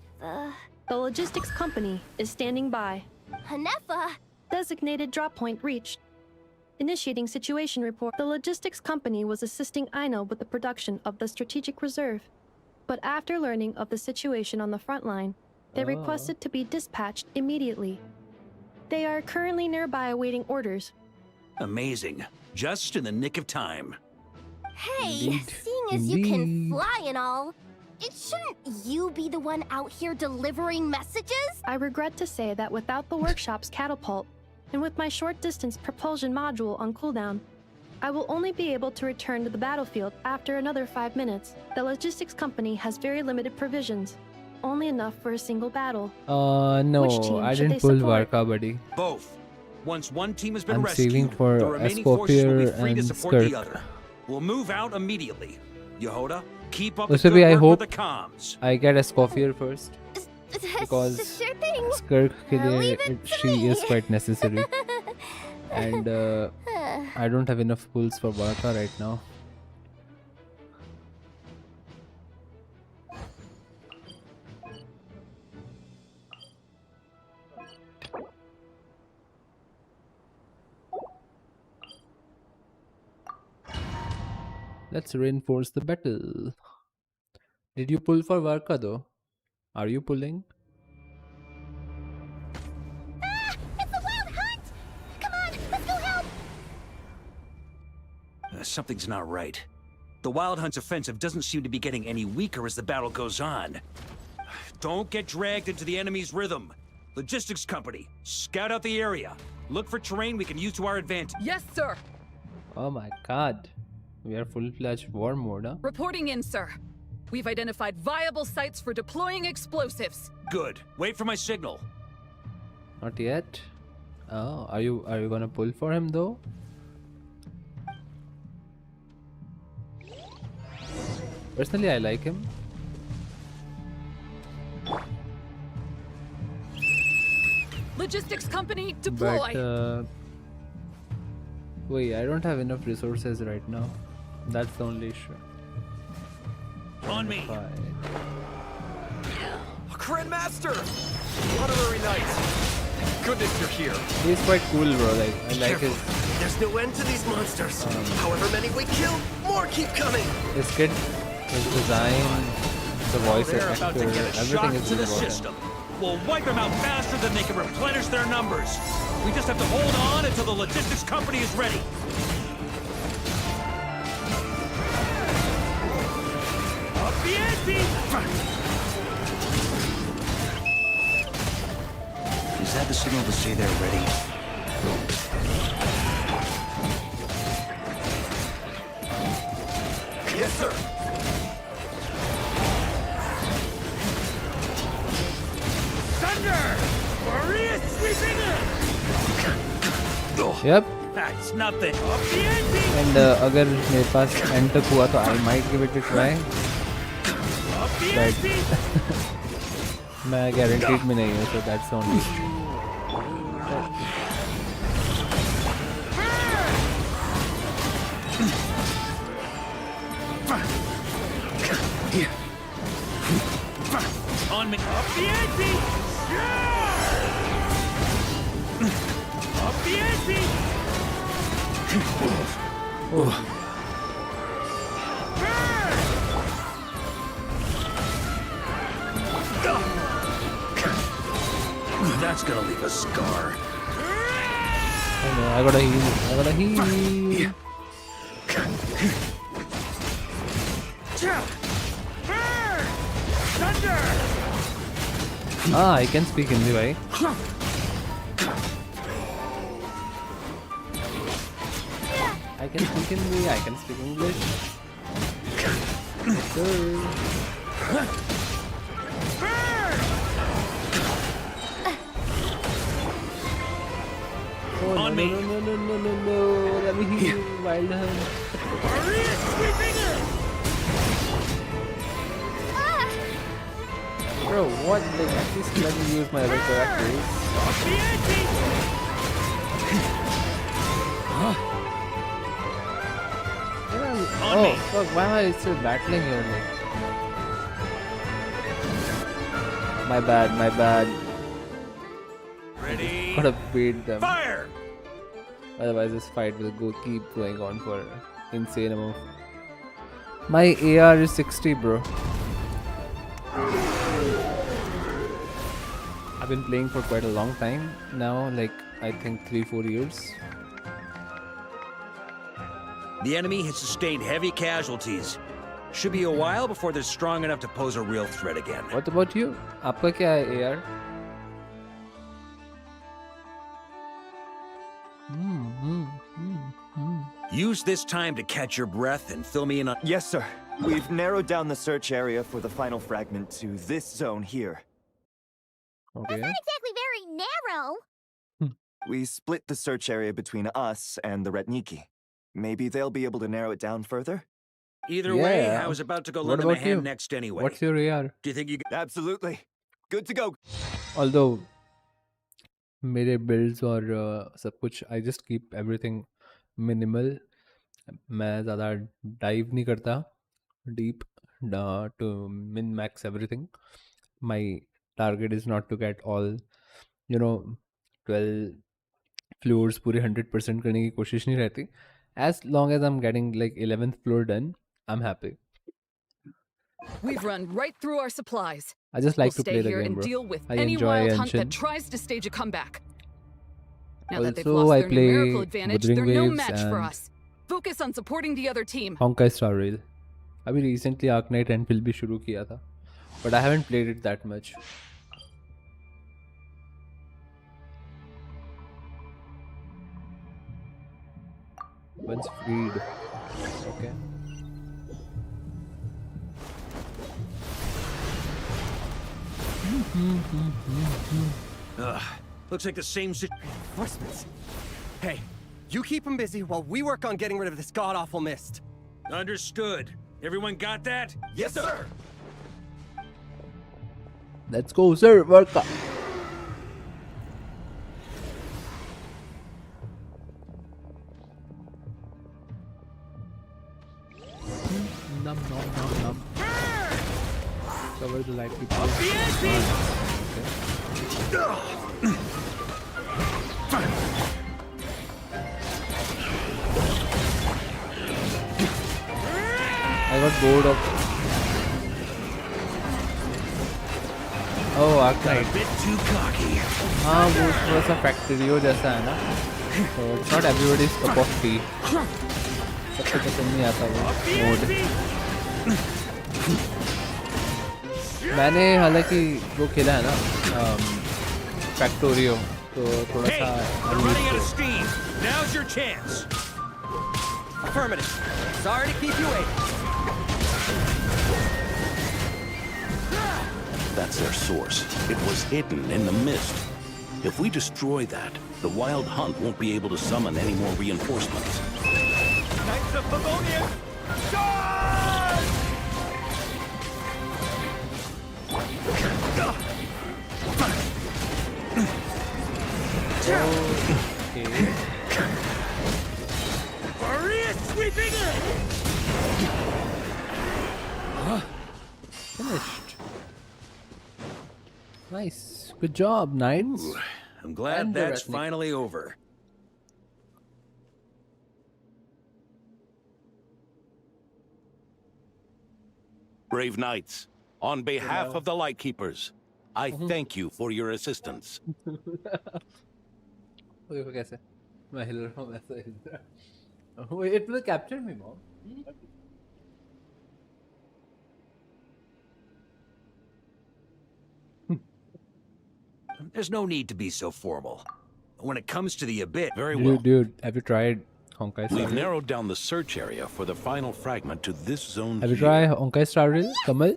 The logistics company is standing by. Hanefa! Designated drop point reached. initiating situation report. The logistics company was assisting Aino with the production of the strategic reserve. But after learning of the situation on the front line, they requested to be dispatched immediately. They are currently nearby awaiting orders. Amazing. Just in the nick of time. Hey, Indeed. seeing as you can Indeed. fly and all, shouldn't you be the one out here delivering messages? I regret to say that without the workshop's catapult, and with my short-distance propulsion module on cooldown, I will only be able to return to the battlefield after another 5 minutes. The logistics company has very limited provisions, only enough for a single battle. No, Which team I should didn't they pull support? Varka, buddy. Both. Once one team has been I'm rescued, saving for the remaining forces will be Escoffier free to and support the Skirk. other. We'll move out immediately. Yehoda, keep up the Also, good I work hope with the comms. I get Escoffier first. Because Sure thing. Skirk ke liye Leave it to she me. is quite necessary. And I don't have enough pulls for Varka right now. Let's reinforce the battle. Did you pull for Varka though? Are you pulling? It's the wild hunt! Come on, let's go help! Something's not right. The Wild Hunt's offensive doesn't seem to be getting any weaker as the battle goes on. Don't get dragged into the enemy's rhythm. Logistics company, scout out the area. Look for terrain we can use to our advantage. Yes, sir. Oh my god. We are full-fledged war mode, huh? Reporting in, sir. We've identified viable sites for deploying explosives. Good. Wait for my signal. Not yet. Oh, are you gonna pull for him though? Personally, I like him. Logistics company, deploy. But wait, I don't have enough resources right now. That's the only issue. On me. Grandmaster! Honorary Knight! Thank goodness you're here. He's quite cool, bro. Like I like his There's no end to these monsters. However many we kill, more keep coming. his kit, his design, the voice They're actor, about to get a shock everything is to good the about him. system. We'll wipe them out faster than they can replenish their numbers. We just have to hold on until the logistics company is ready. Up the ante! Is that the signal to say they're ready? Yes, sir. Thunder! Maria sweeping in! Yep. That's nothing. Up the ante! And अगर मेरे पास end तक हुआ तो I might give it a try. Up the But ante! मैं guaranteed में नहीं हूँ, so that's the only issue. On me. Up the ante! Up the ante! That's gonna leave a scar. I know, I gotta heal. I gotta heal. Ah, I can speak Hindi, right? I can speak Hindi, I can speak English. Oh, On no, me. no, no, no, no, no, let me heal. Wild Hunt. Maria sweeping in! Bro, what? Like, at least let me use my other characters. Up the ante! Yeah, On oh, me. fuck, why am I still battling here? Like? My bad, my bad. Ready? Gotta beat them. Fire! Otherwise, this fight will keep going on for insane amount. My AR is 60, bro. I've been playing for quite a long time now, like I think 3-4 years. The enemy has sustained heavy casualties. Should be a while before they're strong enough to pose a real threat again. What about you? आपका क्या है AR? Use this time to catch your breath and fill me in on. Yes, sir. We've narrowed down the search area for the final fragment to this zone here. Okay. That's not exactly very narrow. We split the search area between us and the Retniki. Maybe they'll be able to narrow it down further? Either way, I was about to go lend them a hand next anyway. What's your AR? Do you think you can... Absolutely. Good to go. Although मेरे builds और सब कुछ I just keep everything minimal. मैं ज़्यादा dive नहीं करता deep to min max everything. My target is not to get all 12 floors पूरे 100% करने की कोशिश नहीं रहती. As long as I'm getting like 11th floor done, I'm happy. We've run right through our supplies. I just like to stay play the here game, and bro. deal with I any enjoy wild hunt Genshin. that tries to stage a comeback. Now that they've Also, lost I their play numerical advantage, Wuthering they're no Waves match for and us. Focus on supporting the other team. Honkai Star Rail. अभी recently Arc Knight Endfield भी शुरू किया था, but I haven't played it that much. Once freed. Okay. Looks like the same Reinforcements. Hey, you keep them busy while we work on getting rid of this god-awful mist. Understood. Everyone got that? Yes, sir. Let's go, sir. Varka. Num num num num. Cover the light people. I got bored of. Oh, Arc Knight. A bit too cocky. हाँ वो थोड़ा सा फैक्ट्रियो जैसा है ना, so it's not everybody's cup of tea. सबको पसंद नहीं आता वो मोड. मैंने हालांकि वो खेला है ना फैक्टोरियो, तो थोड़ा सा They're running out of steam. Now's your chance. Affirmative. Sorry to keep you waiting. That's their source. It was hidden in the mist. If we destroy that, the Wild Hunt won't be able to summon any more reinforcements. Knights of Favonius, charge! Maria sweeping in! Finished. Nice. Good job, Knights. I'm glad And the that's Retnik. finally over. Brave knights, on behalf of the Lightkeepers, I thank you for your assistance. देखो कैसे मैं हिल रहा हूँ वैसे हिल रहा हूँ. Oh, it will capture me, mom. There's no need to be so formal. When it comes to the abyss, Very well. Dude, have you tried Honkai Star We've Rail? narrowed down the search area for the final fragment to this zone Have you here. tried Honkai Star Rail, Kamal?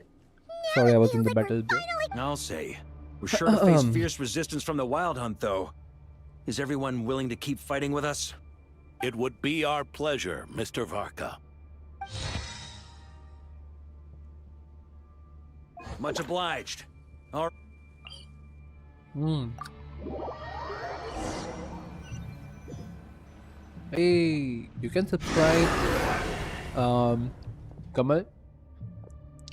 Sorry, I was in the battle. Bro. I'll say. We're sure to face fierce resistance from the Wild Hunt, though. Is everyone willing to keep fighting with us? It would be our pleasure, Mr. Varka. Much obliged. All Hey, you can subscribe, Kamal.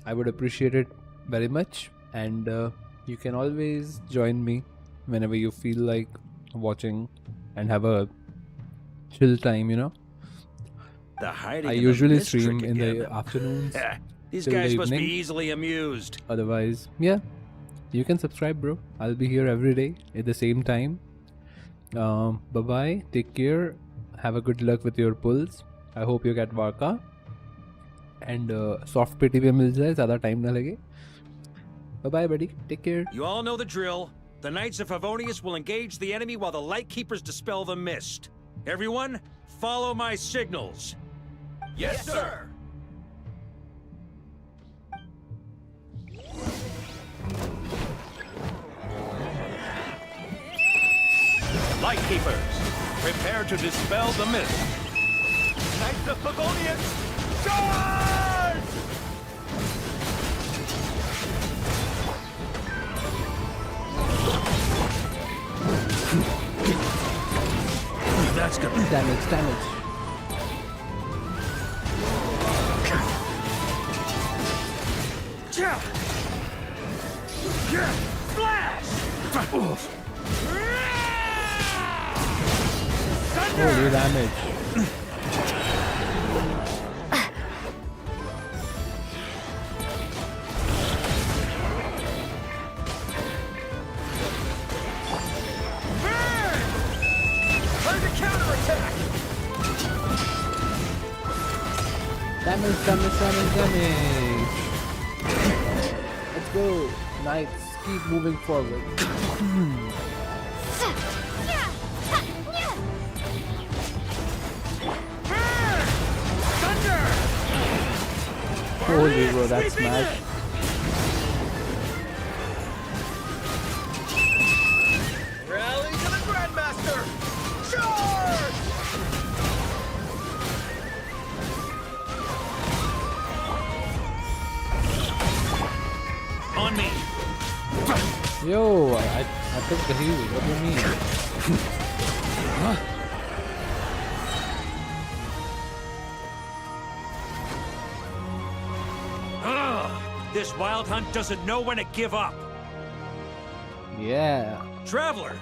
I would appreciate it very much, and you can always join me whenever you feel like watching and have a chill time, you know. The hiding I in usually the mist stream trick in the again. afternoons. These till the guys must be evening. easily amused. Otherwise, yeah, you can subscribe, bro. I'll be here every day at the same time. Bye bye. Take care. Have a good luck with your pulls. I hope you get Varka. And soft PT पे मिल जाए, ज़्यादा time ना लगे. Bye bye, buddy. Take care. You all know the drill. The Knights of Favonius will engage the enemy while the Light Keepers dispel the mist. Everyone, follow my signals. Yes, sir. Light Keepers, prepare to dispel the mist. Knights of Favonius, charge! That's good. Damage. Flash! Holy damage. Damage. Let's go. Knights, keep moving forward. Holy bro, that's smash. Rally to the Grandmaster! Charge! On me. Yo, I took the heal. What do you mean? Huh? This wild hunt doesn't know when to give up. Yeah. Traveler!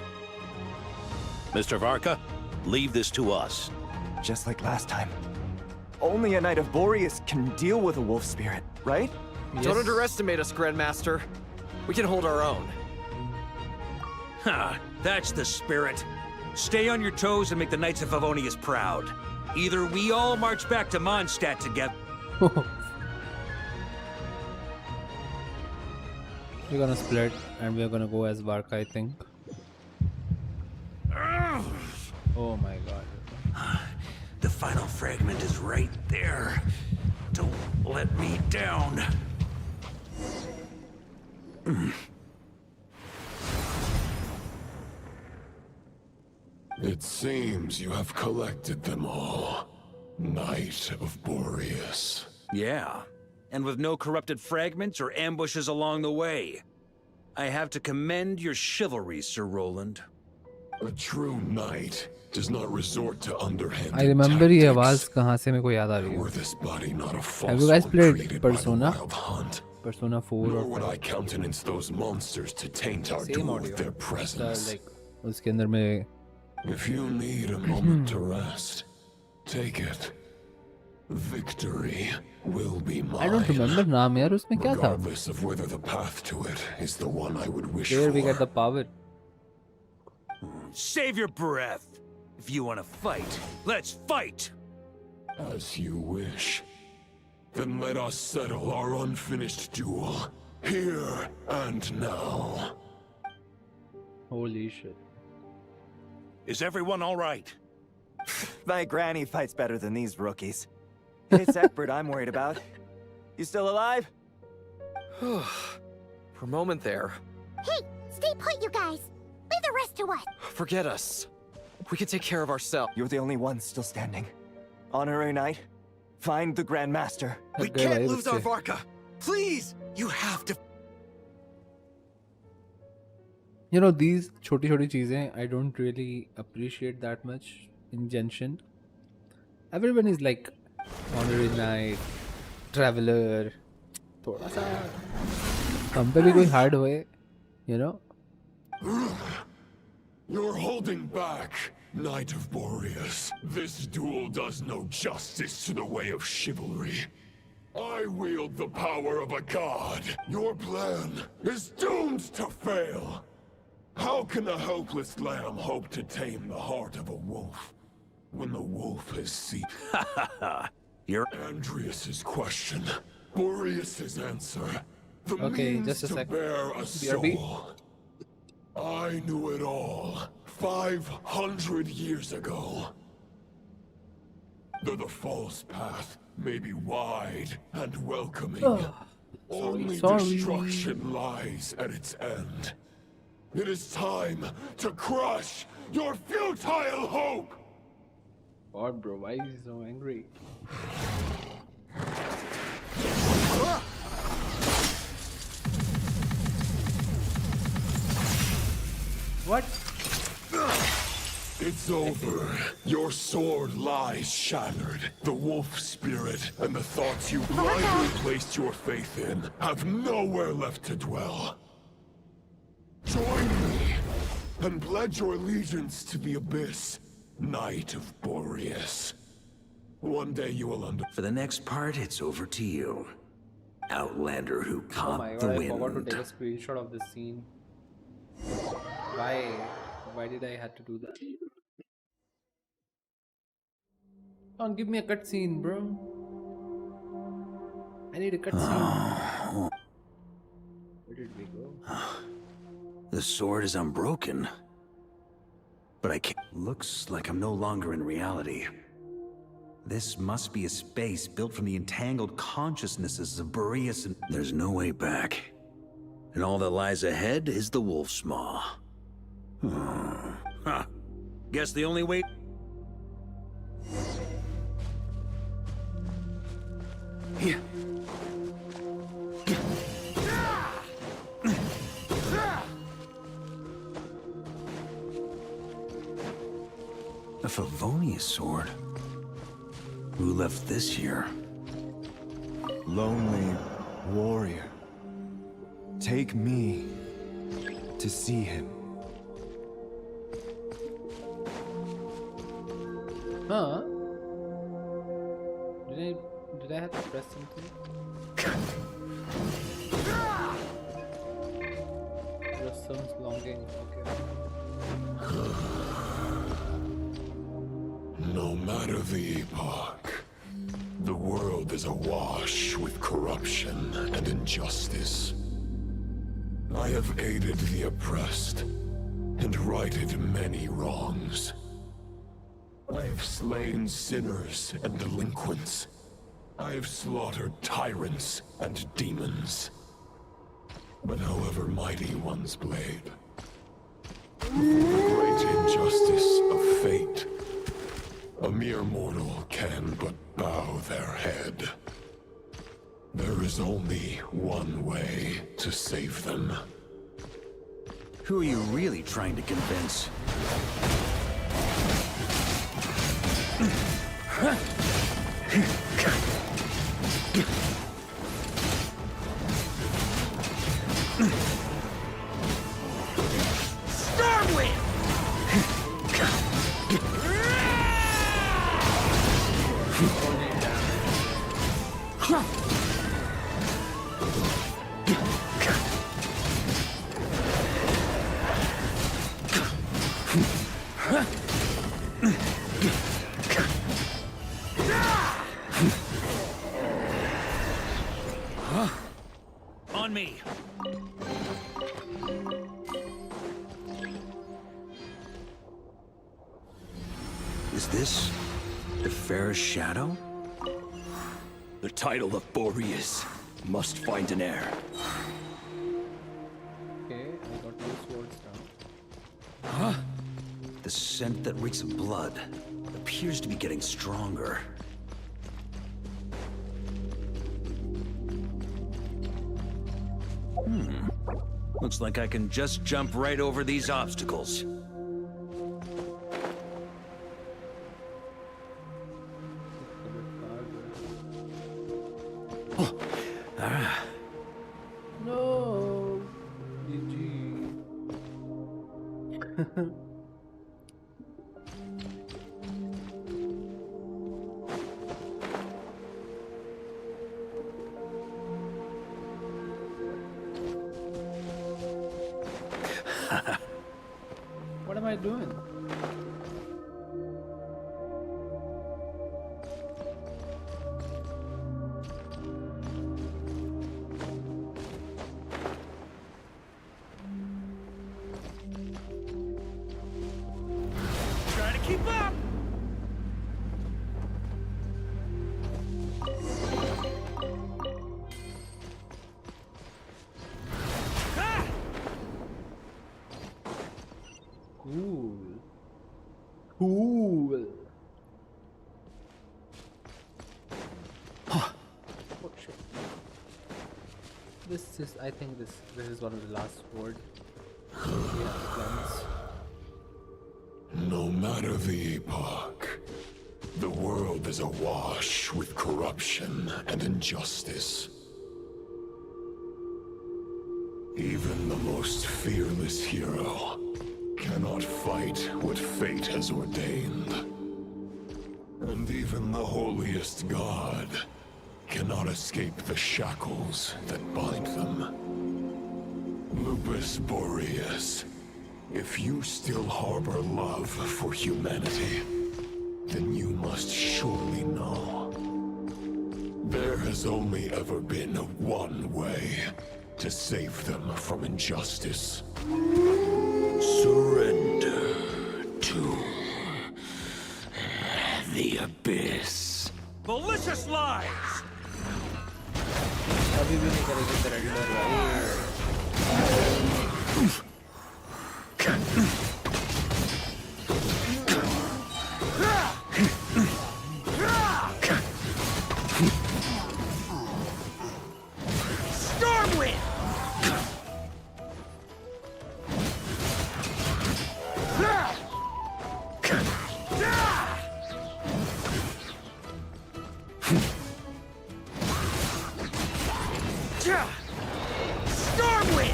Mr. Varka, leave this to us. Just like last time. Only a Knight of Boreas can deal with a wolf spirit, right? Don't underestimate us, Grandmaster. We can hold our own. Ha! That's the spirit. Stay on your toes and make the Knights of Favonius proud. Either we all march back to Mondstadt together. We're gonna split and we're gonna go as Varka, I think. Oh my god. The final fragment is right there. Don't let me down. It seems you have collected them all. Knight of Boreas. Yeah, and with no corrupted fragments or ambushes along the way. I have to commend your chivalry, Sir Roland. A true knight does not resort to underhanded I remember ये tactics. आवाज कहाँ से मेरे को याद आ रही Were है. this body not a Have you guys falsehood played created by the Persona? wild hunt? Persona 4 Nor or would I countenance those monsters to taint our same duel audio. with their presence. Like उसके अंदर में If you need a moment to rest, take it. Victory will be mine. I don't remember नाम यार उसमें क्या था. Regardless of whether the path to it is the one I would wish There we for. get the power. Save your breath. If you want to fight, let's fight! As you wish. Then let us settle our unfinished duel. Here and now. Holy shit. Is everyone all right? My granny fights better than these rookies. It's Egbert I'm worried about. You still alive? For a moment there. Hey, stay put, you guys. Leave the rest to us. Forget us. We can take care of ourselves. You're the only one still standing. Honorary Knight, find the Grand Master. We can't lose our Varka. Please, you have to. You know, these छोटी-छोटी चीजें I don't really appreciate that much in Genshin. Everyone is like honorary knight, traveler. थोड़ा सा हम पे भी कोई hard होए, you know. You're holding back. Knight of Boreas, this duel does no justice to the way of chivalry. I wield the power of a god. Your plan is doomed to fail. How can a helpless lamb hope to tame the heart of a wolf when the wolf has seen? You're Andreas's question, Boreas's answer, the Okay, means just a to sec. bear a BRB. soul. I knew it all 500 years ago. Though the false path may be wide and welcoming, only destruction lies at its end. It is time to crush your futile hope! God, bro, why is he so angry? What? It's over. Your sword lies shattered. The wolf spirit and the thoughts you blindly placed your faith in have nowhere left to dwell. Join me and pledge your allegiance to the abyss, Knight of Boreas. One day you will For the next part, it's over to you. Outlander who Oh caught my the god, I wind. forgot to take a screenshot of this scene. Why? Why did I have to do that? Come on, give me a cutscene, bro. I need a cutscene. Where did we go? The sword is unbroken. But I can't. Looks like I'm no longer in reality. This must be a space built from the entangled consciousnesses of Boreas and... There's no way back. And all that lies ahead is the Wolf's Maw. Huh. Guess the only way... Here. A Favonius sword? Who left this here? Lonely warrior. Take me to see him. Huh? Did I have to press something? Rustam's longing. Okay. No matter the epoch, the world is awash with corruption and injustice. I have aided the oppressed and righted many wrongs. I have slain sinners and delinquents. I have slaughtered tyrants and demons. But however mighty one's blade, before the great injustice of fate, a mere mortal can but bow their head. There is only one way to save them. Who are you really trying to convince? Stormwind! On me! Is this the fairest shadow? The title of Boreas must find an heir. Okay, I got two swords down. Huh? The scent that reeks of blood appears to be getting stronger. Looks like I can just jump right over these obstacles. No, GG. What am I doing? Try to keep up! Cool. Cool. Oh shit. This is, I think this is one of the last sword. Yeah, guns. No matter the epoch, the world is awash with corruption and injustice. Even the most fearless hero cannot fight what fate has ordained. And even the holiest god cannot escape the shackles that bind them. Lupus Boreas, if you still harbor love for humanity, then you must surely know. There has only ever been one way to save them from injustice. Surrender to the abyss. Malicious lies! अभी भी नहीं करेगी surrender Stormwind! Stormwind!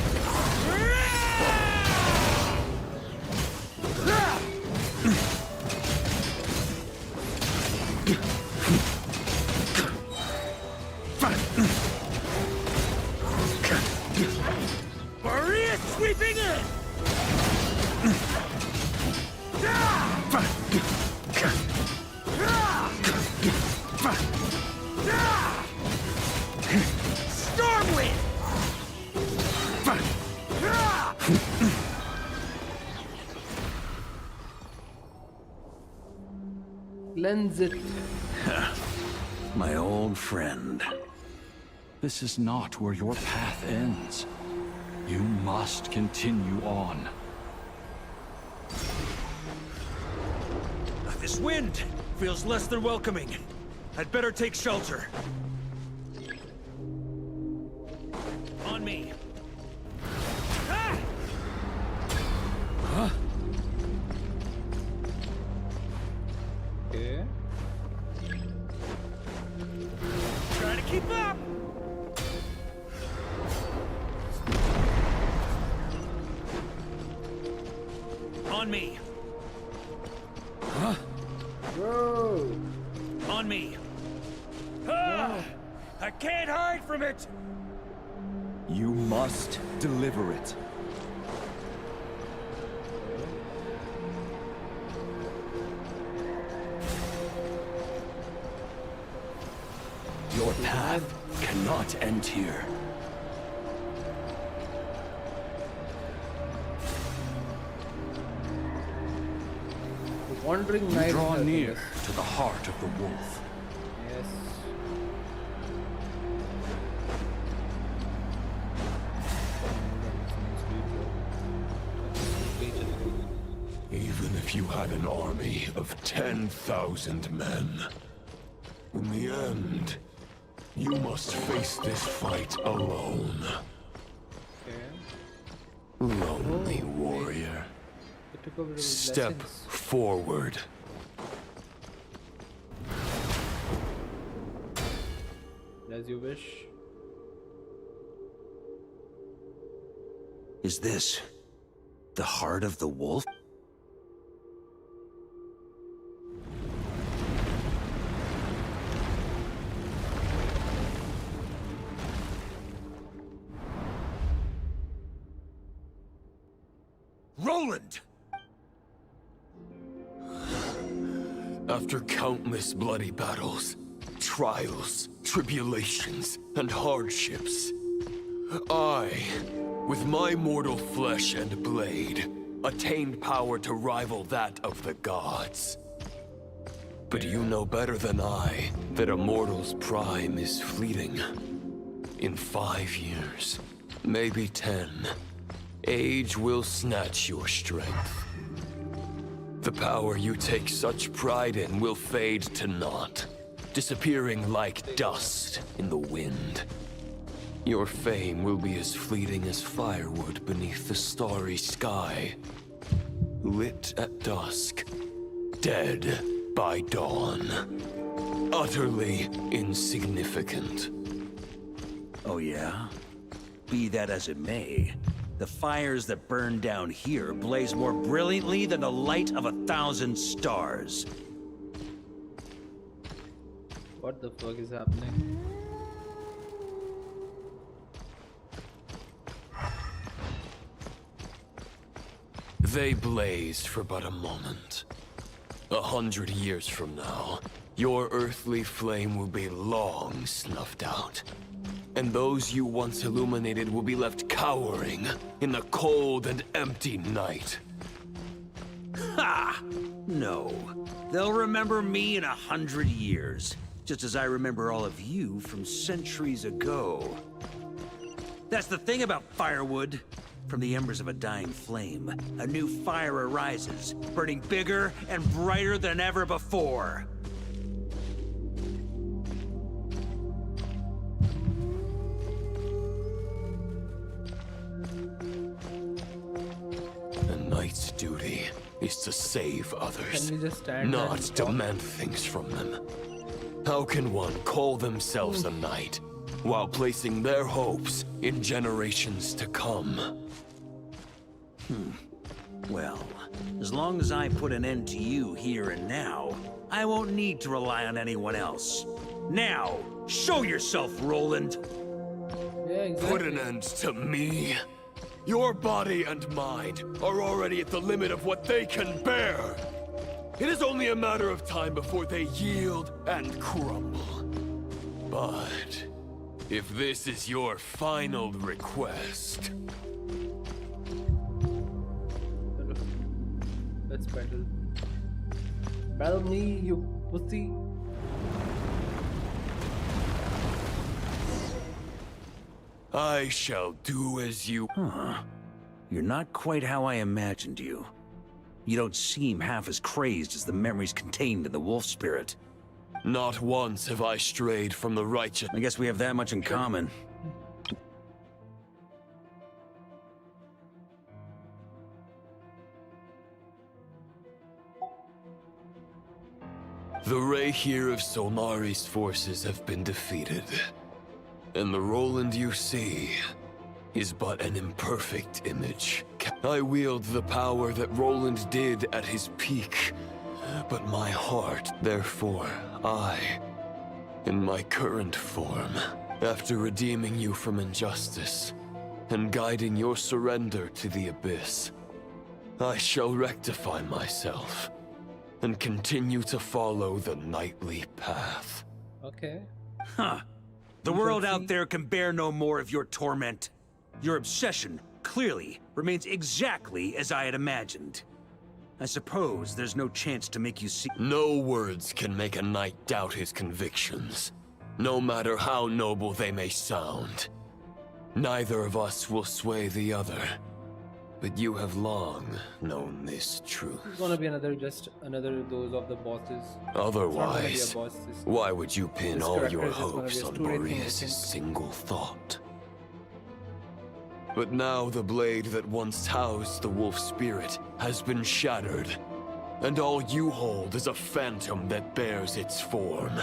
Maria sweeping in! Stormwind! Cleanse it. My old friend. This is not where your path ends. You must continue on. This wind feels less than welcoming. I'd better take shelter. On me. Ah! Huh? Okay. Try to keep up! On me. Huh? Whoa! On me. Ah! I can't hide from it! You must deliver it. Your path cannot end here. The wandering You knight. draw near to the heart of the wolf. Yes. Even if you had an army of 10,000 men, in the end, you must face this fight alone. Lonely warrior. It took over his Step lessons. forward. As you wish. Is this the heart of the wolf? Roland! After countless bloody battles, trials, tribulations, and hardships, I, with my mortal flesh and blade, attained power to rival that of the gods. But you know better than I that a mortal's prime is fleeting. In 5 years, maybe 10, age will snatch your strength. The power you take such pride in will fade to naught, disappearing like dust in the wind. Your fame will be as fleeting as firewood beneath the starry sky, lit at dusk, dead by dawn, utterly insignificant. Oh yeah? Be that as it may, the fires that burn down here blaze more brilliantly than the light of 1,000 stars. What the fuck is happening? They blaze for but a moment. 100 years from now, your earthly flame will be long snuffed out. And those you once illuminated will be left cowering in the cold and empty night. Ha! No. They'll remember me in 100 years, just as I remember all of you from centuries ago. That's the thing about firewood. From the embers of a dying flame, a new fire arises, burning bigger and brighter than ever before. A knight's duty is to save others, Can we just stand not and talk? demand things from them. How can one call themselves a knight while placing their hopes in generations to come? Well, as long as I put an end to you here and now, I won't need to rely on anyone else. Now, show yourself, Roland! Yeah, exactly. Put an end to me? Your body and mind are already at the limit of what they can bear. It is only a matter of time before they yield and crumble. But if this is your final request... Let's battle. Battle me, you pussy. I shall do as you... Huh. You're not quite how I imagined you. You don't seem half as crazed as the memories contained in the wolf spirit. Not once have I strayed from the righteous... I guess we have that much in common. The Rayhir of Solmari's forces have been defeated. And the Roland you see is but an imperfect image. I wield the power that Roland did at his peak, but my heart, therefore, I, in my current form, after redeeming you from injustice and guiding your surrender to the abyss, I shall rectify myself and continue to follow the knightly path. Okay. Huh. The world out there can bear no more of your torment. Your obsession, clearly, remains exactly as I had imagined. I suppose there's no chance to make you see— No words can make a knight doubt his convictions, no matter how noble they may sound. Neither of us will sway the other, but you have long known this truth. It's gonna be another those of the bosses. Otherwise, why would you pin this all character your is just gonna be hopes a on story thing, I Boreas' think. single thought? But now the blade that once housed the wolf spirit has been shattered, and all you hold is a phantom that bears its form.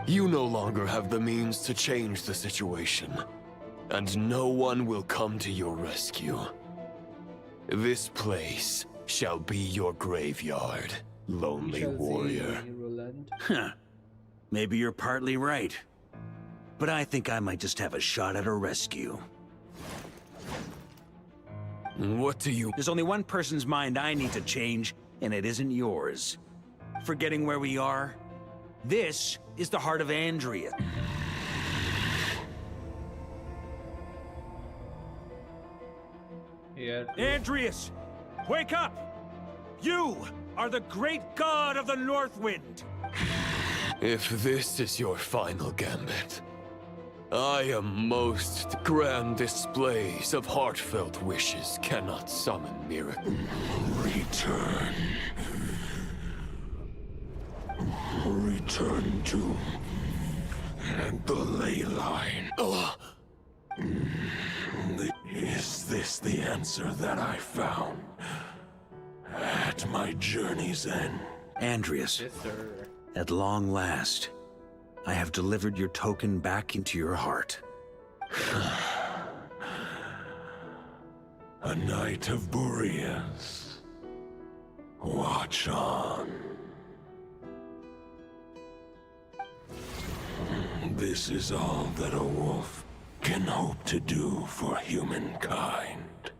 You no longer have the means to change the situation, and no one will come to your rescue. This place shall be your graveyard, lonely warrior. Huh. Maybe you're partly right. But I think I might just have a shot at a rescue. What do you... There's only one person's mind I need to change, and it isn't yours. Forgetting where we are? This is the heart of Andrea. Yeah. Andreas! Wake up! You are the great god of the Northwind! If this is your final gambit, I am most grand displays of heartfelt wishes cannot summon miracle. Return. Return to the ley line. Is this the answer that I found at my journey's end? Andreas, at long last, I have delivered your token back into your heart. A Knight of Boreas. Watch on. This is all that a wolf can hope to do for humankind.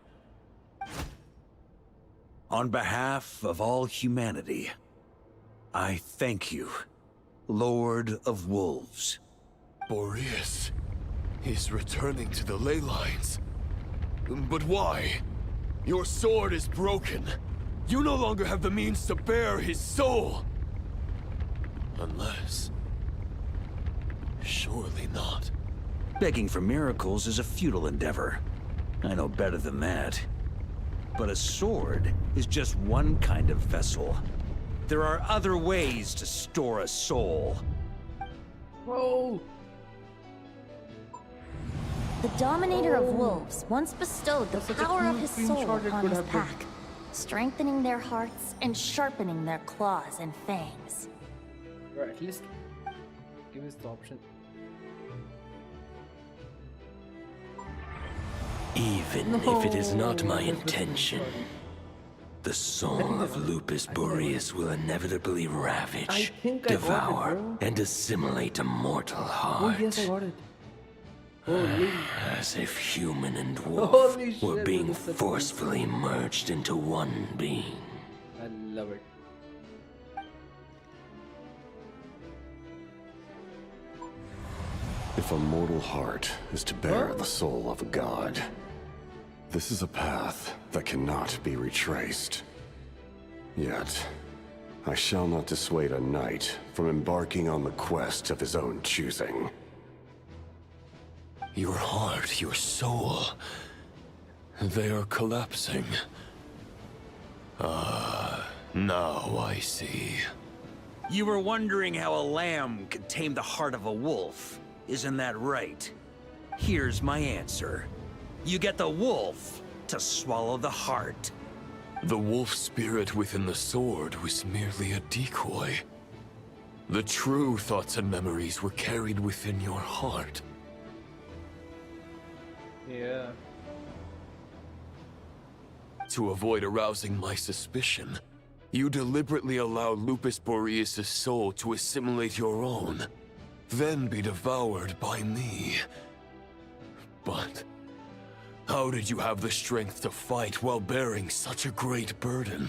On behalf of all humanity, I thank you, Lord of Wolves. Boreas is returning to the ley lines. But why? Your sword is broken. You no longer have the means to bear his soul. Unless... surely not. Begging for miracles is a futile endeavor. I know better than that. But a sword is just one kind of vessel. There are other ways to store a soul. Whoa! The Dominator of Wolves once bestowed the power of his soul upon his pack, strengthening their hearts and sharpening their claws and fangs. Right, at least give us the option. Even if it is not my intention, the soul of Lupus Boreas will inevitably ravage, devour, and assimilate a mortal heart. Oh yes, I got it. As if human and wolf were being forcefully merged into one being. I love it. If a mortal heart is to bear the soul of a god, this is a path that cannot be retraced. Yet, I shall not dissuade a knight from embarking on the quest of his own choosing. Your heart, your soul, they are collapsing. Now I see. You were wondering how a lamb could tame the heart of a wolf. Isn't that right? Here's my answer. You get the wolf to swallow the heart. The wolf spirit within the sword was merely a decoy. The true thoughts and memories were carried within your heart. Yeah. To avoid arousing my suspicion, you deliberately allowed Lupus Boreas' soul to assimilate your own, then be devoured by me. But how did you have the strength to fight while bearing such a great burden?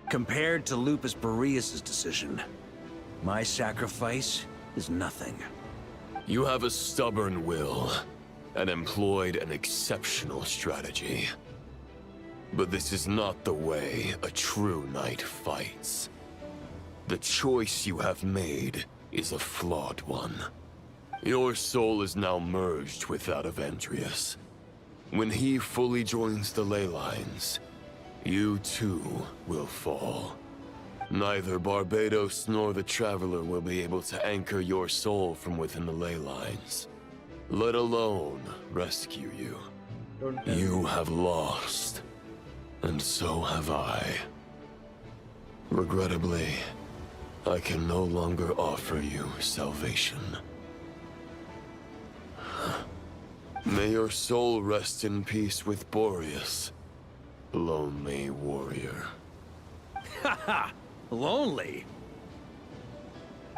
Compared to Lupus Boreas' decision, my sacrifice is nothing. You have a stubborn will, and employed an exceptional strategy. But this is not the way a true knight fights. The choice you have made is a flawed one. Your soul is now merged with that of Andreas. When he fully joins the ley lines, you too will fall. Neither Barbados nor the Traveler will be able to anchor your soul from within the ley lines, let alone rescue you. You have lost, and so have I. Regrettably, I can no longer offer you salvation. May your soul rest in peace with Boreas, lonely warrior. Haha! Lonely?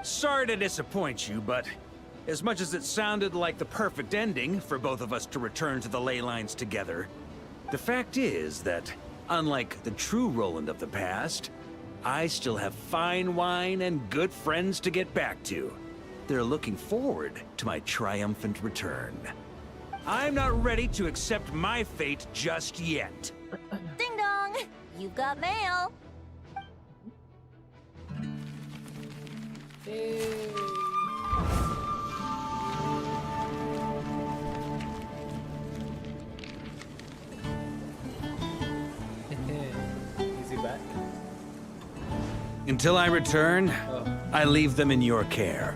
Sorry to disappoint you, but as much as it sounded like the perfect ending for both of us to return to the ley lines together, The fact is that, unlike the true Roland of the past, I still have fine wine and good friends to get back to. They're looking forward to my triumphant return. I'm not ready to accept my fate just yet. Ding dong! You've got mail. Is he back? Until I return, I leave them in your care.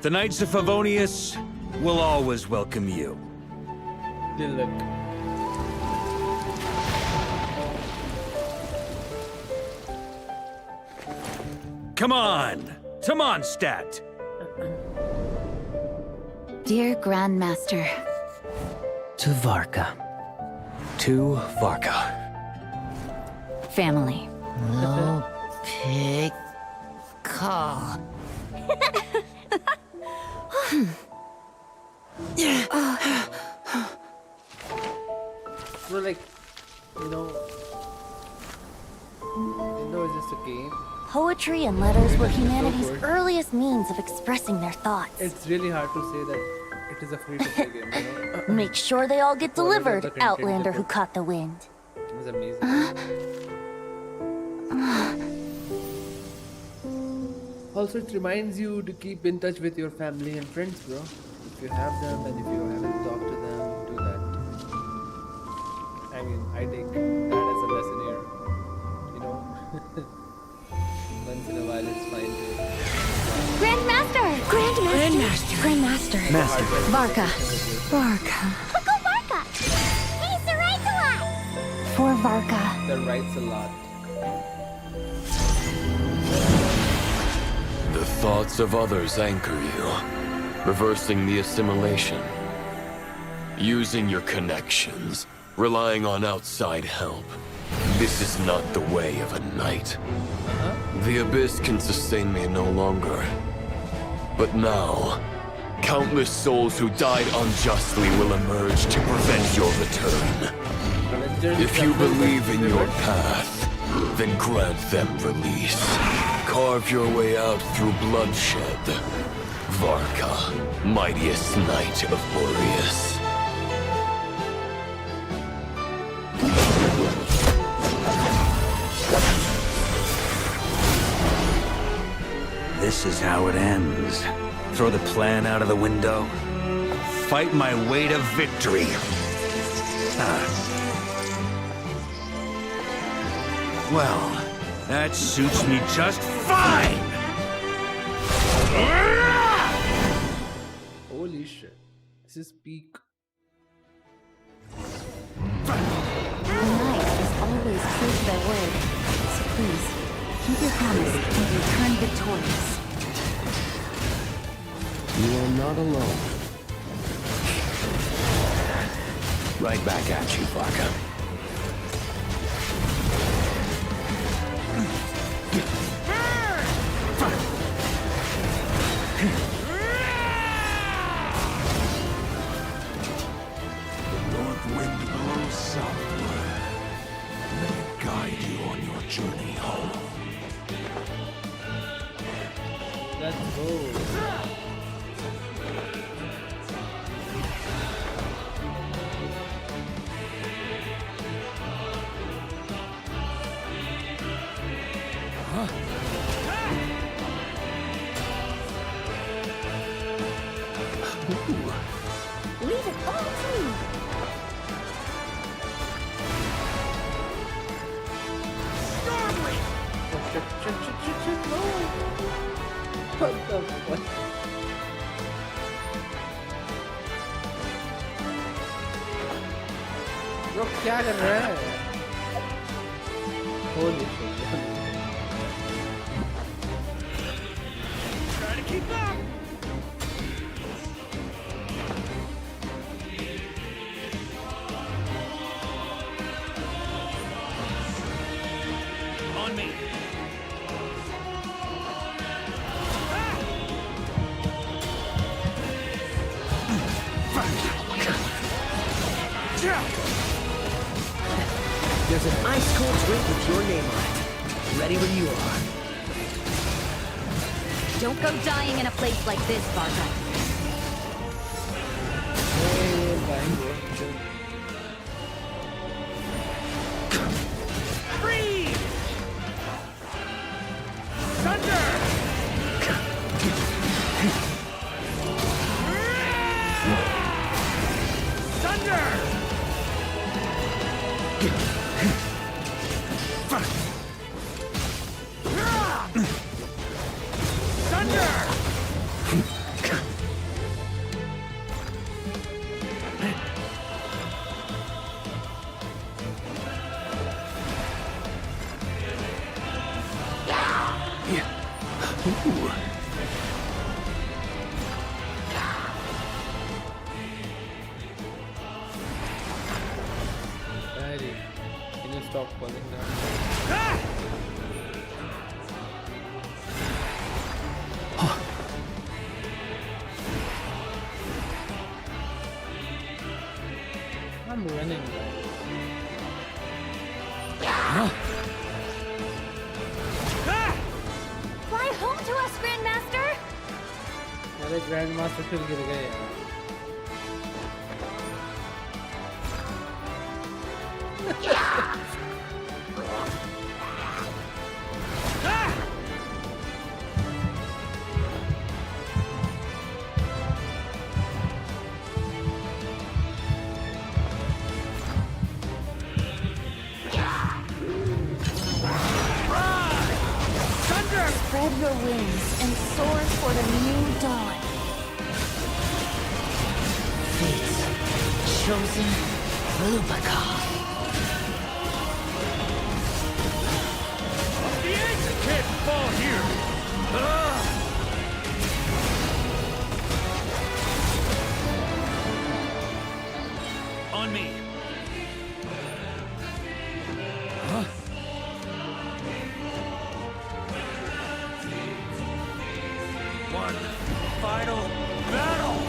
The Knights of Favonius will always welcome you. Good luck. Come on! To Mondstadt! Dear Grandmaster. To Varka. To Varka. Family. Low pig call. So like, it's just a game. Poetry and letters were humanity's earliest means of expressing their thoughts. It's really hard to say that it is a free-to-play game, Make sure they all get delivered, the content Outlander they who put. caught the wind. It was amazing. Also, it reminds you to keep in touch with your family and friends, bro. If you have them and if you haven't talked to them, do that. I mean, I take that as a lesson here. Once in a while, it's fine to. Grandmaster! Grandmaster! Master. Varka. Varka. Go Varka! He's the right a lot! For Varka. That writes a lot. The thoughts of others anchor you, reversing the assimilation. Using your connections, relying on outside help. This is not the way of a knight. The Abyss can sustain me no longer. But now, countless souls who died unjustly will emerge to prevent your return. If you believe in your path, then grant them release. Carve your way out through bloodshed. Varka, mightiest knight of Boreas. This is how it ends. Throw the plan out of the window. Fight my way to victory. Well, that suits me just fine! Holy shit. This is peak. The knight is always true to their word. So please, keep your promise and return victorious. You are not alone. Right back at you, Varka. The north wind blows southward. May it guide you on your journey home. Let's go. Leave it all to me. What the fuck? Bro, क्या कर रहा है? Holy shit. Try to keep up! On me. There's an ice-cold drink with your name on it. Ready when you are. Don't go dying in a place like this, Varka. Freeze! Thunder! Thunder! Daddy, can you stop falling down? I'm running. Fly home to us, Grandmaster! अरे grandmaster फिर गिर गए यार. Spread your wings and soar for the new dawn. Fate's chosen Lubaka. The eggs can't fall here! On me. One final battle!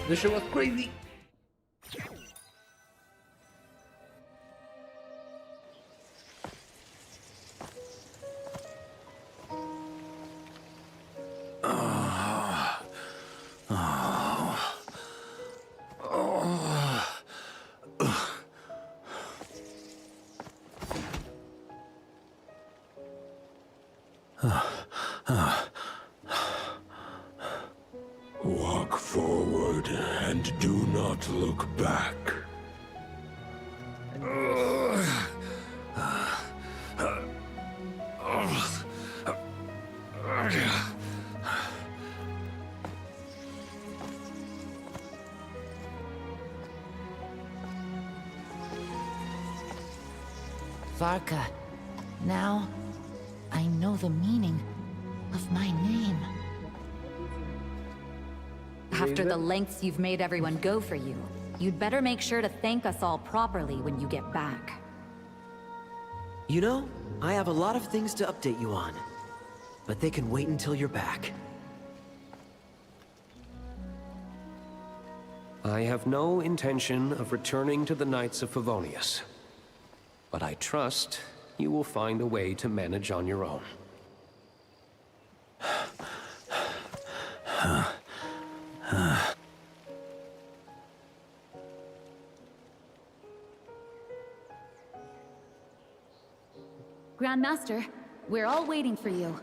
This show was crazy. Walk forward and do not look back. Varka, now I know the meaning of my name. After the lengths you've made everyone go for you, you'd better make sure to thank us all properly when you get back. You know, I have a lot of things to update you on. But they can wait until you're back. I have no intention of returning to the Knights of Favonius. But I trust you will find a way to manage on your own. Grandmaster, we're all waiting for you.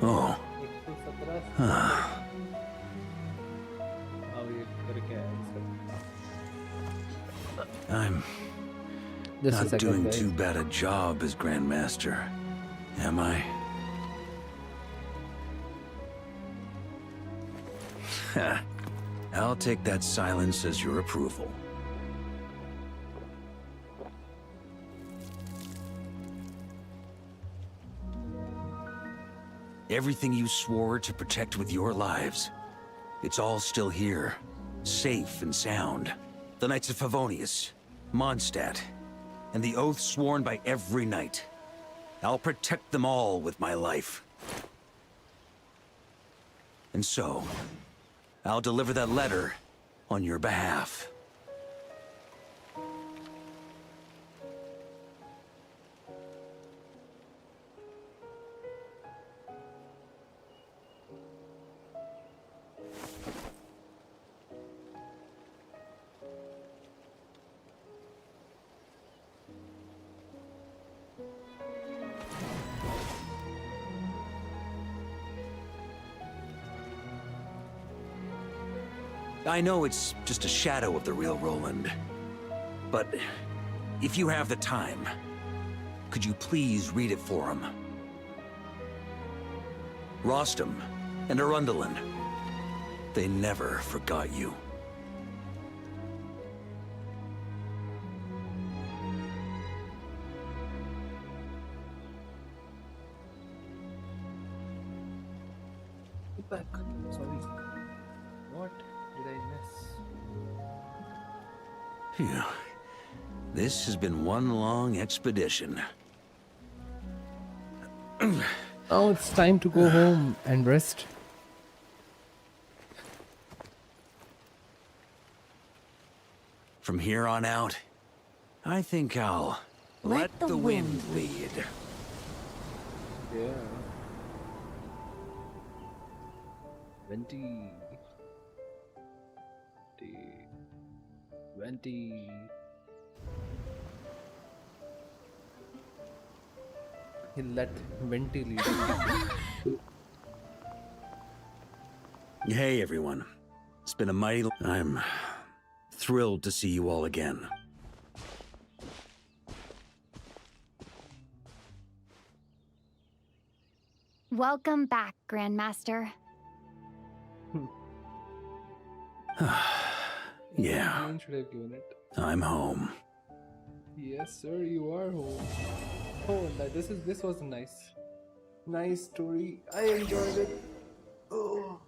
Oh. I'm not doing too bad a job as Grandmaster, am I? I'll take that silence as your approval. Everything you swore to protect with your lives, It's all still here, safe and sound. The Knights of Favonius, Mondstadt, and the oath sworn by every knight. I'll protect them all with my life. And so, I'll deliver that letter on your behalf. I know it's just a shadow of the real Roland, but if you have the time, could you please read it for him? Rostam and Arundelen, they never forgot you. Back. Sorry. What did I miss? Phew. This has been one long expedition. Oh, it's time to go home and rest. From here on out, I think I'll let the wind lead. Yeah. 20. 20. He'll let Venti lead. Hey everyone. It's been a mighty... I'm thrilled to see you all again. Welcome back, Grandmaster. Yeah, When should I have given it? I'm home. Yes, sir, you are home. Oh, this was a nice story. I enjoyed it. Oh.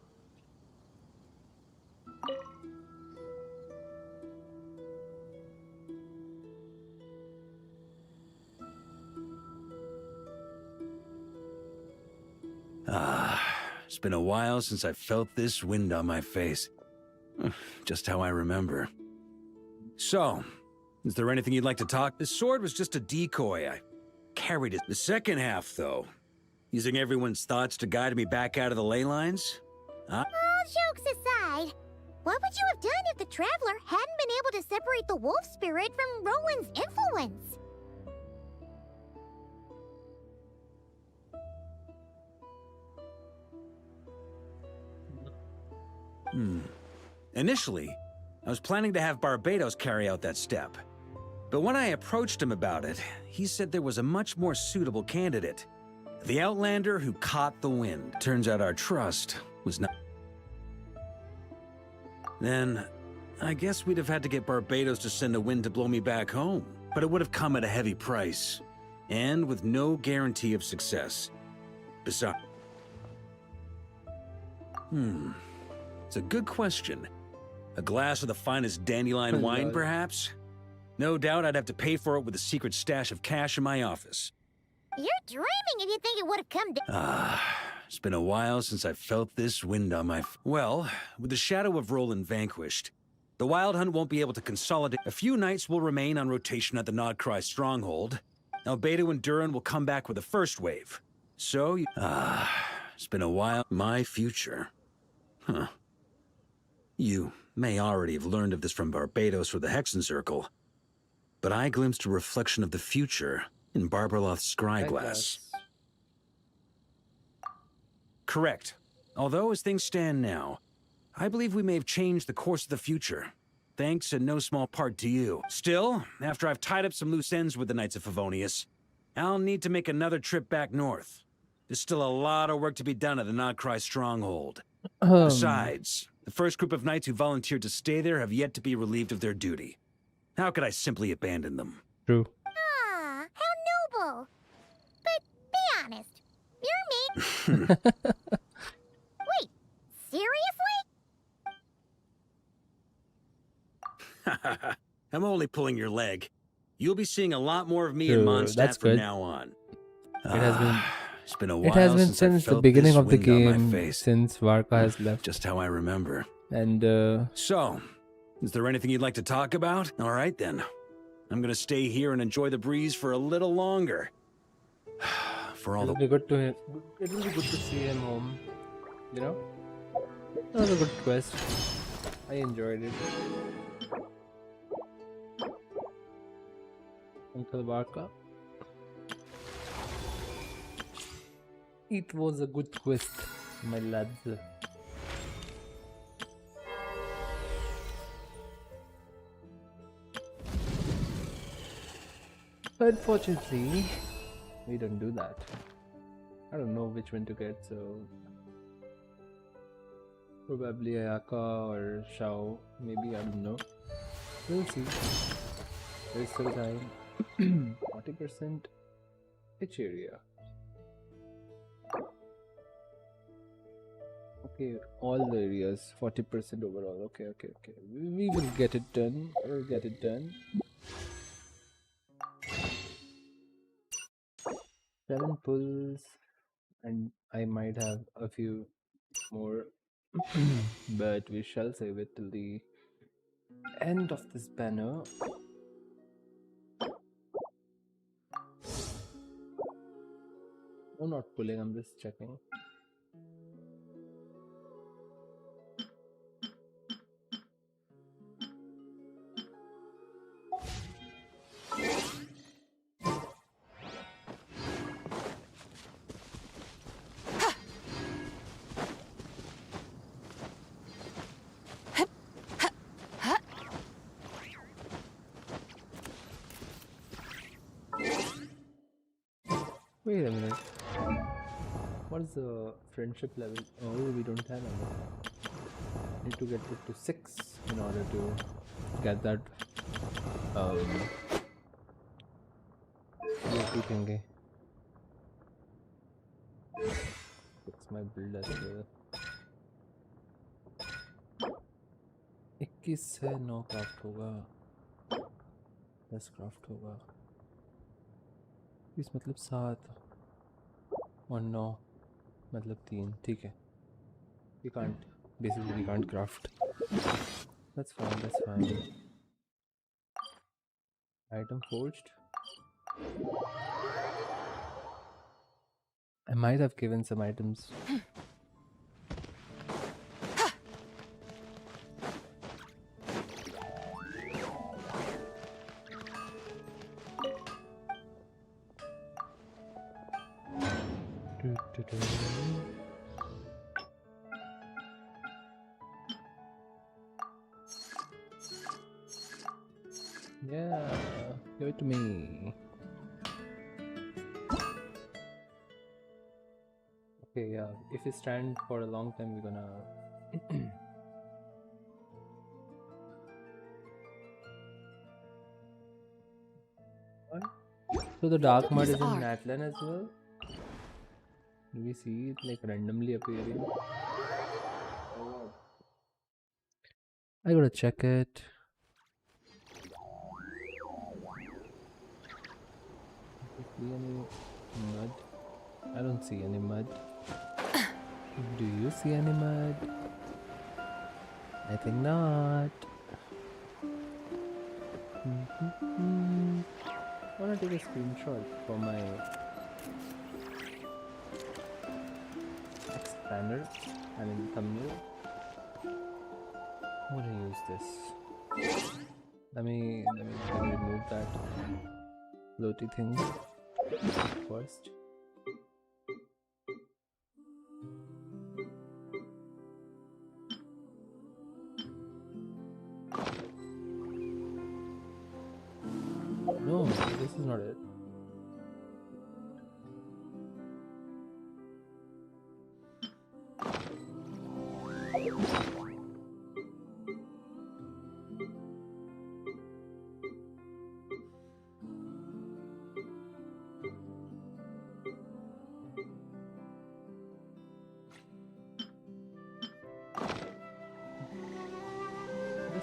It's been a while since I felt this wind on my face. Just how I remember. So, is there anything you'd like to talk? The sword was just a decoy. I carried it. The second half, though, using everyone's thoughts to guide me back out of the ley lines? All jokes aside, what would you have done if the Traveler hadn't been able to separate the wolf spirit from Roland's influence? Initially, I was planning to have Barbados carry out that step. But when I approached him about it, he said there was a much more suitable candidate. The Outlander who caught the wind. Turns out our trust was not... Then, I guess we'd have had to get Barbados to send a wind to blow me back home. But it would have come at a heavy price. And with no guarantee of success. Besides... It's a good question. A glass of the finest dandelion wine, perhaps? No doubt I'd have to pay for it with a secret stash of cash in my office. You're dreaming if you think it would have come down. It's been a while since I felt this wind on my... Well, with the shadow of Roland vanquished, the Wild Hunt won't be able to consolidate. A few knights will remain on rotation at the Nodcry stronghold. Albedo and Durin will come back with the first wave. So, it's been a while. My future. Huh. You may already have learned of this from Barbados or the Hexen Circle, but I glimpsed a reflection of the future in Barbarloth's scryglass. Correct. Although, as things stand now, I believe we may have changed the course of the future, thanks in no small part to you. Still, after I've tied up some loose ends with the Knights of Favonius, I'll need to make another trip back north. There's still a lot of work to be done at the Nodcry stronghold. Besides, the first group of knights who volunteered to stay there have yet to be relieved of their duty. How could I simply abandon them? True. Ah, how noble. But be honest, you're me. Wait, seriously? I'm only pulling your leg. You'll be seeing a lot more of me in True, that's Mondstadt from good. now on. It has been It's been a It has while been since I since the felt beginning this of the wind on my game, face. since Varka has left. Just how I remember. And So, is there anything you'd like to talk about? All right then. I'm gonna stay here and enjoy the breeze for a little longer. For all it'll the be good to it will be good to see him home. You know, that was a good quest. I enjoyed it. Uncle Varka. It was a good quest, my lads. Unfortunately, we don't do that. I don't know which one to get, so probably Ayaka or Shao. Maybe, I don't know. We'll see. There's still time. 40% pitch area. Okay, all the areas, 40% overall. Okay. We will get it done. We'll get it done. 7 pulls, and I might have a few more, but we shall save it till the end of this banner. No, not pulling, I'm just checking. Wait a minute. What is the friendship level? Oh, we don't have enough. Need to get it to 6 in order to get that beauty thingy. Fix my build as well. 21 से 9 craft होगा, 10 craft होगा, 20 मतलब 7 और 9 मतलब 3. ठीक है. We can't, basically we can't craft. That's fine. Item forged. I might have given some items. Yeah, give it to me. Okay, yeah, if we stand for a long time, we're gonna So the dark mud is in Natlan as well? Do we see it like randomly appearing? I gotta check it. See any mud? I don't see any mud. Do you see any mud? I think not. I wanna take a screenshot for my expander, I mean thumbnail. I'm gonna use this. Let me remove that floaty thing first. No, this is not it.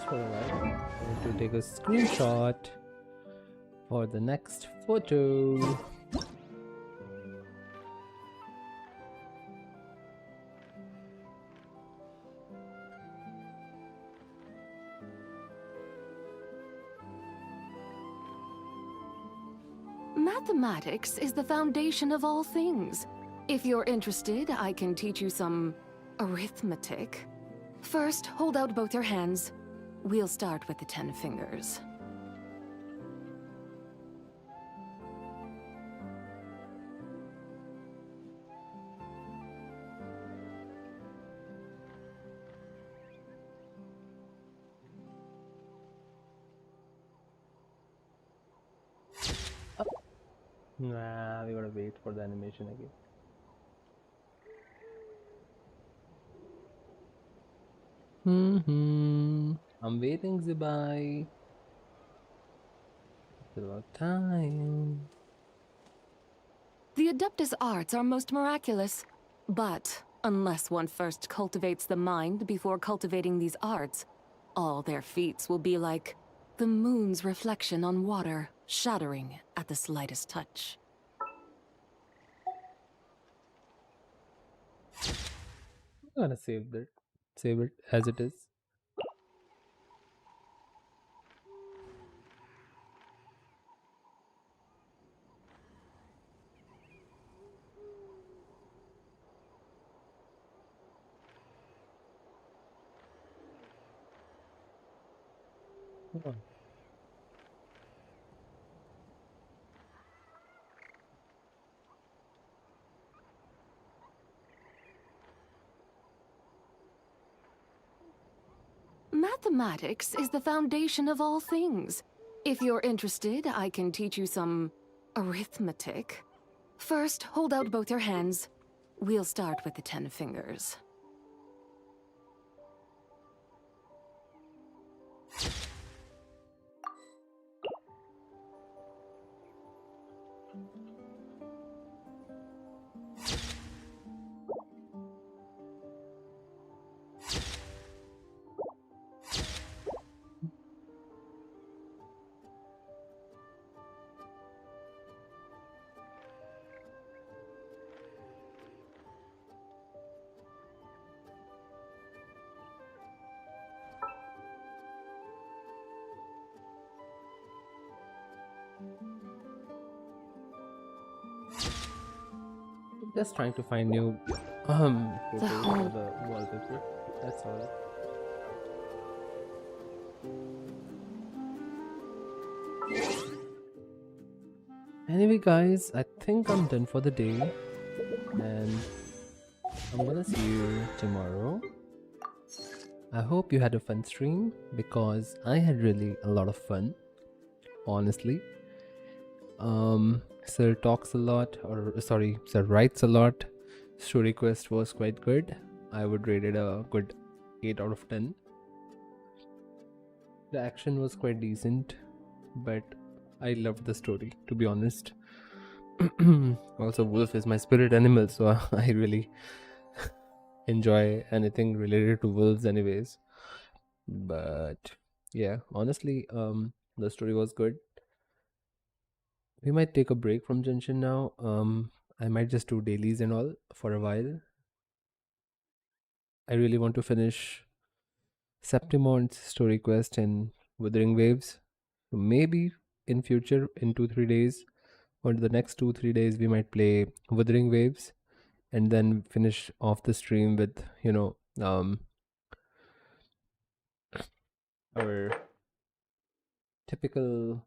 for a while. I need to take a screenshot for the next photo. Mathematics is the foundation of all things. If you're interested, I can teach you some arithmetic. First, hold out both your hands. We'll start with the 10 fingers. Nah, we gotta wait for the animation again. I'm waiting, Zubai. It's about time. The Adeptus arts are most miraculous. But unless one first cultivates the mind before cultivating these arts, all their feats will be like the moon's reflection on water, shattering at the slightest touch. I'm gonna save it as it is. Oh. Mathematics is the foundation of all things. If you're interested, I can teach you some arithmetic. First, hold out both your hands. We'll start with the 10 fingers. Just trying to find new photos for the wallpaper. That's all. Anyway, guys, I think I'm done for the day, and I'm gonna see you tomorrow. I hope you had a fun stream because I had really a lot of fun, honestly. Sir talks a lot, or sorry, Sir writes a lot. Story quest was quite good. I would rate it a good 8 out of 10. The action was quite decent, but I loved the story, to be honest. Also, wolf is my spirit animal, so I really enjoy anything related to wolves anyways. But yeah, honestly, the story was good. We might take a break from Genshin now. I might just do dailies and all for a while. I really want to finish Septimon's story quest and Withering Waves. So maybe in future, in 2-3 days, or the next 2-3 days, we might play Withering Waves and then finish off the stream with, our typical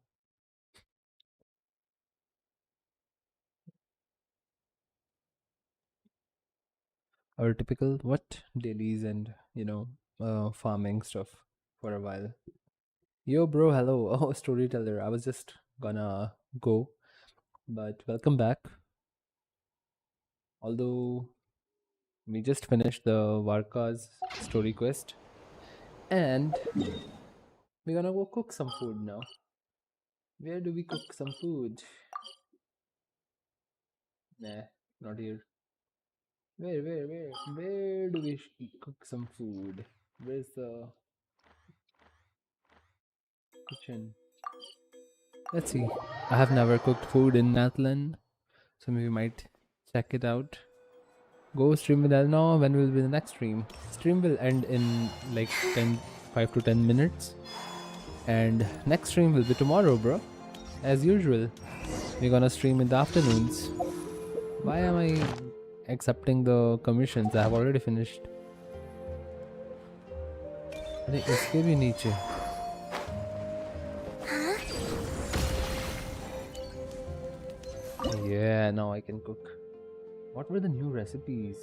what dailies and farming stuff for a while. Yo bro, hello. Oh, storyteller, I was just gonna go, but welcome back. Although we just finished the Varka's story quest and we're gonna go cook some food now. Where do we cook some food? Nah, not here. Where do we cook some food? Where's the Kitchen. Let's see. I have never cooked food in Natlan, so maybe might check it out. Go stream with that. No, when will be the next stream? Stream will end in like 5 to 10 minutes. And next stream will be tomorrow, bro. As usual. We're gonna stream in the afternoons. Why am I accepting the commissions? I have already finished. अरे इसके भी नीचे. Yeah, now I can cook. What were the new recipes?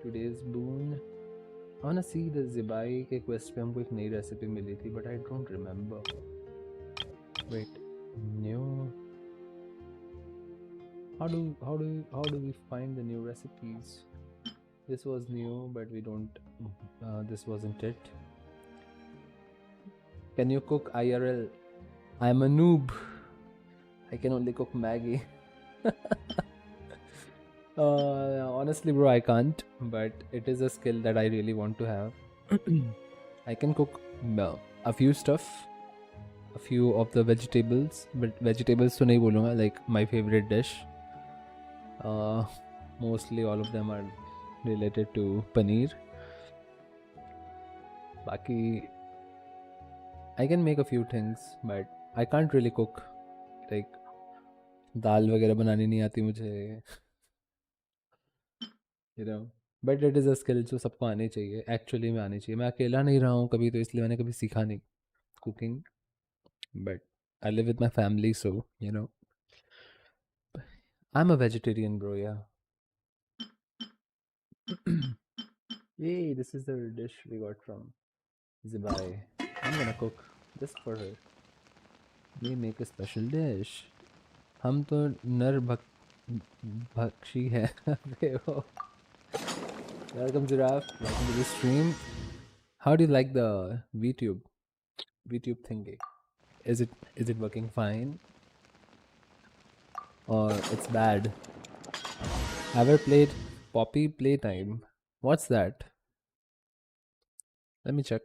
Today's boon. I wanna see the Zibai के quest पे हमको एक नई recipe मिली थी, but I don't remember. Wait, new. How do we find the new recipes? This was new, but we don't. This wasn't it. Can you cook IRL? I'm a noob. I can only cook Maggie. Honestly, bro, I can't. But it is a skill that I really want to have. I can cook a few stuff, a few of the vegetables, but vegetables to nahi bolunga, like my favorite dish. Mostly all of them are related to paneer. Baki, I can make a few things, but I can't really cook. Like दाल वगैरह बनानी नहीं आती मुझे. You know, but it is a skill जो सबको आनी चाहिए. Actually में आनी चाहिए. मैं अकेला नहीं रहा हूँ कभी, तो इसलिए मैंने कभी सीखा नहीं cooking. But I live with my family, so you know. I'm a vegetarian, bro. Yeah. Yay! This is the dish we got from Zibai. I'm gonna cook just for her. We make a special dish. हम तो नर भक्षी है. Welcome Giraffe. Welcome to the stream. How do you like the VTube thingy? Is it working fine? Or it's bad? Ever played Poppy Playtime? What's that? Let me check.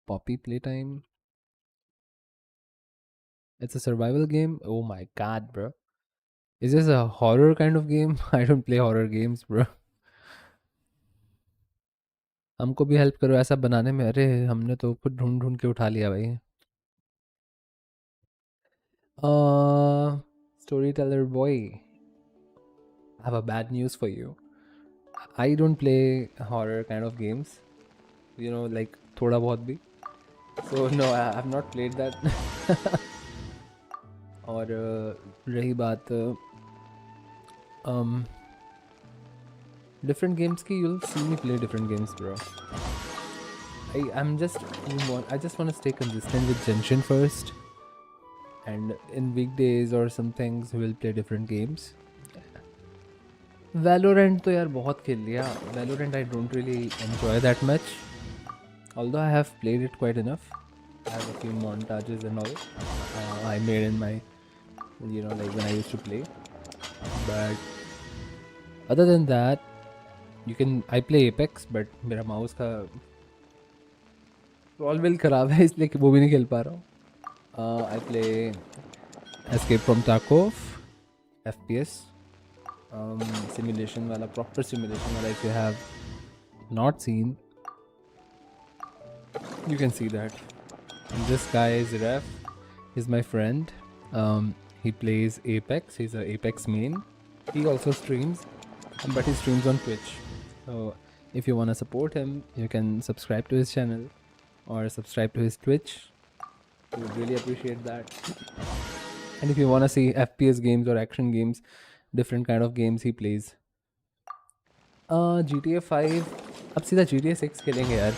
Poppy Playtime. It's a survival game? Oh my god, bro. Is this a horror kind of game? I don't play horror games, bro. हमको भी help करो ऐसा बनाने में. अरे हमने तो खुद ढूंढ ढूंढ के उठा लिया भाई. Storyteller boy, I have a bad news for you. I don't play horror kind of games. You know, like thoda bahut bhi. So no, I have not played that. और रही बात different games की, you'll see me play different games, bro. I just want to stay consistent with Genshin first, and in weekdays or some things we'll play different games. Valorant तो यार बहुत खेल लिया. Valorant I don't really enjoy that much, although I have played it quite enough. I have a few montages and all I made in my, you know, like when I used to play. But other than that, I play Apex, but मेरा mouse का roll wheel खराब है, इसलिए वो भी नहीं खेल पा रहा हूँ. I play Escape from Tarkov, FPS, simulation वाला, proper simulation वाला. If you have not seen, you can see that. And this guy is Ref. He's my friend. He plays Apex. He's a Apex main. He also streams, but he streams on Twitch. So if you want to support him, you can subscribe to his channel or subscribe to his Twitch. We would really appreciate that. And if you want to see FPS games or action games, different kind of games he plays. GTA 5. अब सीधा GTA 6 खेलेंगे यार.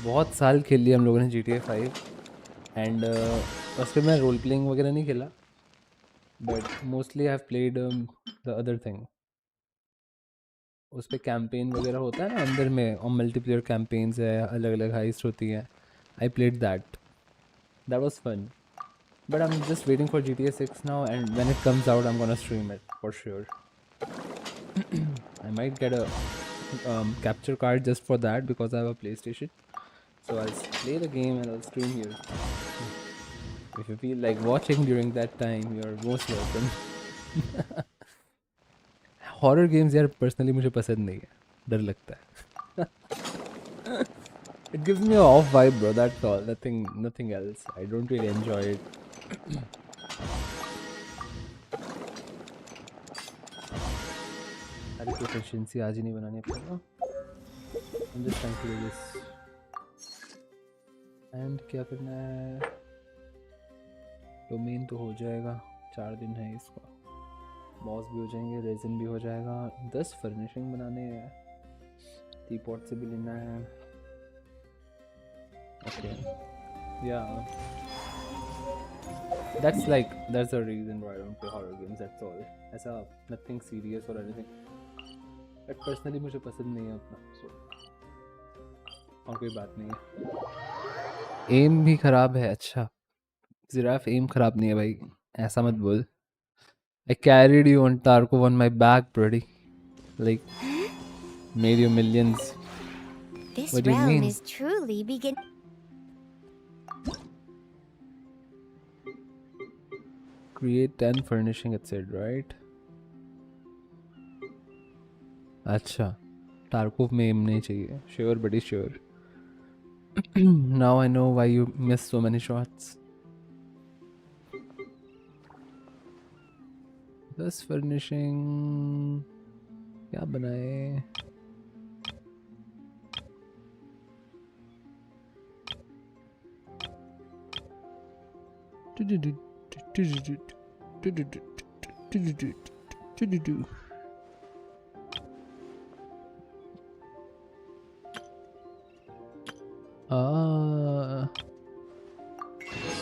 बहुत साल खेल लिया हम लोगों ने GTA 5. And उस पर मैं रोल प्लेइंग वगैरह नहीं खेला. But mostly I have played the other thing. उस पर कैंपेन वगैरह होता है ना अंदर में, और मल्टीप्लेयर कैंपेन्स है, अलग अलग हाइस्ट होती है. I played that. That was fun. But I'm just waiting for GTA 6 now, and when it comes out, I'm gonna stream it for sure. I might get a capture card just for that because I have a PlayStation. So I'll play the game and I'll stream here. If you feel like watching during that time, you're most welcome. Horror games यार personally मुझे पसंद नहीं है, डर लगता है. It gives me a off vibe, bro. That's all. Nothing else. I don't really enjoy it. अरे proficiency आज ही नहीं बनानी पड़ेगा. I'm just trying to do this. And क्या करना है? डोमेन तो हो जाएगा, 4 दिन है इसका. मॉस भी हो जाएंगे, रेजिन भी हो जाएगा. 10 फर्निशिंग बनाने हैं. टीपॉट से भी लेना है. Okay. Yeah. That's the reason why I don't play horror games. That's all. ऐसा nothing serious or anything. But personally मुझे पसंद नहीं है उतना. So और कोई बात नहीं है. एम भी खराब है. अच्छा जिराफ एम खराब नहीं है भाई, ऐसा मत बोल. I carried you on Tarkov on my back, buddy. Like made you millions. This What do you realm mean? is truly begin. Create 10 furnishing, it said, right? अच्छा टार्कोव में एम नहीं चाहिए. Sure, buddy, sure. Now I know why you missed so many shots. 10 furnishing क्या बनाए?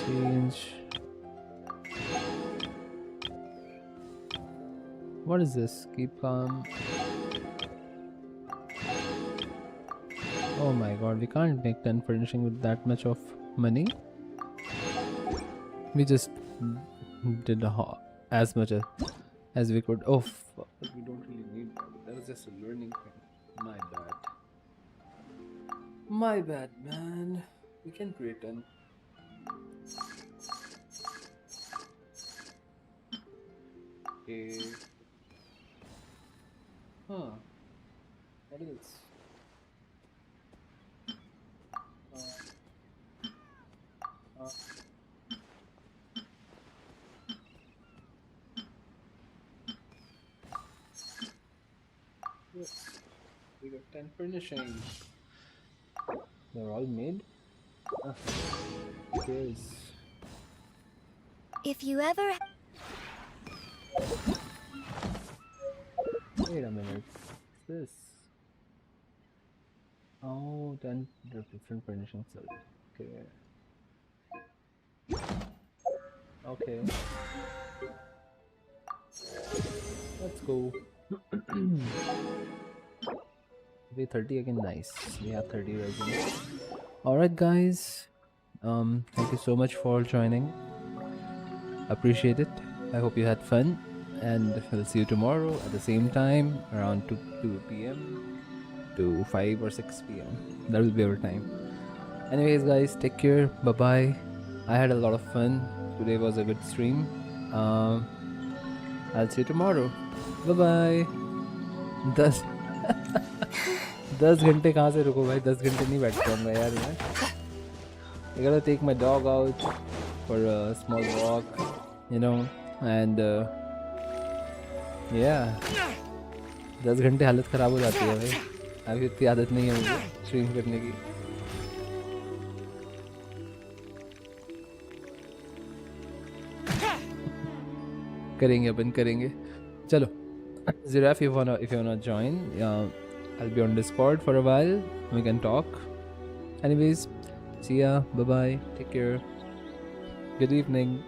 Change. What is this? Keep calm. Oh my god, we can't make 10 furnishing with that much of money. We just did as much as we could. Oh fuck, we don't really need that. That was just a learning thing. My bad. My bad, man. We can create 10. Okay. Huh. What else? Yes. We got 10 furnishings. They're all made? Yes. If you ever. Wait a minute. What's this? Oh, 10 different furnishings. Okay. Okay. Let's go. We 30 again. Nice. We have 30 resumes. Alright guys. Thank you so much for joining. Appreciate it. I hope you had fun. And we'll see you tomorrow at the same time around 2 p.m. to 5 or 6 p.m. That will be our time. Anyways guys, take care. Bye bye. I had a lot of fun. Today was a good stream. I'll see you tomorrow. Bye bye. 10 घंटे कहाँ से रुको भाई. 10 घंटे नहीं बैठ पाऊंगा यार मैं. I gotta take my dog out for a small walk, you know, and yeah. 10 घंटे हालत ख़राब हो जाती है भाई. अभी इतनी आदत नहीं है मुझे स्ट्रीम करने की. करेंगे अपन करेंगे. चलो. Ziraf, if you wanna join, I'll be on Discord for a while. We can talk. Anyways, see ya. Bye bye. Take care. Good evening.